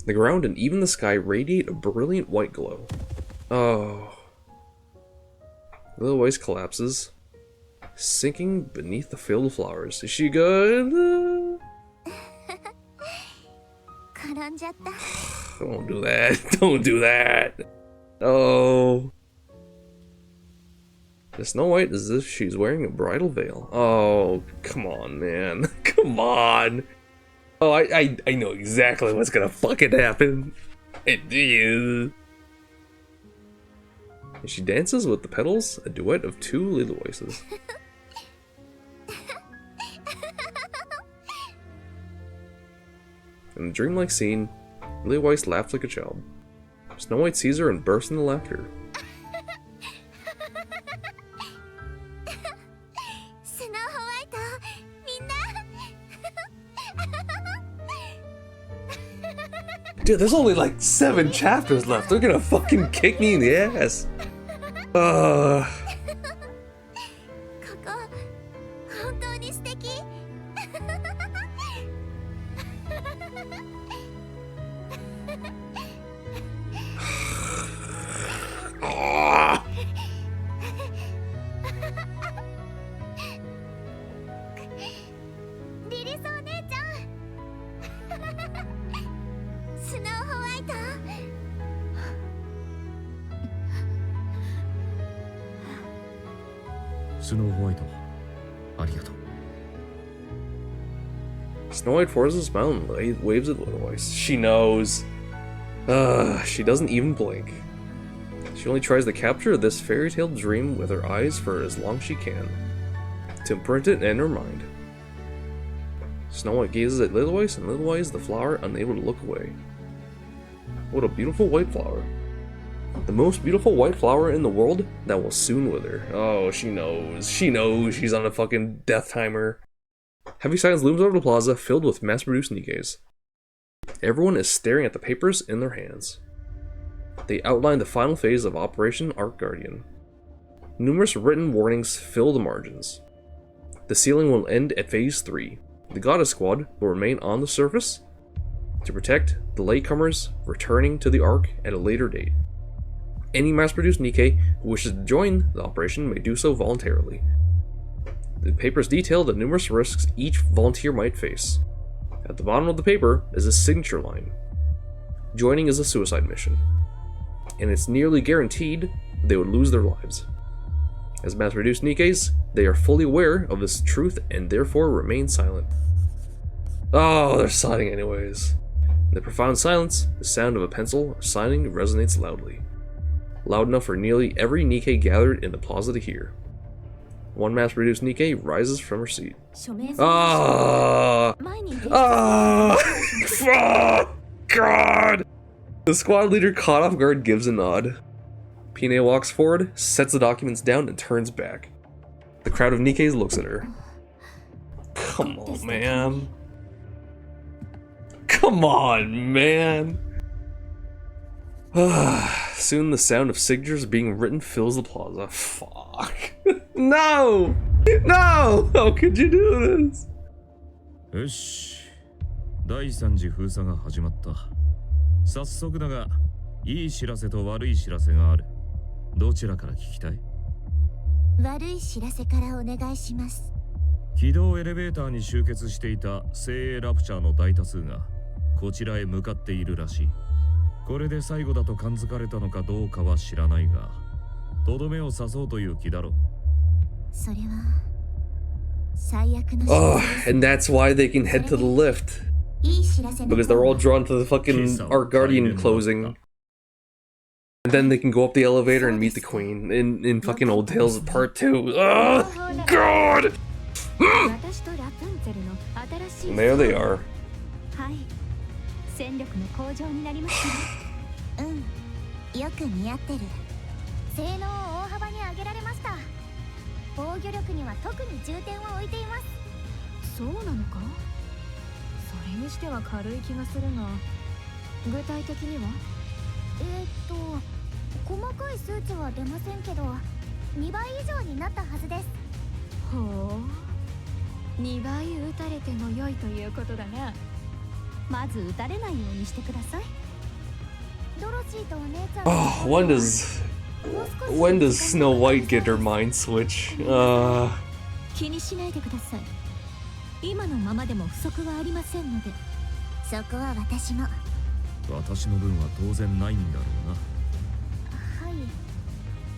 The ground and even the sky radiate a brilliant white glow. Oh. The little voice collapses, sinking beneath the field of flowers. Is she good? 転んじゃった。 Don't do that. Don't do that. Oh. The Snow White is as if she's wearing a bridal veil. Oh, come on, man. Come on. Oh, I know exactly what's gonna fucking happen. It is. She dances with the petals, a duet of two little voices. In a dreamlike scene, Lily Weiss laughs like a child. Snow White sees her and bursts into laughter. Dude, there's only like 7 chapters left. They're gonna fucking kick me in the ass. Snow White forces a smile and waves at Little Weiss. She knows. She doesn't even blink. She only tries to capture this fairy tale dream with her eyes for as long as she can, to imprint it in her mind. Snow White gazes at Little Weiss, and Little Weiss, the flower, unable to look away. What a beautiful white flower. The most beautiful white flower in the world that will soon wither. Oh, she knows. She knows she's on a fucking death timer. Heavy silence looms over the plaza, filled with mass-produced Nikkes. Everyone is staring at the papers in their hands. They outline the final phase of Operation Ark Guardian. Numerous written warnings fill the margins. The sealing will end at Phase 3. The Goddess Squad will remain on the surface to protect the latecomers returning to the Ark at a later date. Any mass-produced Nikke who wishes to join the operation may do so voluntarily. The papers detail the numerous risks each volunteer might face. At the bottom of the paper is a signature line. Joining is a suicide mission, and it's nearly guaranteed they would lose their lives. As mass-produced Nikkes, they are fully aware of this truth and therefore remain silent. Oh, they're signing anyways. In the profound silence, the sound of a pencil signing resonates loudly. Loud enough for nearly every Nikke gathered in the plaza to hear. One mass-produced Nikke rises from her seat. Ah! Ah! God! The squad leader, caught off guard, gives a nod. Pine walks forward, sets the documents down, and turns back. The crowd of Nikkes looks at her. Come on, man. Come on, man. Soon the sound of signatures being written fills the plaza. Fuck. No! No! How could you do this? よし。第3次封鎖が始まった。早速だが、いい知らせと悪い知らせがある。どちらから聞きたい？悪い知らせからお願いします。起動エレベーターに集結していた精鋭ラプチャーの大多数がこちらへ向かっているらしい。これで最後だと感づかれたのかどうかは知らないが、とどめを刺そうという気だろう。それは最悪の。Oh, and that's why they can head to the lift. Because they're all drawn to the fucking Ark Guardian closing. And then they can go up the elevator and meet the queen in fucking Old Tales Part 2. Oh, God! And there they are. 戦力の向上になりましたね。よく似合ってる。性能を大幅に上げられました。防御力には特に重点を置いています。そうなのか？それにしては軽い気がするが、具体的には？細かい数値は出ませんけど、2倍以上になったはずです。ほう、2倍打たれても良いということだな。まず打たれないようにしてください。ドロシーとお姉ちゃん。Oh, when does Snow White get her mind switch? 気にしないでください。今のままでも不足はありませんので。そこは私も。私の分は当然ないんだろうな。はい。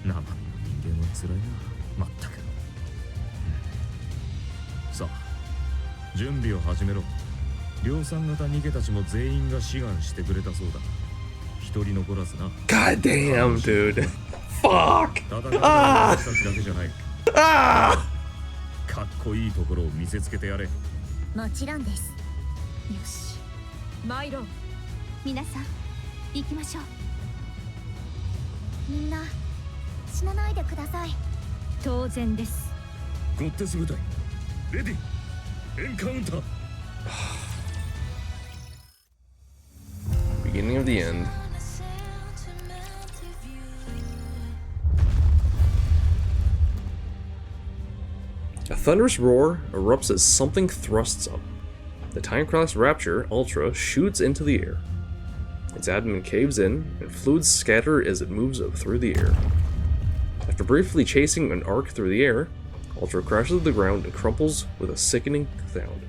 生身の人間は辛いな、まったく。さあ、準備を始めろ。量産型ニケたちも全員が志願してくれたそうだ。一人残らずな。God damn, dude. Fuck! 戦う人たちだけじゃない。かっこいいところを見せつけてやれ。もちろんです。よし、参ろう。皆さん、行きましょう。みんな、死なないでください。当然です。ゴッテス部隊、レディ、エンカウンター。Beginning of the end. A thunderous roar erupts as something thrusts up. The Timecross Rapture Ultra shoots into the air. Its abdomen caves in, and fluids scatter as it moves up through the air. After briefly chasing an arc through the air, Ultra crashes to the ground and crumples with a sickening sound.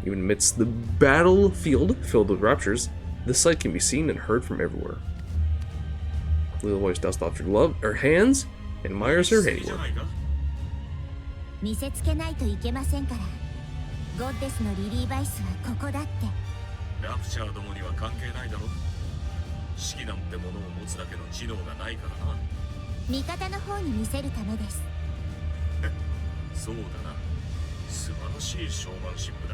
Even amidst the battlefield filled with raptures, this sight can be seen and heard from everywhere. Little voice dusts off her hands and admires her handiwork. 見せつけないといけませんから。ゴッデスのリリーバイスはここだって。ラプチャーどもには関係ないだろ。式なんてものを持つだけの知能がないからな。味方の方に見せるためです。そうだな。素晴らしいショーマンシップだ。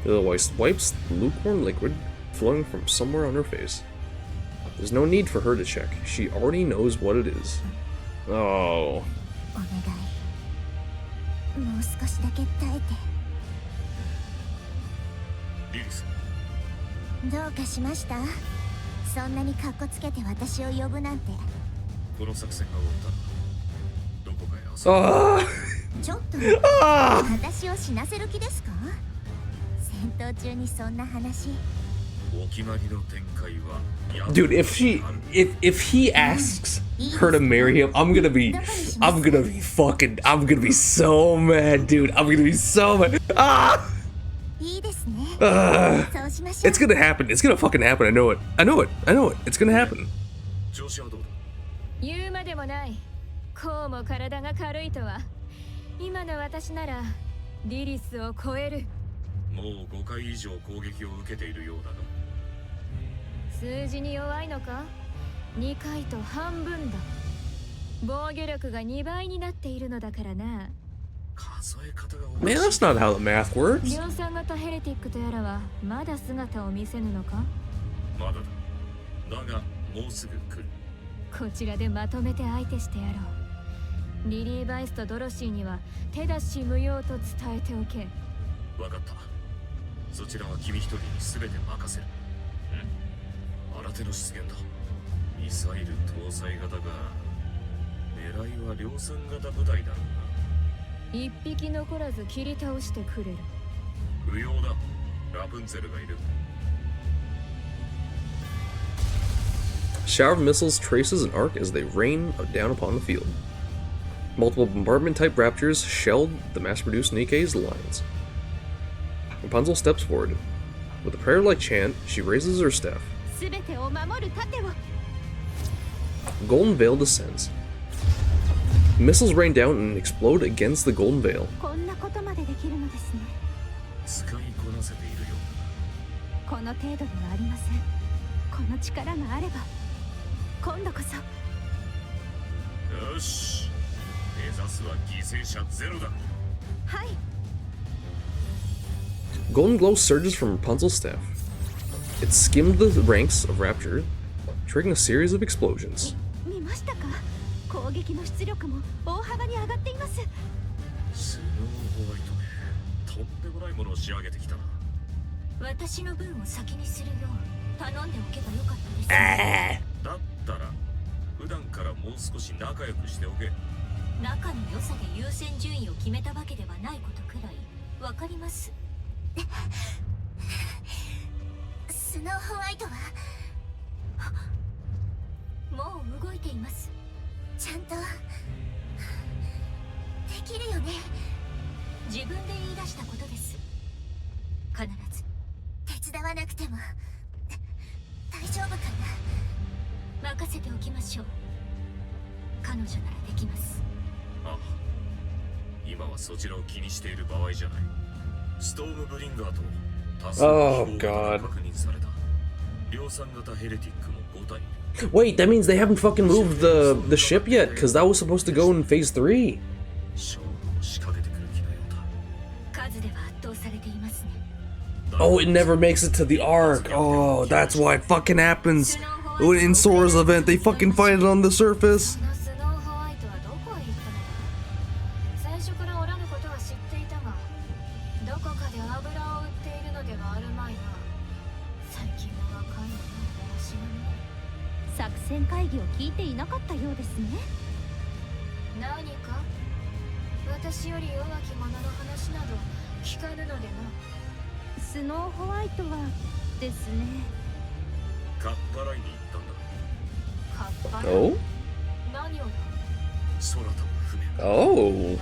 The little voice wipes the lukewarm liquid flowing from somewhere on her face. There's no need for her to check. She already knows what it is. Oh. お願い。もう少しだけ耐えて。リリス。どうかしました？そんなにカッコつけて私を呼ぶなんて。この作戦が終わったらどこかへ遊ぶ。ちょっと私を死なせる気ですか？戦闘中にそんな話。お決まりの展開は。Dude, if he asks her to marry him, I'm gonna be so mad, dude. I'm gonna be so mad. It's gonna happen. It's gonna fucking happen. I know it. It's gonna happen. 調子はどうだ？言うまでもない。こうも体が軽いとは。今の私ならリリスを超える。もう5回以上攻撃を受けているようだが。数字に弱いのか？2回と半分だ。防御力が2倍になっているのだからな。Man, that's not how the math works. 量産型ヘレティックとやらはまだ姿を見せぬのか？まだだ。だがもうすぐ来る。こちらでまとめて相手してやろう。リリー・バイスとドロシーには手出し無用と伝えておけ。わかった。そちらは君一人に全て任せる。新手の出現だ。ミサイル搭載型が狙いは量産型部隊だろうな。一匹残らず切り倒してくれる。不要だ。ラプンツェルがいる。Shower of missiles traces an arc as they rain down upon the field. Multiple bombardment-type raptors shelled the mass-produced Nikke's lines. Rapunzel steps forward. With a prayer-like chant, she raises her staff. 全てを守る盾を。 Golden Veil descends. Missiles rain down and explode against the Golden Veil. こんなことまでできるのですね。使いこなせているよ。この程度ではありません。この力があれば今度こそ。よし。目指すは犠牲者ゼロだ。はい。 Golden glow surges from Rapunzel's staff. It skimmed the ranks of Rapture, triggering a series of explosions. 見ましたか？攻撃の出力も大幅に上がっています。スノーホワイトね。とんでもないものを仕上げてきたな。私の分を先にするよう頼んでおけばよかったです。だったら普段からもう少し仲良くしておけ。仲の良さで優先順位を決めたわけではないことくらいわかります。スノーホワイトはもう動いています。ちゃんとできるよね。自分で言い出したことです。必ず手伝わなくても大丈夫かな。任せておきましょう。彼女ならできます。ああ、今はそちらを気にしている場合じゃない。ストームブリンガーと多数の飛行が確認された。量産型ヘレティックも5体。 Wait, that means they haven't fucking moved the ship yet, because that was supposed to go in phase 3. 勝負を仕掛けてくる気のようだ。数では圧倒されていますね。 Oh, it never makes it to the Ark. Oh, that's why it fucking happens. In Sora's event, they fucking fight it on the surface. このスノーホワイトはどこへ行ったのだ。最初からおらぬことは知っていたが、どこかで油を売っているのではあるまいな。最近は若いのは知らない。作戦会議を聞いていなかったようですね。何か私より弱き者の話など聞かぬのでな。スノーホワイトはですね。かっぱらいに行ったんだ。カッパラ Oh? 何をだ。空飛ぶ船が。 Oh.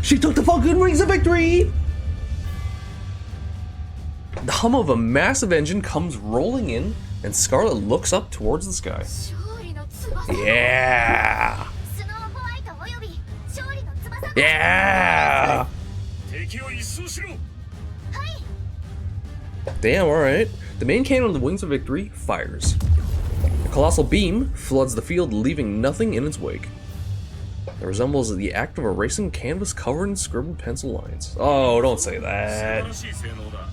She took the fucking Rings of Victory! The hum of a massive engine comes rolling in, and Scarlet looks up towards the sky. 勝利の翼。 Yeah! スノーホワイトおよび勝利の翼。 Yeah! 敵を一掃しろ。 Damn, alright. The main cannon of the Wings of Victory fires. A colossal beam floods the field, leaving nothing in its wake. It resembles the act of erasing canvas covered in scribbled pencil lines. Oh, don't say 素晴 that. らしい性能だ。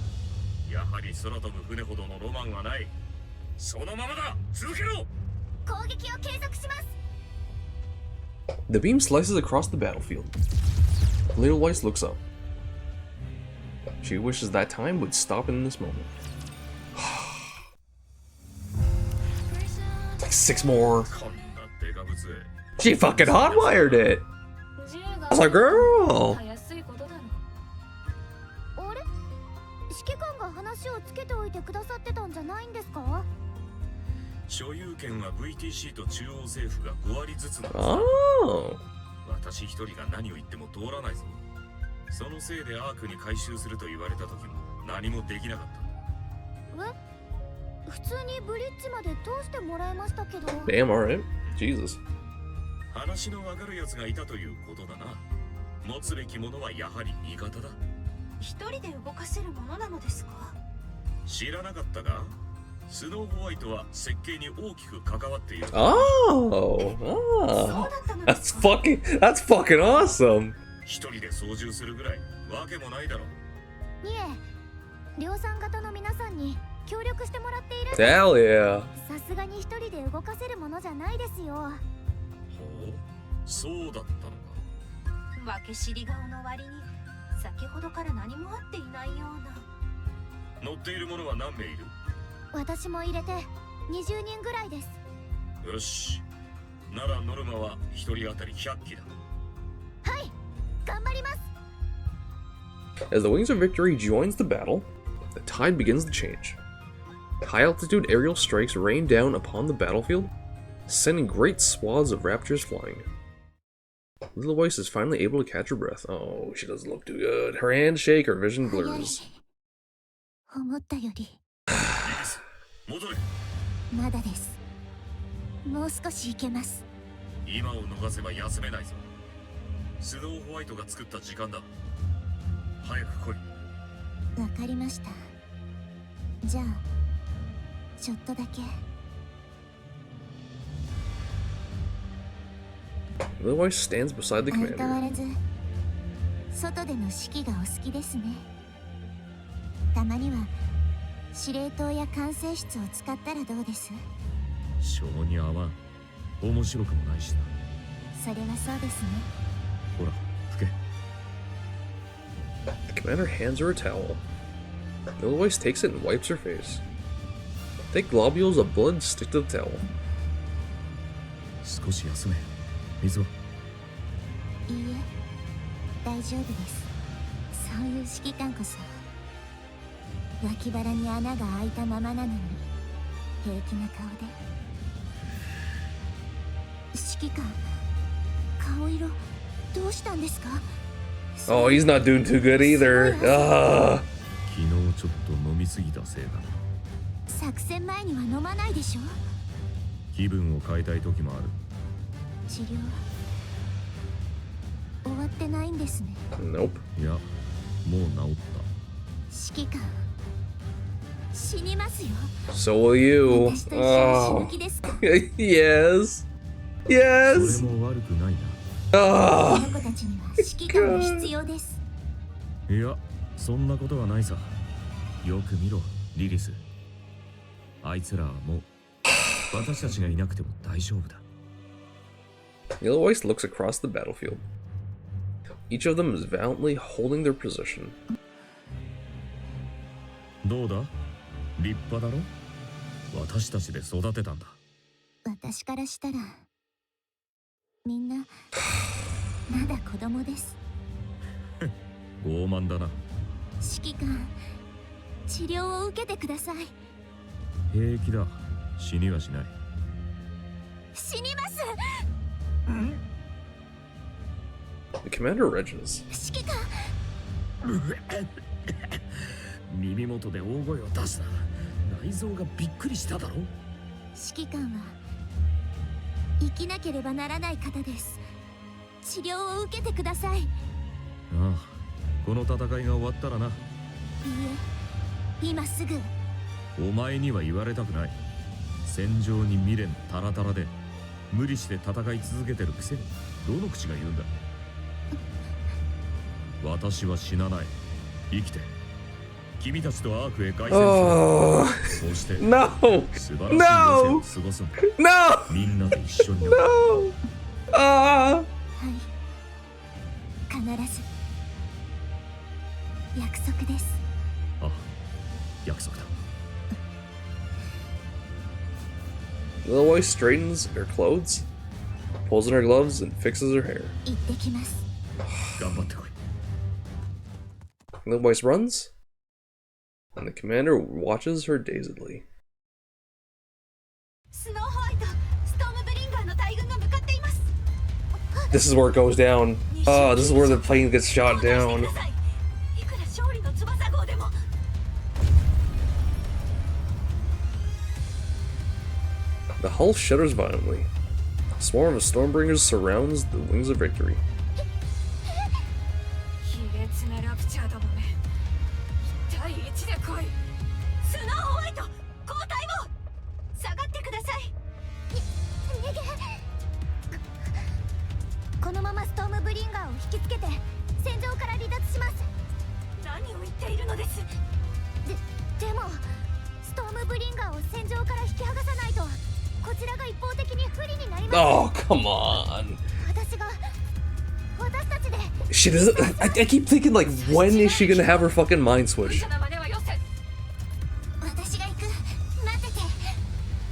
やはり空飛ぶ船ほどのロマンはない。そのままだ。続けろ。攻撃を継続します。 The beam slices across the battlefield. Little Weiss looks up. She wishes that time would stop in this moment. Like 6 more. こんなデカブツ。 She fucking hotwired it. I was like, girl. たやすいことだろ。あれ指揮官が話をつけておいてくださってたんじゃないんですか。所有権は VTC と中央政府が5割ずつなんだ。 Oh. 私一人が何を言っても通らないぞ。そのせいでアークに回収すると言われた時も何もできなかったんだ。え、普通にブリッジまで通してもらいましたけど。 Damn, alright. Jesus. 話のわかるやつがいたということだな。持つべきものはやはり味方だ。一人で動かせるものなのですか？知らなかったか？スノーホワイトは設計に大きく関わっている。Oh. Oh. That's fucking awesome. 一人で操縦するぐらいわけもないだろう。いえ、量産型の皆さんに協力してもらっているんです。 Hell yeah. さすがに一人で動かせるものじゃないですよ。ほう、そうだったのか。分け知り顔の割に先ほどから何もあっていないような。乗っている者は何名いる？私も入れて20人ぐらいです。よし、ならノルマは一人当たり100機だ。はい、頑張ります。 As the Wings of Victory joins the battle, the tide begins to change. High-altitude aerial strikes rain down upon the battlefield, sending great swaths of raptors flying. Little Weiss is finally able to catch her breath. Oh, she doesn't look too good. Her hands shake, her vision blurs. 思ったより戻れ。まだです。もう少し行けます。今を逃せば休めないぞ。スノーホワイトが作った時間だ。早く来い。わかりました。じゃあちょっとだけ。 Little Weiss stands beside the 相変わ commander. らず外での指揮がお好きですね。たまには司令塔や管制室を使ったらどうです？性に合わん。面白くもないしな。それはそうですね。ほら、吹け。 The commander hands her a towel. Little Weiss takes it and wipes her face. Thick globules of blood stick to the towel. 少し休め。水は？いいえ、大丈夫です。そういう指揮官こそ脇腹に穴が開いたままなのに平気な顔で。指揮官、顔色どうしたんですか？ Oh, he's not doing too good either. Ah. 昨日ちょっと飲みすぎたせいだな。作戦前には飲まないでしょ。気分を変えたい時もある。治療終わってないんですね。 Nope. いや、もう治った。指揮官、死にますよ。 So will you. 私と一緒に死 Oh. ぬ気ですか？ Yes. そ Yes. れも悪くないな。こ Ah. の子たちには指揮官が必要です。いや、そんなことはないさ。よく見ろ、リリス。あいつらはもう私たちがいなくても大丈夫だ。 Yellow Weiss looks across the battlefield. Each of them is valiantly holding their position. どうだ？立派だろ？私たちで育てたんだ。私からしたらみんなまだ子供です。傲慢だな。指揮官、治療を受けてください。平気だ。死にはしない。死にます。 The commander retches. 指揮官、耳元で大声を出すな。内臓がびっくりしただろ。指揮官は生きなければならない方です。治療を受けてください。いいああ、この戦いが終わったらな。え、今すぐ。お前には言われたくない。戦場に未練タラタラで無理して戦い続けてるくせにどの口が言うんだ。私は死なない。生きて君たちとアークへ凱旋する。そうして No. 素晴らしい余生を過ごすんだ。 No. みんなで一緒に。 No. Ah. はい、必ず。約束です。あ、約束だ。 Little Weiss straightens her clothes, pulls on her gloves, and fixes her hair. 行ってきます。頑張ってこい。 Little Weiss runs, and the commander watches her dazedly. スノーホワイト、ストームブリンガーの大軍が向かっています。 This is where it goes down. Oh, this is where the plane gets shot down. いくら勝利の翼号でも。 The hull shudders violently. A swarm of Stormbringers surrounds the Wings of Victory. 卑劣なラプチャーどもめ。1対1で来い。スノーホワイト、交代を。下がってください。逃げ。このままストームブリンガーを引きつけて戦場から離脱します。何を言っているのです。でもストームブリンガーを戦場から引き剥がさないとこちらが一方的に不利になります。 Oh, come on. 私たちで She doesn't. I keep thinking, like, when is she gonna have her fucking mind switch? 私が行く。待ってて。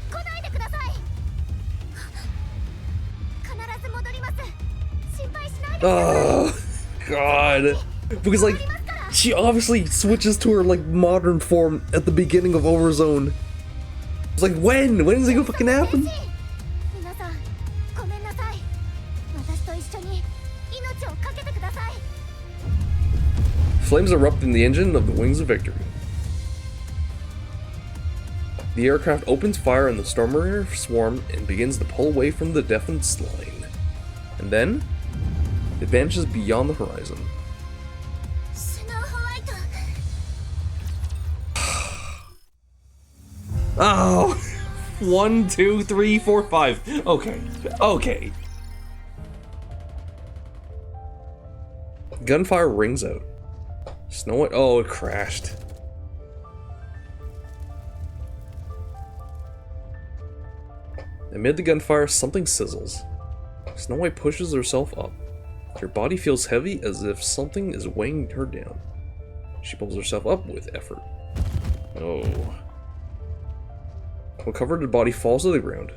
来ないでください。必ず戻ります。心配しないでください。 Oh, God. Because, like, she obviously switches to her, like, modern form at the beginning of Overzone. It's like, when? When is it gonna fucking happen? 皆さん、ごめんなさい。私と一緒に命をかけてください。 Flames erupt in the engine of the Wings of Victory. The aircraft opens fire on the Stormbringer swarm and begins to pull away from the defense line. And then, it vanishes beyond the horizon. Oh! 1, 2, 3, 4, 5. Okay. Okay. Gunfire rings out. Snow White. Oh, it crashed. Amid the gunfire, something sizzles. Snow White pushes herself up. Her body feels heavy as if something is weighing her down. She pulls herself up with effort. Oh. A covered body falls to the ground.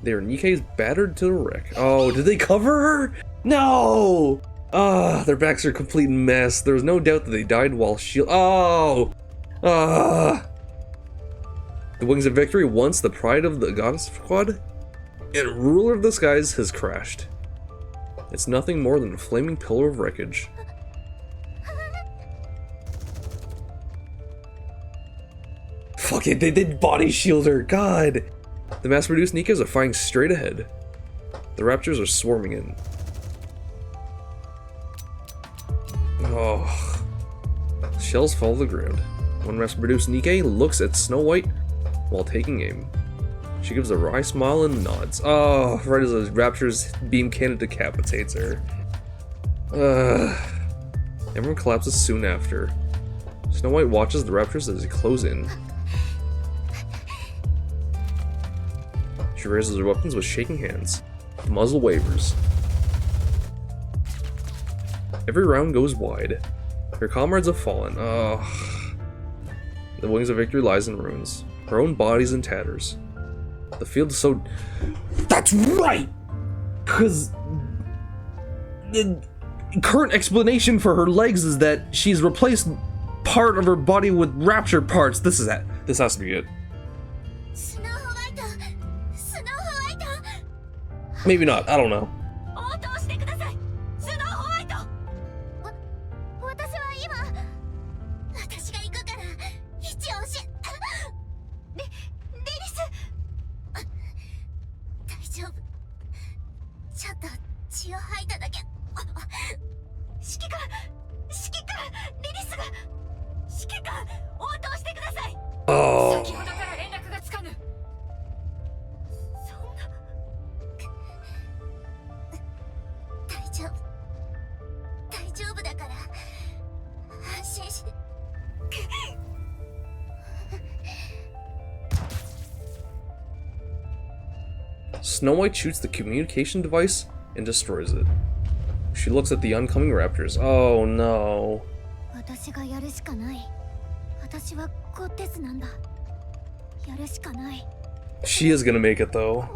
There, Nikke is battered to the wreck. Oh, did they cover her? No! Ah, their backs are a complete mess. There's no doubt that they died while shield. Oh! Ah! The Wings of Victory, once the pride of the Goddess Squad and ruler of the skies, has crashed. It's nothing more than a flaming pillar of wreckage. Fuck it, they did body shield her, god! The mass-produced Nikkas are firing straight ahead. The Raptors are swarming in. Oh. Shells fall to the ground. One mass-produced Nikke looks at Snow White while taking aim. She gives a wry smile and nods. Oh, right as the Raptor's beam cannon decapitates her. Everyone collapses soon after. Snow White watches the Raptors as they close in. She raises her weapons with shaking hands. The muzzle wavers. Every round goes wide. Her comrades have fallen. The Wings of Victory lies in ruins. Her own body's in tatters. The field is so... That's right! Cause... the current explanation for her legs is that she's replaced part of her body with rapture parts. This is that. This has to be it. Maybe not. I don't know. Oh. Snow White shoots the communication device and destroys it. She looks at the oncoming Raptors. Oh no. She is gonna make it though.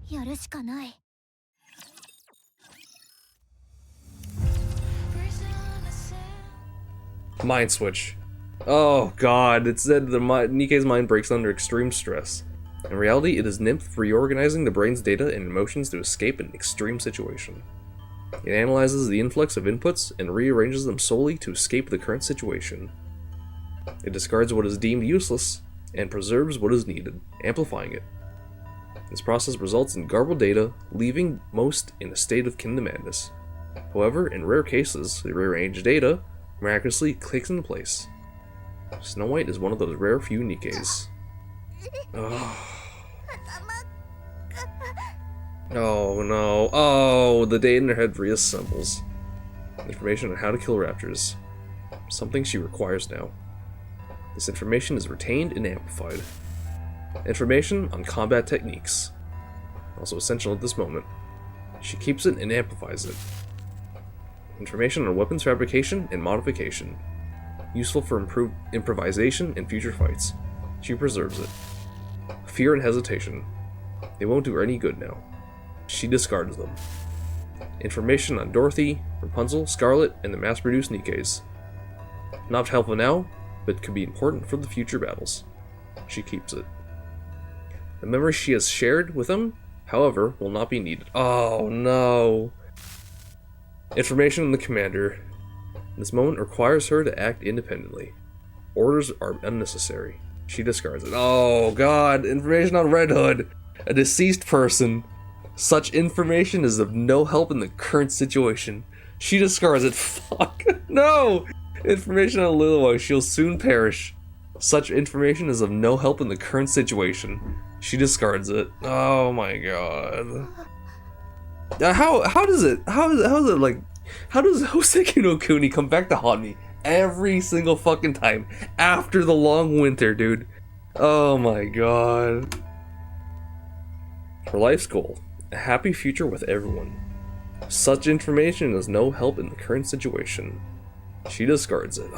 やるしかない。 Mind switch. Oh god, it said Nikke's mind breaks under extreme stress. In reality, it is Nymph reorganizing the brain's data and emotions to escape an extreme situation. It analyzes the influx of inputs and rearranges them solely to escape the current situation. It discards what is deemed useless and preserves what is needed, amplifying it. This process results in garbled data, leaving most in a state of kin to madness. However, in rare cases, the rearranged data miraculously clicks into place. Snow White is one of those rare few Nikkes. Oh no. Oh, the data in her head reassembles. Information on how to kill raptors. Something she requires now. This information is retained and amplified. Information on combat techniques. Also essential at this moment. She keeps it and amplifies it. Information on weapons fabrication and modification. Useful for improved improvisation and future fights. She preserves it. Fear and hesitation. They won't do her any good now. She discards them. Information on Dorothy, Rapunzel, Scarlet, and the mass-produced Nikkes. Not helpful now, but could be important for the future battles. She keeps it. The memory she has shared with them, however, will not be needed. Oh no! Information on the commander. This moment requires her to act independently. Orders are unnecessary. She discards it. Oh god, information on Red Hood, a deceased person. Such information is of no help in the current situation. She discards it. Fuck. No! Information on Lilywhite, she'll soon perish. Such information is of no help in the current situation. She discards it. Oh my god. How does it like, how does Hoseki no Kuni come back to haunt me every single fucking time after the long winter, dude? Oh my god. Her life's goal, a happy future with everyone. Such information is no help in the current situation. She discards it.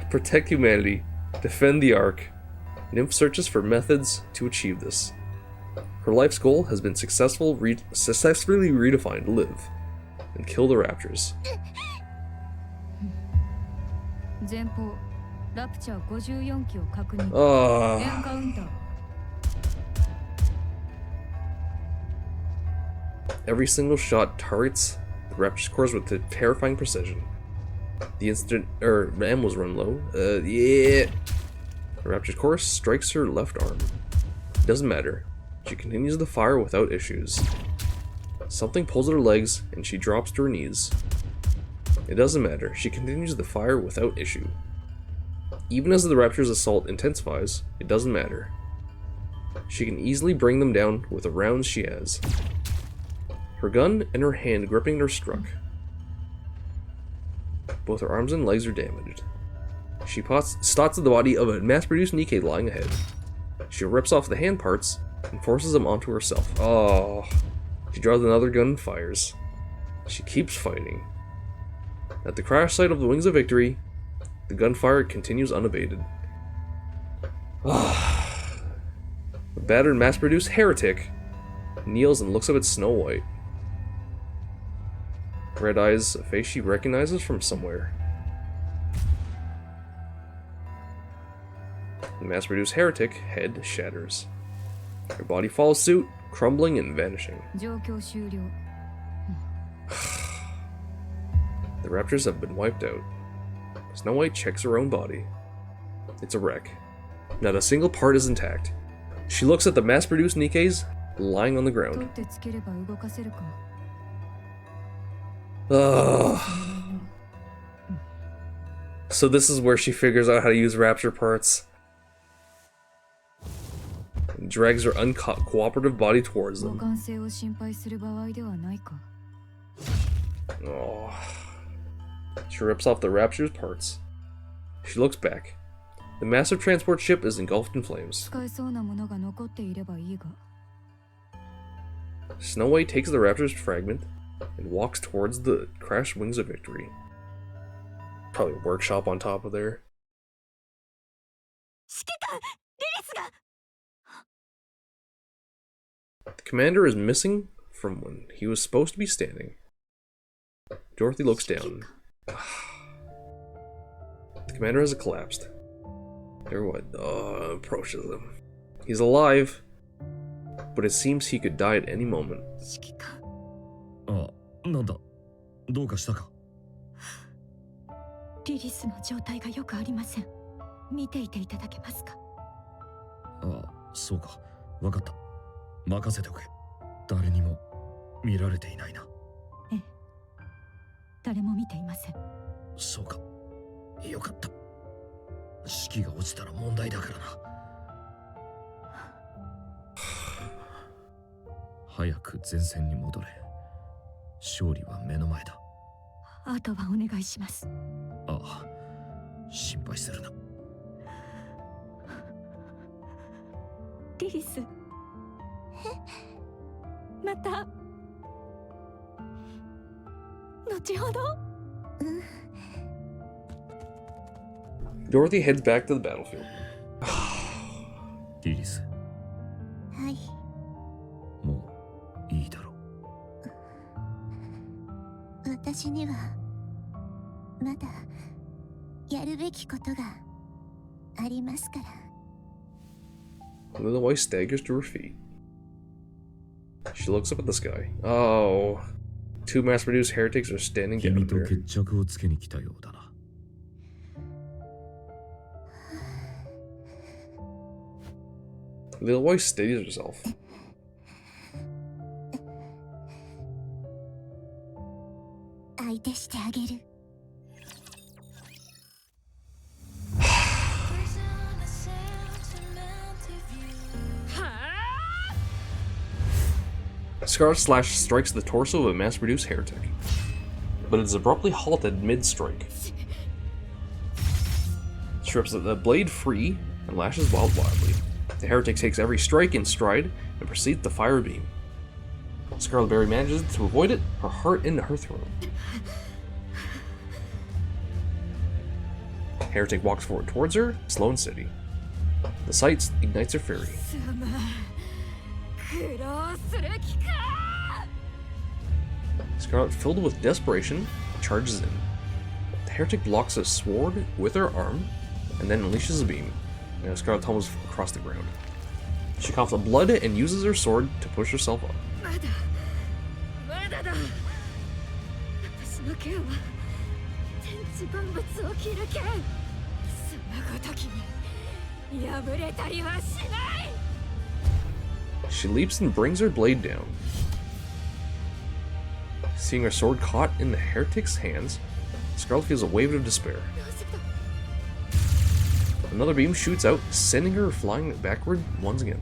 Protect humanity. Defend the Ark. Nymph searches for methods to achieve this. Her life's goal has been successfully redefined: live and kill the raptors. 前方ラプチャー54機を確認。Ah. エアカウンター。 Every single shot targets the raptor's cores with terrifying precision. The instant ammo's run low. Yeah. The raptor's core strikes her left arm. Doesn't matter. She continues the fire without issues. Something pulls at her legs and she drops to her knees. It doesn't matter. She continues the fire without issue. Even as the raptor's assault intensifies, it doesn't matter. She can easily bring them down with the rounds she has. Her gun and her hand gripping are struck. Both her arms and legs are damaged. She stots at the body of a mass-produced Nikke lying ahead. She rips off the hand parts and forces them onto herself. Oh. She draws another gun and fires. She keeps fighting. At the crash site of the Wings of Victory, the gunfire continues unabated. The battered mass-produced heretic kneels and looks up at Snow White. Red eyes, a face she recognizes from somewhere. The mass-produced heretic head shatters. Her body follows suit, crumbling and vanishing. The raptors have been wiped out. Snow White checks her own body. It's a wreck. Not a single part is intact. She looks at the mass-produced Nikkes lying on the ground. So this is where she figures out how to use raptor parts. And drags her uncooperative body towards them. Oh. She rips off the raptor's parts. She looks back. The massive transport ship is engulfed in flames. Snow White takes the raptor's fragment and walks towards the crashed Wings of Victory. Probably a workshop on top of there. Commander is missing from when he was supposed to be standing. Dorothy looks down. The commander has collapsed. Everyone approaches him. He's alive, but it seems he could die at any moment. あ、なんだ。どうかしたか。リリスの状態がよくありません。見ていていただけますか。あ、そうか。わかった。任せておけ。誰にも見られていないな。ええ。誰も見ていません。そうか。よかった。士気が落ちたら問題だからな。早く前線に戻れ。勝利は目の前だ。あとはお願いします。ああ、心配するな。リリス。また。後ほど。Dorothy heads back to the battlefield. リリス。はい。もういいだろう。私にはまだやるべきことがありますから。Little White staggers to her feet. She looks up at the sky. Oh, two mass-produced heretics are standing down 君と there. 決着をつけに来たようだな。Little White steadies herself. 相手してあげる。Scarlet Slash strikes the torso of a mass-produced heretic, but it is abruptly halted mid-strike. She rips the blade free and lashes wildly. The heretic takes every strike in stride and proceeds to fire a beam. Scarlet Berry manages to avoid it, her heart into her throat. Heretic walks forward towards her, slow and steady. The sight ignites her fury. Scarlet, filled with desperation, charges in. The heretic blocks a sword with her arm, and then unleashes a beam, and Scarlet tumbles across the ground. She coughs up blood and uses her sword to push herself up. She leaps and brings her blade down. Seeing her sword caught in the heretic's hands, Scarlet feels a wave of despair. Another beam shoots out, sending her flying backward once again.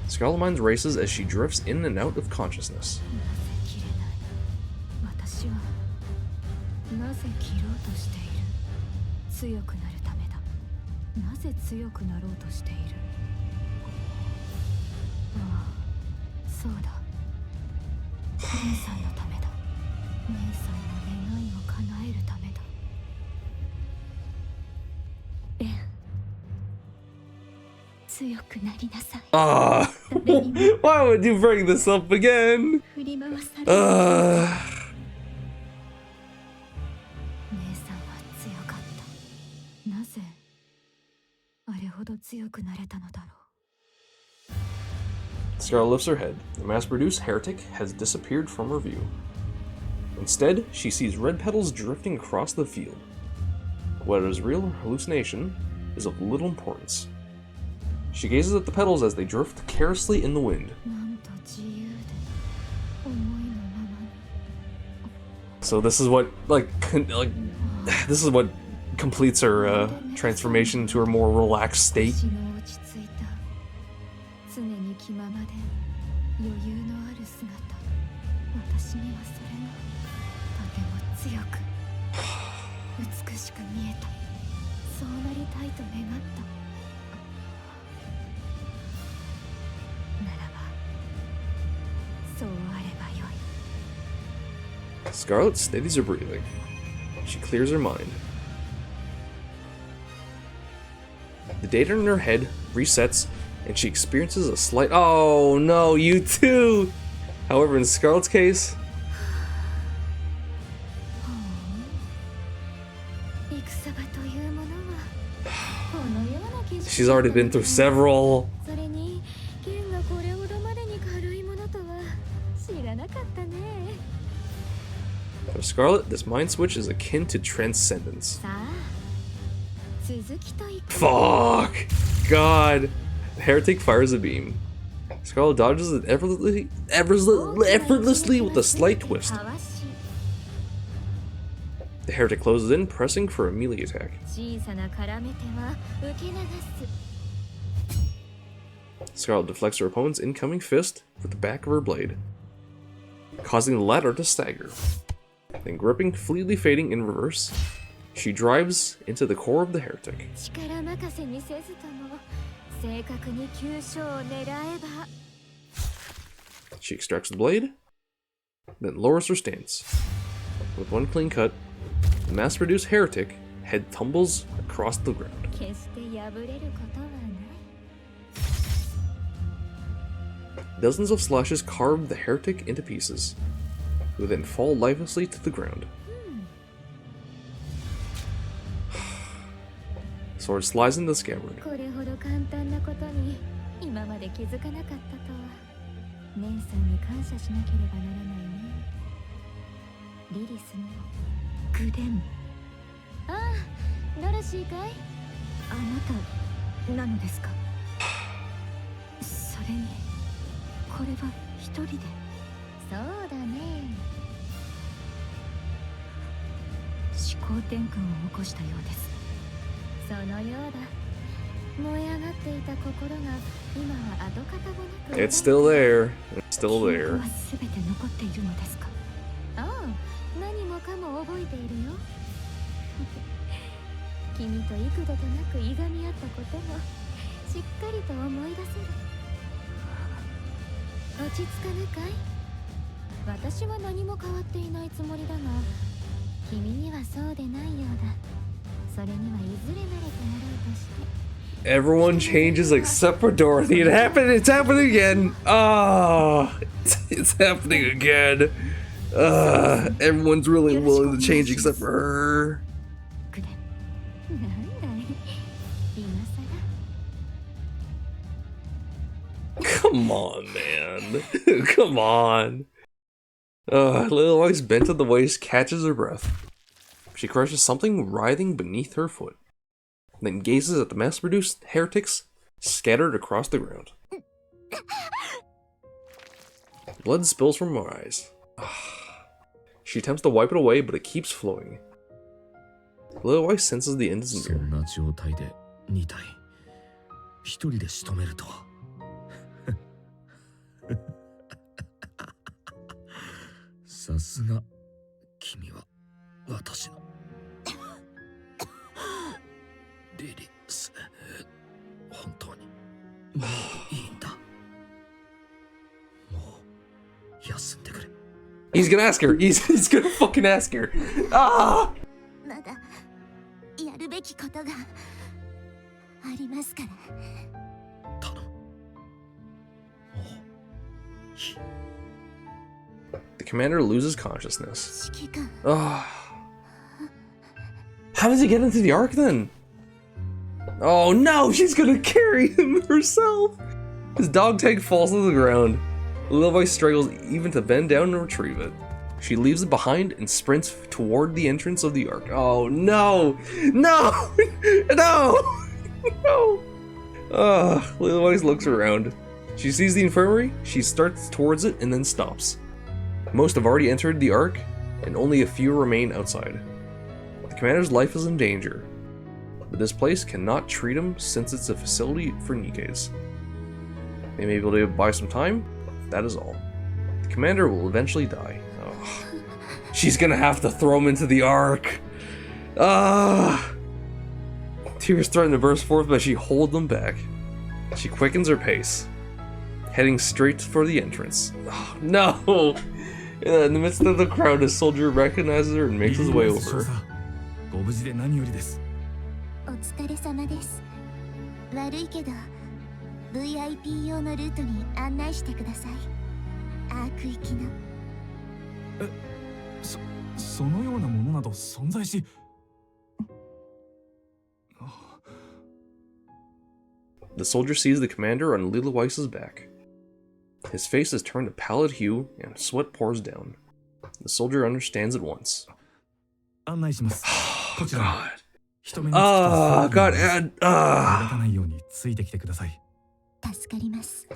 Scarlet Mind races as she drifts in and out of consciousness. Ah, why would you bring this up again? Scarlet lifts her head. The mass-produced heretic has disappeared from her view. Instead, she sees red petals drifting across the field. Whether it is real or hallucination is of little importance. She gazes at the petals as they drift carelessly in the wind. So this is what, this is what completes her transformation to her more relaxed state. Scarlet steadies her breathing. She clears her mind. The data in her head resets, and she experiences a slight— oh no, you too! However, in Scarlet's case, she's already been through several. For Scarlet, this mind switch is akin to transcendence. Fuck! God! The heretic fires a beam. Scarlet dodges it effortlessly with a slight twist. The heretic closes in, pressing for a melee attack. Scarlet deflects her opponent's incoming fist with the back of her blade, causing the latter to stagger. Then gripping, fleetly fading in reverse, she drives into the core of the heretic. She extracts the blade, then lowers her stance. With one clean cut, the mass-produced heretic head tumbles across the ground. Dozens of slashes carve the heretic into pieces, who then fall lifelessly to the ground. Sword slides into the scabbard. It's still there. It's still there. Everyone changes except for Dorothy. It happened. It's happening again. Oh, it's happening again. Everyone's really willing to change except for her. Come on, man. Come on. Little Ice, bent at the waist, catches her breath. She crushes something writhing beneath her foot, then gazes at the mass-produced heretics scattered across the ground. Blood spills from her eyes. She attempts to wipe it away, but it keeps flowing. Little Ice senses the end is near. He's gonna ask her. He's gonna fucking ask her. Ah! The commander loses consciousness. How does he get into the Ark then? Oh no, she's gonna carry him herself! His dog tag falls to the ground. Levi struggles even to bend down and retrieve it. She leaves it behind and sprints toward the entrance of the Ark. Oh no! No! No! No! Levi looks around. She sees the infirmary, she starts towards it and then stops. Most have already entered the Ark, and only a few remain outside. The commander's life is in danger, but this place cannot treat him since it's a facility for Nikke's. They may be able to buy some time, that is all. The commander will eventually die. Oh. She's gonna have to throw him into the Ark! Tears threaten to burst forth, but she holds them back. She quickens her pace, heading straight for the entrance. Oh, no! In the midst of the crowd, a soldier recognizes her and makes his way over. 悪いけど VIP 用のルートに案内してください。アーク行きの。そのようなものなど存在し。The soldier sees the commander on Lilaweise's back. His face has turned a pallid hue and sweat pours down. The soldier understands at once. 案内します。こちら。人目につくと God, 目立たないようについてきてください。助かります。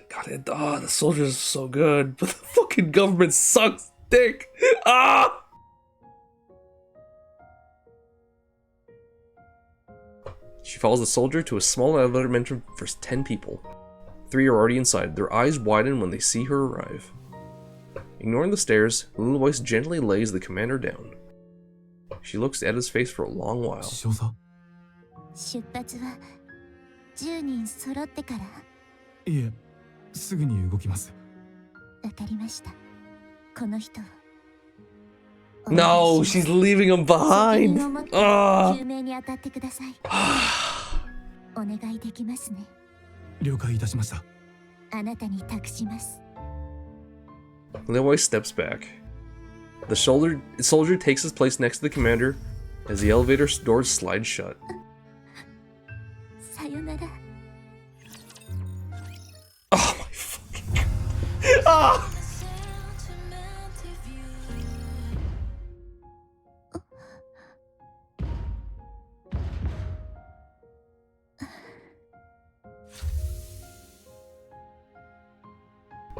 God, the soldiers are so good, but the fucking government sucks dick. She follows the soldier to a small elevator meant for 10 people. 3 are already inside. Their eyes widen when they see her arrive. Ignoring the stairs, Lilaweiss gently lays the commander down. She looks at his face for a long while. 出発は10人揃ってから。いえ、すぐに動きます。わかりました。この人を。No, she's leaving him behind. 救命に当たってください。お願いできますね。了解いたしました。あなたに託します。Lilaweiss steps back. The soldier takes his place next to the commander as the elevator doors slide shut. さよなら。Oh my fucking god. Ah!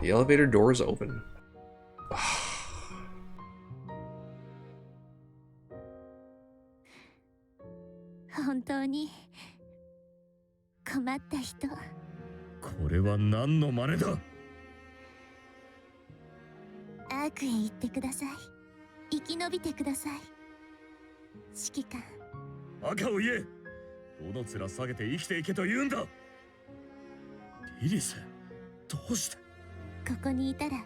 The elevator doors open. 本当に困った人。これは何の真似だ。アークへ行ってください。生き延びてください。指揮官。赤を言え。どの面下げて生きていけと言うんだ。リリス、どうして。ここにいたら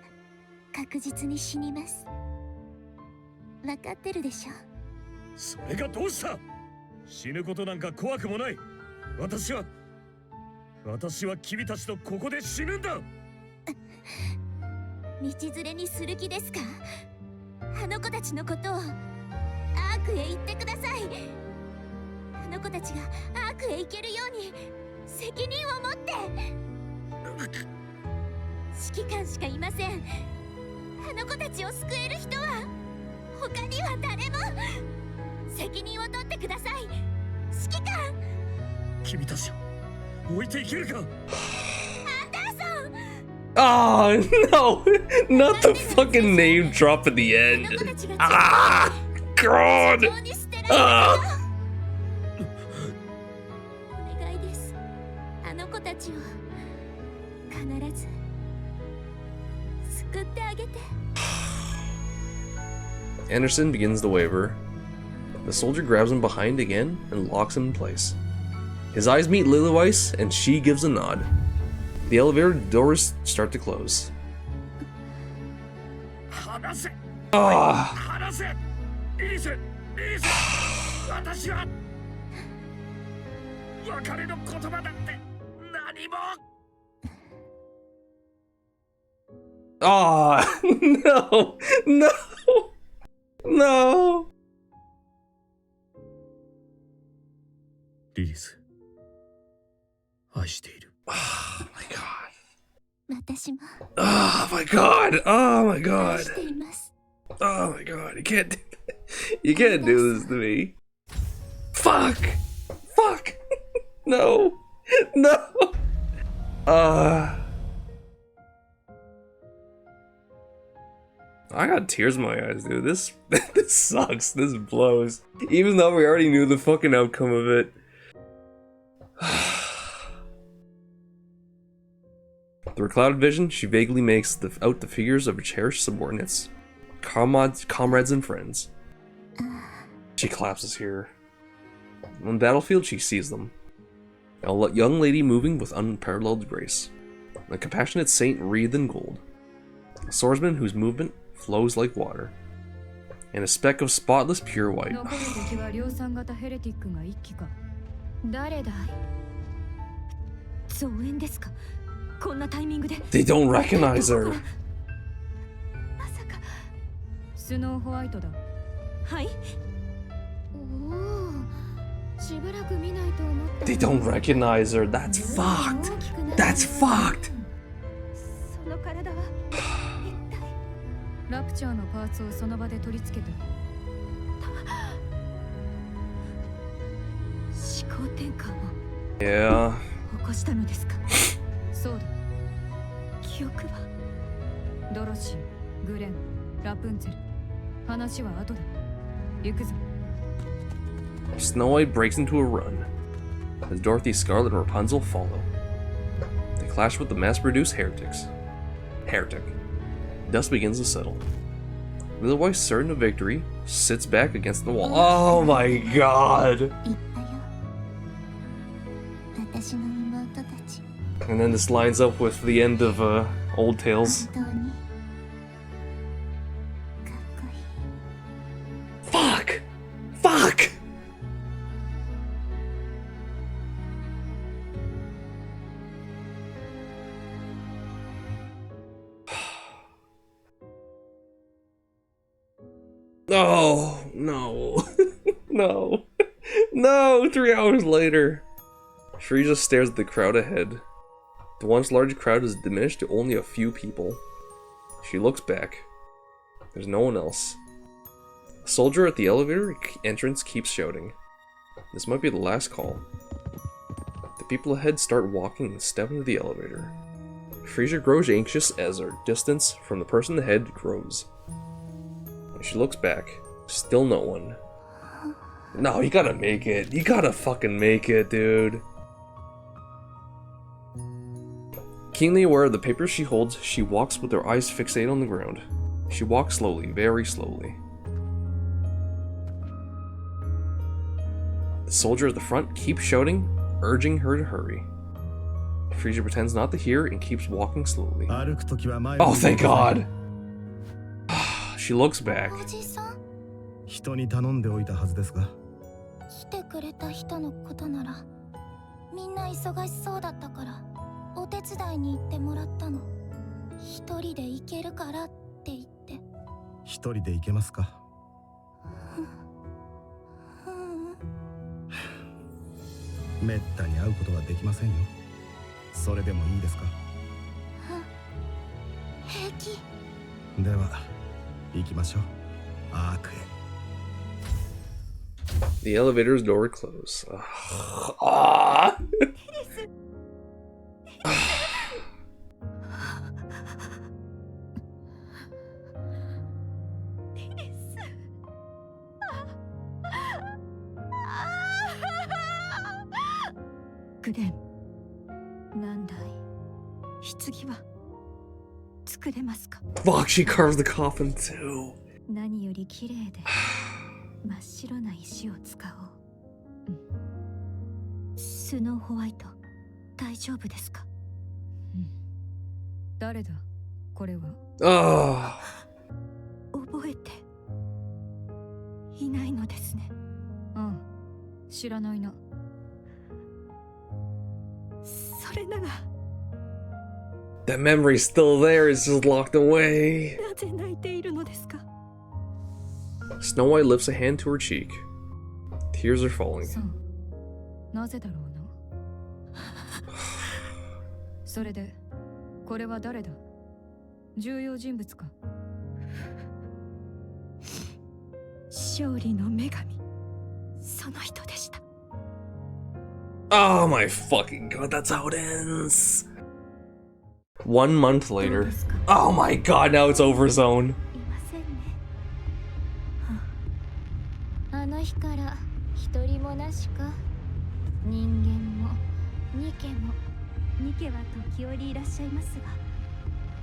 確実に死にます。分かってるでしょ。それがどうした。死ぬことなんか怖くもない。私は君たちとここで死ぬんだ。道連れにする気ですか。あの子たちのことを。アークへ行ってください。あの子たちがアークへ行けるように責任を持って。指揮官しかいません。あの子たちを救える人は他には誰も。責任を取ってください、指揮官。君たちを置いていけるか。アンダーソン。Oh no! Not the fucking name drop at the end. Ah! God! Ah! お願いです。あの子たちを必ず救ってあげて。 Anderson begins to waver. The soldier grabs him behind again and locks him in place. His eyes meet Lilaweiss, and she gives a nod. The elevator doors start to close. Ah! Ah! No! No! No! リリス、愛している。Oh my god. 私も Oh my god. Oh my 愛 god. しています。 Oh my god. You can't do that. You can't do this to me. Fuck. Fuck. No. No. I got tears in my eyes, dude. This sucks. This blows. Even though we already knew the fucking outcome of it. Through clouded vision, she vaguely makes out the figures of her cherished subordinates, comrades and friends. She collapses here. On the battlefield, she sees them. A young lady moving with unparalleled grace. A compassionate saint wreathed in gold. A swordsman whose movement flows like water. And a speck of spotless pure white. 残る敵は量産型ヘレティックが1機か。誰だい。増援ですか？こんなタイミングで。 They don't recognize her. まさか。スノーホワイトだ。はい。おお、しばらく見ないと思った。 They don't recognize her. That's fucked. That's fucked. その体は一体。ラプチャーのパーツをその場で取り付けた。思考転換を Yeah. 起こしたのですか？そうだ。記憶は。ドロシー、グレン、ラプンツェル。話は後だ。行くぞ。Snow White breaks into a run, as Dorothy, Scarlet, and Rapunzel follow. They clash with the mass-produced heretic. Dust begins to settle. Little White, certain of victory, sits back against the wall. Oh my god! And then this lines up with the end of Old Tales. Fuck! Fuck! Oh, no. No. No! 3 hours later. Frieza stares at the crowd ahead. The once large crowd is diminished to only a few people. She looks back. There's no one else. A soldier at the elevator entrance keeps shouting. This might be the last call. The people ahead start walking and step into the elevator. Frieza grows anxious as her distance from the person ahead grows. She looks back. Still no one. No, you gotta make it. You gotta fucking make it, dude. Keenly aware of the papers she holds, she walks with her eyes fixated on the ground. She walks slowly, very slowly. The soldier at the front keeps shouting, urging her to hurry. Frieza pretends not to hear and keeps walking slowly. Oh, thank God! She looks back. 人に頼んでおいたはずですが。来てくれた人のことなら、みんな忙しそうだったから、お手伝いに行ってもらったの。一人で行けるからって言って。一人で行けますか？めったに会うことはできませんよ。それでもいいですか？平気。では行きましょう。アークへ。The elevator's door closed. Ah. Gren, なんだい。棺は作れますか？ Fuck, she carves the coffin too. 何より綺麗で真っ白な石を使おう。スノーホワイト、大丈夫ですか？誰だこれは？ああ、覚えていないのですね。うん、知らないな。それなら。That memory's still there, it's just locked away. なぜ泣いているのですか？ Snow White lifts a hand to her cheek. Tears are falling. そう。なぜだろうな。それで、これは誰だ？重要人物か？勝利の女神。その人でした。Oh my fucking god, that's how it ends. 1 month later. Oh my god, now it's over zone. あの日から一人もなしか。人間もニケも。ニケは時折いらっしゃいますが、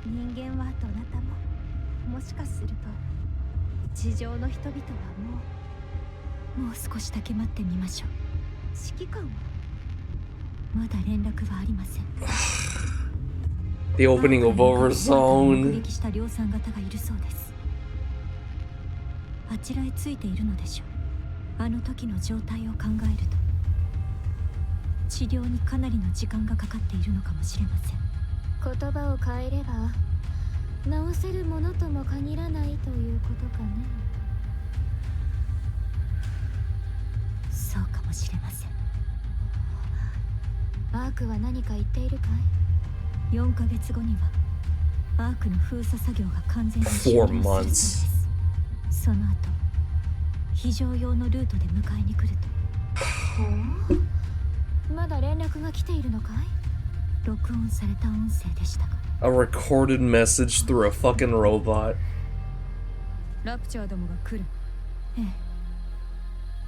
人間はどなたも。もしかすると地上の人々はもう少しだけ待ってみましょう。指揮官はまだ連絡はありません。The opening of Overzone. 目撃した量産型がいるそうです。あちらへついているのでしょう。あの時の状態を考えると。治療にかなりの時間がかかっているのかもしれません。言葉を変えれば治せるものとも限らないということかね。そうかもしれません。アークは何か言っているかい？ 4ヶ月後にはアークの封鎖作業が完全に終了するそうです。その後非常用のルートで迎えに来ると。まだ連絡が来ているのかい？録音された音声でしたが。A recorded message through a fucking robot. ラプチャーどもが来る。ええ。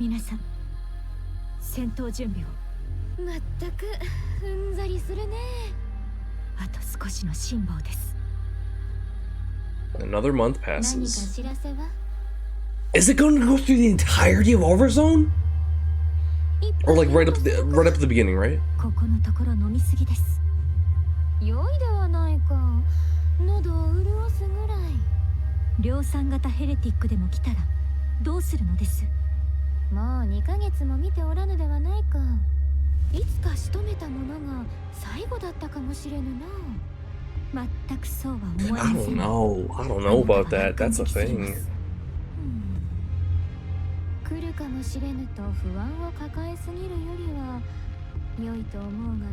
皆さん、戦闘準備を。まったくうんざりするね。あと少しの辛抱です。Another month 何か passes. 知らせは？ Is it going to go through the entirety of Overzone? Or like right up at the beginning, right? ここのところ飲みすぎです。良いではないか。喉を潤すぐらい。量産型ヘレティックでも来たらどうするのです？もう2ヶ月も見ておらぬではないか。いつか仕留めたものが最後だったかもしれぬな。全くそうは思え I ませ don't ん。 know. I don't know about that. That's a thing. 来るかもしれぬと不安を抱えすぎるよりは良いと思うがね。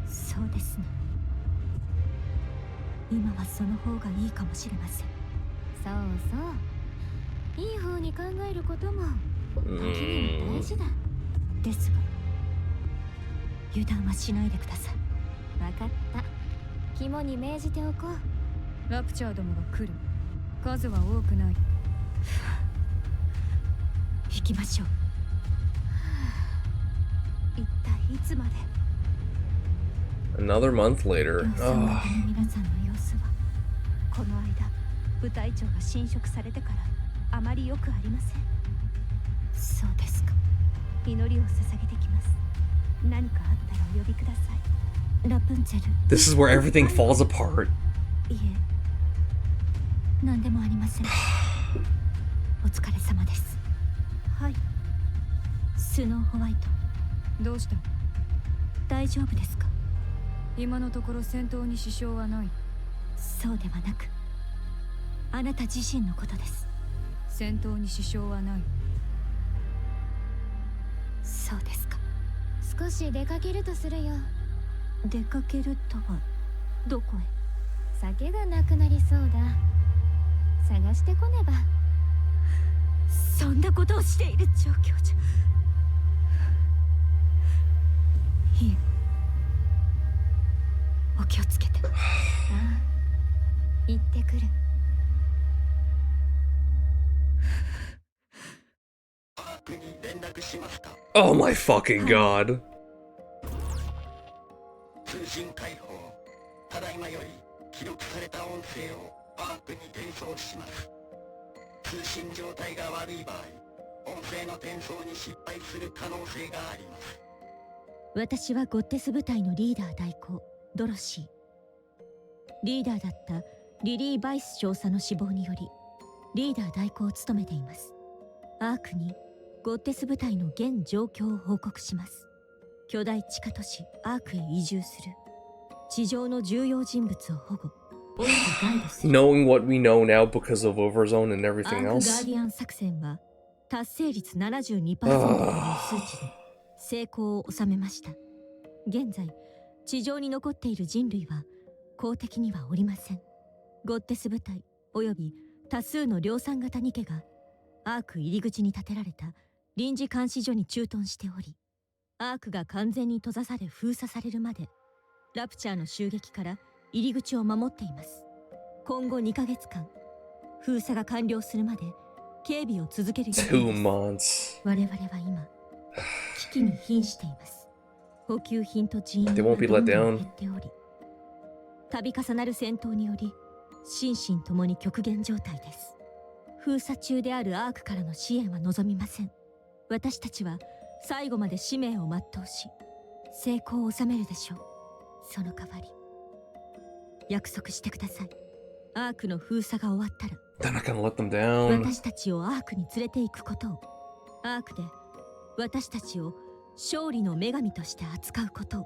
そうですね。今はその方がいいかもしれません。そうそう。いい方に考えることも時には大事だ。ですが油断はしないでください。分かった。肝に銘じておこう。ラプチャーどもが来る。数は多くない。行きましょう。一体いつまで？ Another month later. 皆さんの様子はこの間部隊長が侵食されてからあまり良くありません。そうですか。祈りを捧げてきます。何かあったらお呼びください。ラプンツェル。 This is where everything falls apart. いえ、何でもありません。お疲れ様です。はい。スノーホワイト、どうした？大丈夫ですか？今のところ戦闘に支障はない。そうではなく、あなた自身のことです。戦闘に支障はない。そうですか。少し出かけるとするよ。出かけるとはどこへ？酒がなくなりそうだ。探してこねば。そんなことをしている状況じゃ。いえ、お気をつけて。ああ、行ってくる。Oh my fucking god. 通信開放。ただいまより記録された音声をアークに転送します。通信状態が悪い場合、音声の転送に失敗する可能性があります。私はゴッテス部隊のリーダー代行ドロシー。リーダーだったリリー・バイス少佐の死亡によりリーダー代行を務めています。アークにゴッテス部隊の現状況を報告します。巨大地下都市アークへ移住する。地上の重要人物を保護およびガイドする。 Knowing what we know now because of Overzone and ア everything ーク・ガー else. ディアン作戦は達成率 72% という数値で成功を収めました。現在地上に残っている人類は公的にはおりません。ゴッテス部隊および多数の量産型ニケがアーク入り口に建てられた臨時監視所に駐屯しており、アークが完全に閉ざされ封鎖されるまでラプチャーの襲撃から入り口を守っています。今後2ヶ月間封鎖が完了するまで警備を続ける予定です。 2 months. 我々は今危機に瀕しています。補給品と人員が They ど won't ん be ど let ん down. 減っており、度重なる戦闘により心身ともに極限状態です。封鎖中であるアークからの支援は望みません。私たちは最後まで使命を全うし成功を収めるでしょう。その代わり約束してください。アークの封鎖が終わったら They're not gonna let them down. 私たちをアークに連れて行くことを。アークで私たちを勝利の女神として扱うことを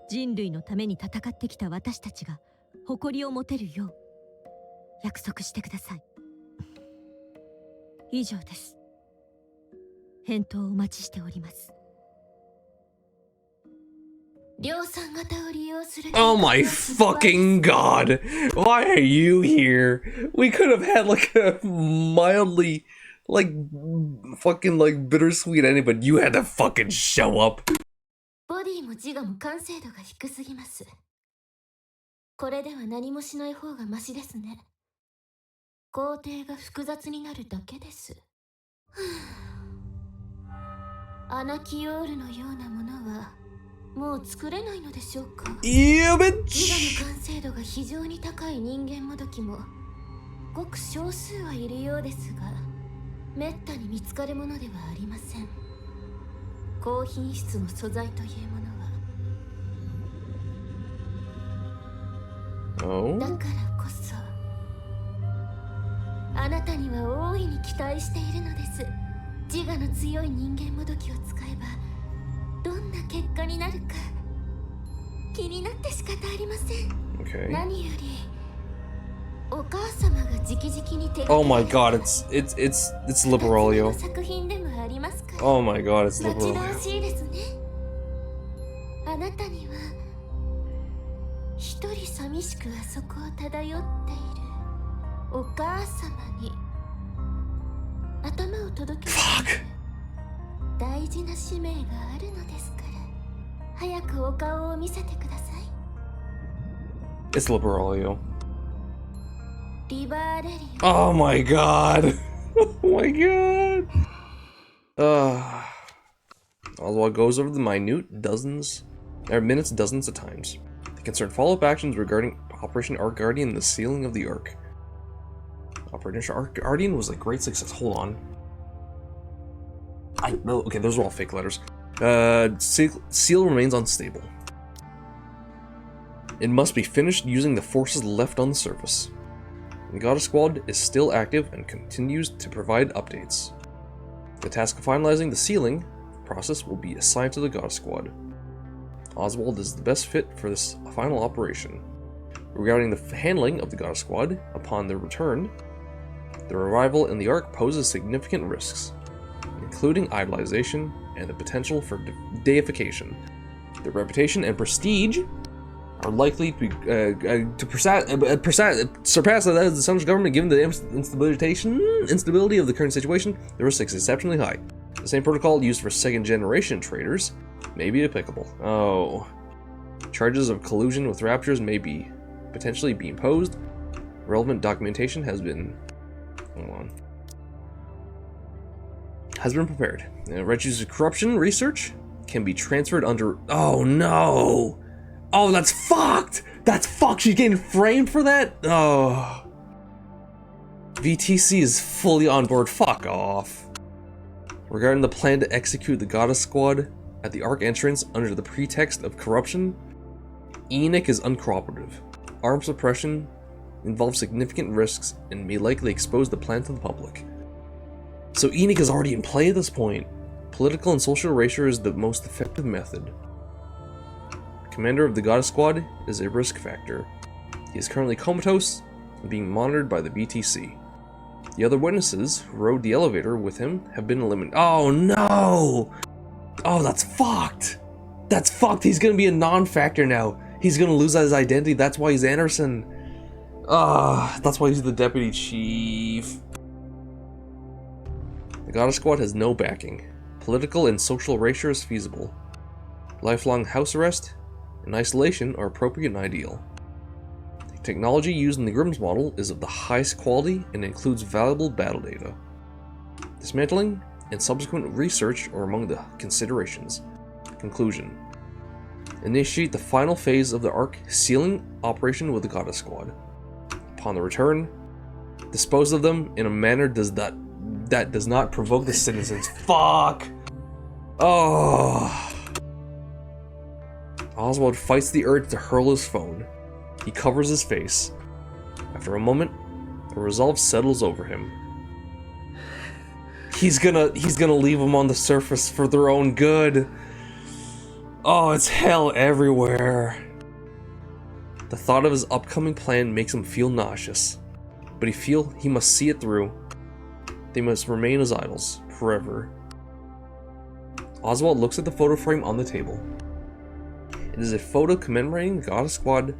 人類のために戦ってきた私たちが誇りを持てるよう約束してください。以上です。返答をお待ちしております。量産型を利用する Oh my fucking god! Why are you here? We could have had like a mildly, like, fucking like bittersweet ending, but you had to fucking show up. ボディも自我も完成度が低すぎます。これでは何もしない方がマシですね。工程が複雑になるだけです。アナキオールのようなものはもう作れないのでしょうか。Yeah, 自我の完成度が非常に高い人間もどきもごく少数はいるようですが、めったに見つかるものではありません。高品質の素材というものは、だからこそあなたには大いに期待しているのです。自我の強い人間もどきを使えばどんな結果になるか気になって仕方ありません。Okay. 何よりお母様が直々に手 Oh my god, it's Liberalio. 作品でもありますから。 Oh my god, it's 待ち Liberalio. 遠しいですね。あなたには一人寂しくあそこを漂っているお母様に頭を届ける大事な使命があるのですから、早くお顔を見せてください。 It's Liberalio. リバーレリオ Oh my god. Oh my god. Oswald goes over the minute minutes dozens of times. They concern follow-up actions regarding Operation Ark Guardian and the sealing of the Ark. Operation Ark Guardian was a great success. Hold on. Okay, those are all fake letters. Seal remains unstable. It must be finished using the forces left on the surface. The Goddess Squad is still active and continues to provide updates. The task of finalizing the sealing process will be assigned to the Goddess Squad. Oswald is the best fit for this final operation. Regarding the handling of the Goddess Squad upon their return, their arrival in the Ark poses significant risks, including idolization and the potential for deification. Their reputation and prestige are likely to surpass that of the Sun's government. Given the instability of the current situation, the risk is exceptionally high. The same protocol used for second-generation traitors may be applicable. Oh. Charges of collusion with raptures may be potentially be imposed. Relevant documentation has been... Hold on. Has been prepared. Refugees of corruption research can be transferred under... Oh no! Oh, that's fucked! That's fucked! She's getting framed for that? Oh. VTC is fully on board. Fuck off. Regarding the plan to execute the Goddess Squad at the Ark entrance under the pretext of corruption, Nikke is uncooperative. Armed suppression involves significant risks and may likely expose the plan to the public. So Nikke is already in play at this point. Political and social erasure is the most effective method. Commander of the Goddess Squad is a risk factor. He is currently comatose and being monitored by the BTC. The other witnesses who rode the elevator with him have been eliminated. Oh no! Oh, that's fucked! That's fucked! He's gonna be a non-factor now. He's gonna lose his identity. That's why he's Anderson. That's why he's the deputy chief. The Goddess Squad has no backing. Political and social erasure is feasible. Lifelong house arrest and isolation are appropriate and ideal. The technology used in the Grimm's model is of the highest quality and includes valuable battle data. Dismantling and subsequent research are among the considerations. Conclusion. Initiate the final phase of the Ark sealing operation with the Goddess Squad. Upon the return, dispose of them in a manner that does not provoke the citizens. Fuck! Oh. Oswald fights the urge to hurl his phone. He covers his face. After a moment, a resolve settles over him. He's gonna leave them on the surface for their own good. Oh, it's hell everywhere. The thought of his upcoming plan makes him feel nauseous, but he must see it through. They must remain as idols forever. Oswald looks at the photo frame on the table. It is a photo commemorating the Goddess Squad's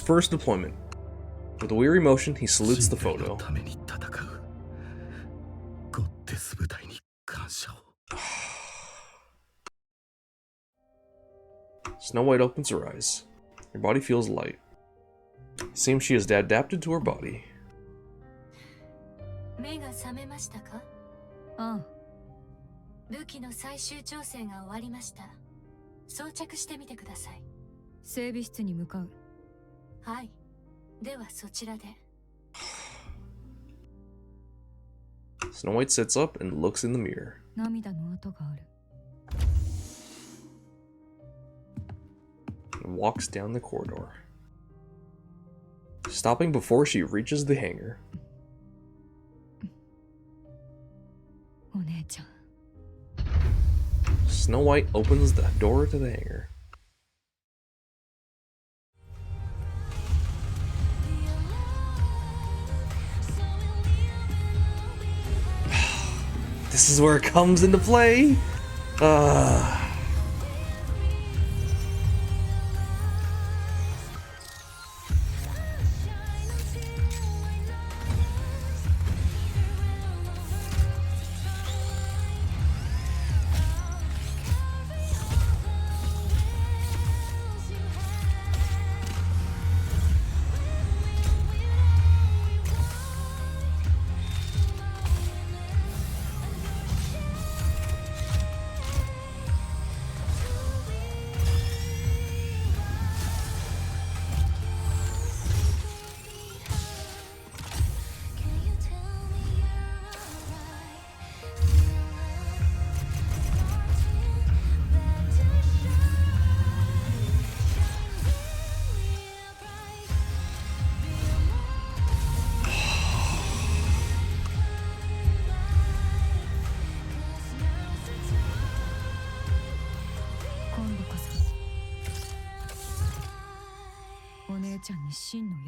first deployment. With a weary motion, he salutes the photo. Snow White opens her eyes. Her body feels light. It seems she has adapted to her body. 目が覚めましたか？ああ。武器の最終調整が終わりました。装着してみてください。整備室に向かう。はい。ではそちらで。Snow White sits up and looks in the mirror. 涙の跡がある。And walks down the corridor, stopping before she reaches the hangar. お姉ちゃん。Snow White opens the door to the hangar. This is where it comes into play.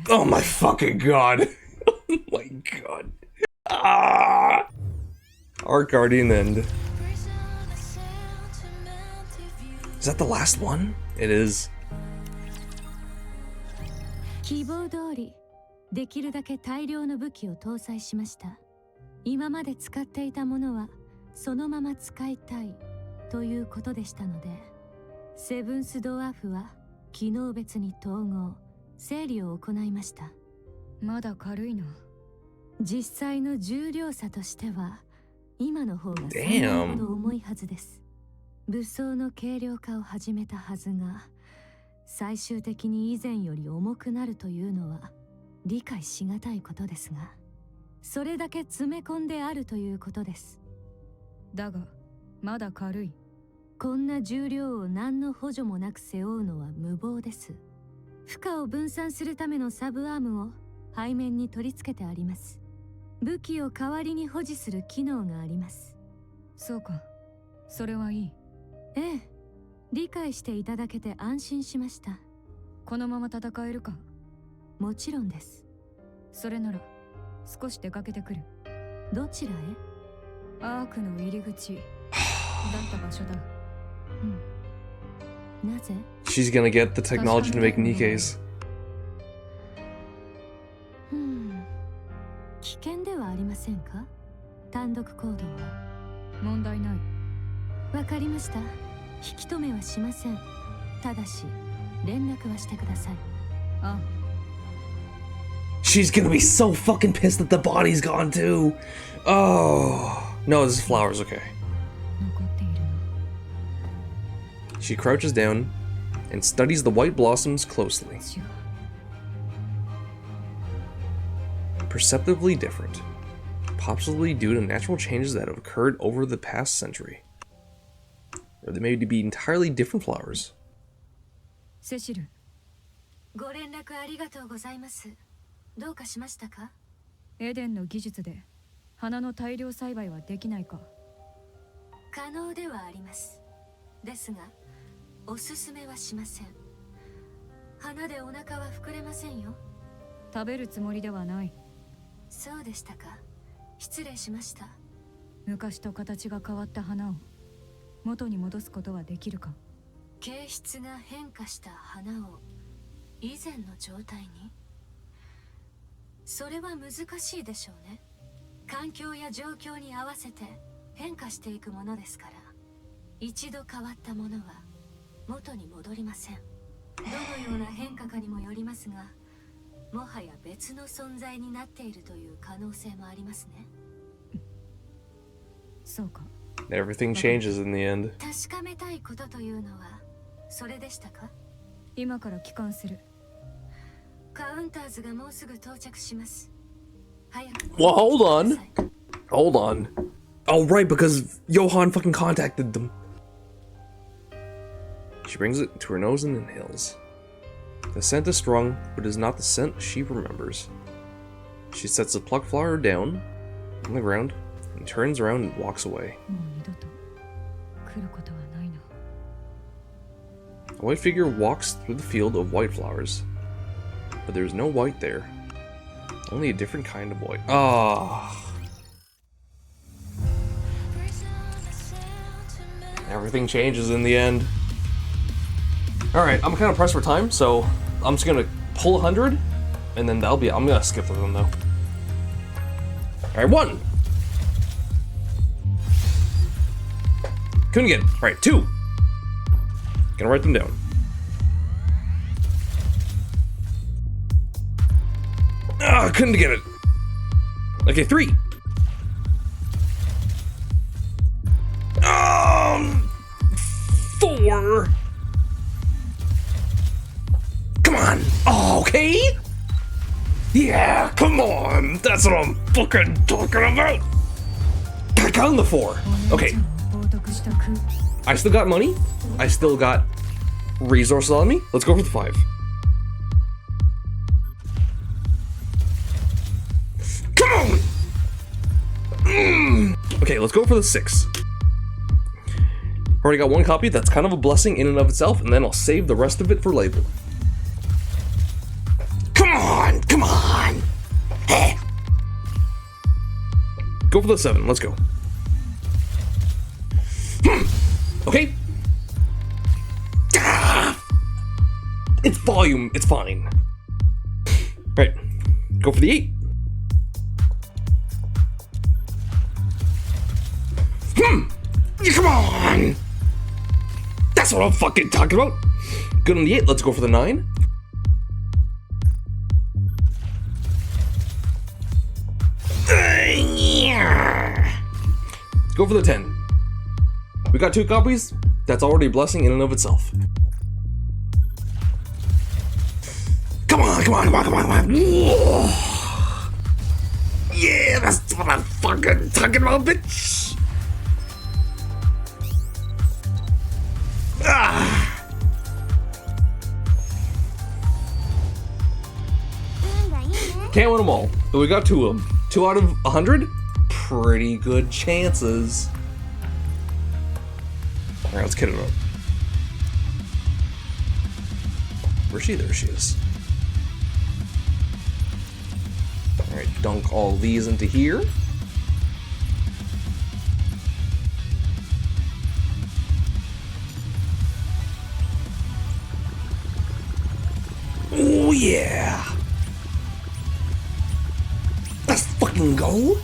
Oh my fucking god. Oh my god. Ah! Ark Guardian end. Is that the last one? It is. 希望通り、できるだけ大量の武器を搭載しました。今まで使っていたものはそのまま使いたいということでしたので、セブンスドワーフは機能別に統合、整理を行いました。まだ軽いな。実際の重量差としては今の方が3倍ほど重いはずです。武装の軽量化を始めたはずが、最終的に以前より重くなるというのは理解しがたいことですが、それだけ詰め込んであるということです。だがまだ軽い。こんな重量を何の補助もなく背負うのは無謀です。負荷を分散するためのサブアームを背面に取り付けてあります。武器を代わりに保持する機能があります。そうか、それはいい。ええ、理解していただけて安心しました。このまま戦えるか？もちろんです。それなら少し出かけてくる。どちらへ？アークの入り口だった場所だ。なぜ？ She's gonna get the technology to make Nikke's. 危険ではありませんか？単独行動は。問題ない。わかりました。引き止めはしません。ただし連絡はしてください。あ。She's gonna be so fucking pissed that the body's gone too. Oh no, this is flowers. Okay. She crouches down and studies the white blossoms closely. Perceptibly different, possibly due to natural changes that have occurred over the past century. Or they may be entirely different flowers. セシル。ご連絡ありがとうございます。どうかしましたか？エデンの技術で花の大量栽培はできないか？可能ではあります。ですが、おすすめはしません。花でお腹は膨れませんよ。食べるつもりではない。そうでしたか。失礼しました。昔と形が変わった花を元に戻すことはできるか？形質が変化した花を以前の状態に？それは難しいでしょうね。環境や状況に合わせて変化していくものですから、一度変わったものは元に戻りません。どのような変化かにもよりますが、もはや別の存在になっているという可能性もありますね。そうか。 Everything changes in the end. 確かめたいことというのはそれでしたか？今から帰還する。カウンターズがもうすぐ到着します。早く。 Well, hold on. Hold on. Oh, right, because Johan fucking contacted them. She brings it to her nose and inhales. The scent is strong, but is not the scent she remembers. She sets the plucked flower down on the ground and turns around and walks away. もう二度と来ることはないの。 A white figure walks through the field of white flowers, but there's no white there. Only a different kind of white. Ah. Everything changes in the end. Alright, I'm kind of pressed for time, so I'm just gonna pull 100, and then that'll be it. I'm gonna skip them though. Alright, 1! Couldn't get it. Alright, 2! Gonna write them down. Ah, couldn't get it. Okay, 3. 4. Come on. Oh, okay. Yeah, come on. That's what I'm fucking talking about. I got on the 4. Okay. I still got money. I still got resources on me. Let's go for the 5. Come on. Okay, let's go for the 6. Already got 1 copy. That's kind of a blessing in and of itself, and then I'll save the rest of it for later. Come on! Come on! Hey. Go for the 7. Let's go. Okay. It's volume. It's fine. Right. Go for the 8. Come on! That's what I'm fucking talking about. Good on the 8. Let's go for the 9. Let's go for the 10. We got 2 copies. That's already a blessing in and of itself. Come on, come on, come on, come on, come on. Yeah, that's what I'm fucking talking about, bitch. Can't win them all, but we got 2 of them. 2 out of 100? Pretty good chances. Alright, let's get it up. Where's she? There she is. Alright, dunk all these into here. Oh yeah! Let's fucking go!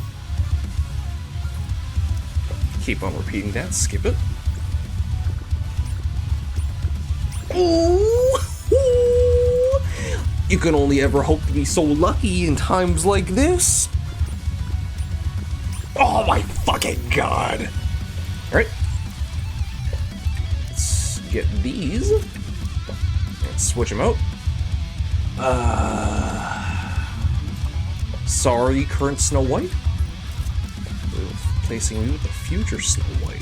Keep on repeating that, skip it. Ooh! Ooh! You can only ever hope to be so lucky in times like this. Oh my fucking god! Alright. Let's get these. Let's switch them out. Sorry, current Snow White. We're replacing you with the future Snow White.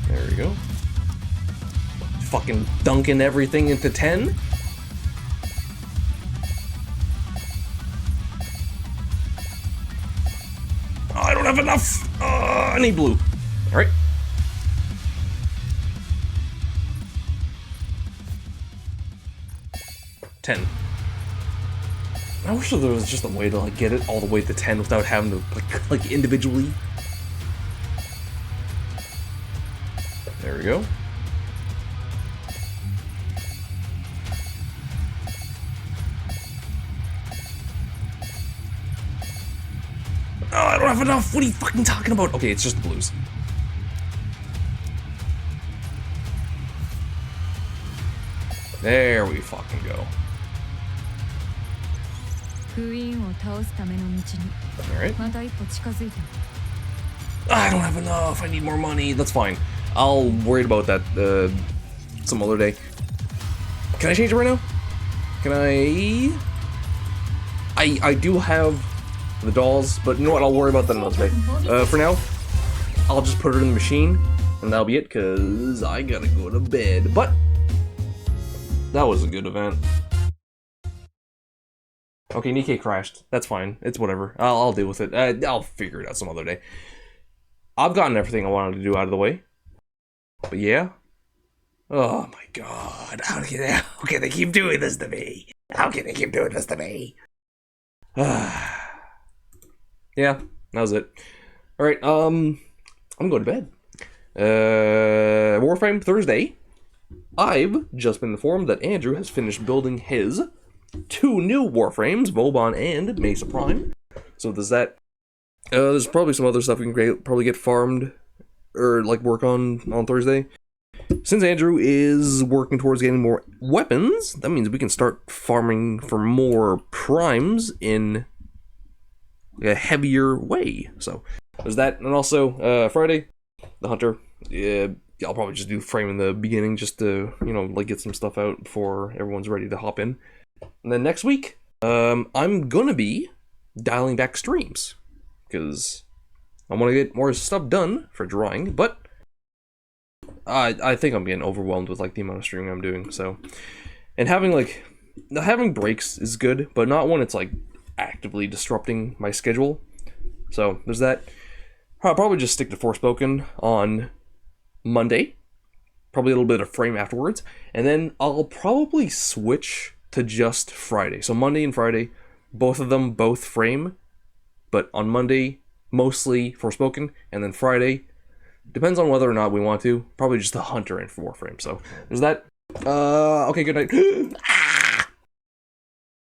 There we go. Fucking dunking everything into 10. have enough! I need blue. Alright. $10. I wish there was just a way to like get it all the way to 10 without having to like individually. There we go. Oh, I don't have enough. What are you fucking talking about? Okay, it's just the blues. There we fucking go. Alright. I don't have enough. I need more money. That's fine. I'll worry about that some other day. Can I change it right now? Can I? I do have the dolls, but you know what? I'll worry about that another day. For now, I'll just put it in the machine, and that'll be it, because I gotta go to bed. But that was a good event. Okay, Nikke crashed. That's fine. It's whatever. I'll deal with it. I'll figure it out some other day. I've gotten everything I wanted to do out of the way. But yeah. Oh my god. How can they keep doing this to me? How can they keep doing this to me? Yeah, that was it. Alright, I'm going to bed. Warframe Thursday. I've just been informed that Andrew has finished building his 2 new Warframes, Vauban and Mesa Prime. So there's that. There's probably some other stuff we can probably get farmed, or like work on Thursday. Since Andrew is working towards getting more weapons, that means we can start farming for more primes in a heavier way. So there's that. And also, Friday, the Hunter. I'll probably just do frame in the beginning just to, you know, like get some stuff out before everyone's ready to hop in. And then next week, I'm gonna be dialing back streams, because I want to get more stuff done for drawing, but I think I'm getting overwhelmed with like the amount of streaming I'm doing, so. And having breaks is good, but not when it's like actively disrupting my schedule. So there's that. I'll probably just stick to Forspoken on Monday, probably a little bit of frame afterwards, and then I'll probably switch to just Friday. So Monday and Friday, both frame, but on Monday, mostly Forspoken, and then Friday, depends on whether or not we want to, probably just the Hunter and Warframe. So there's that. Okay, good night.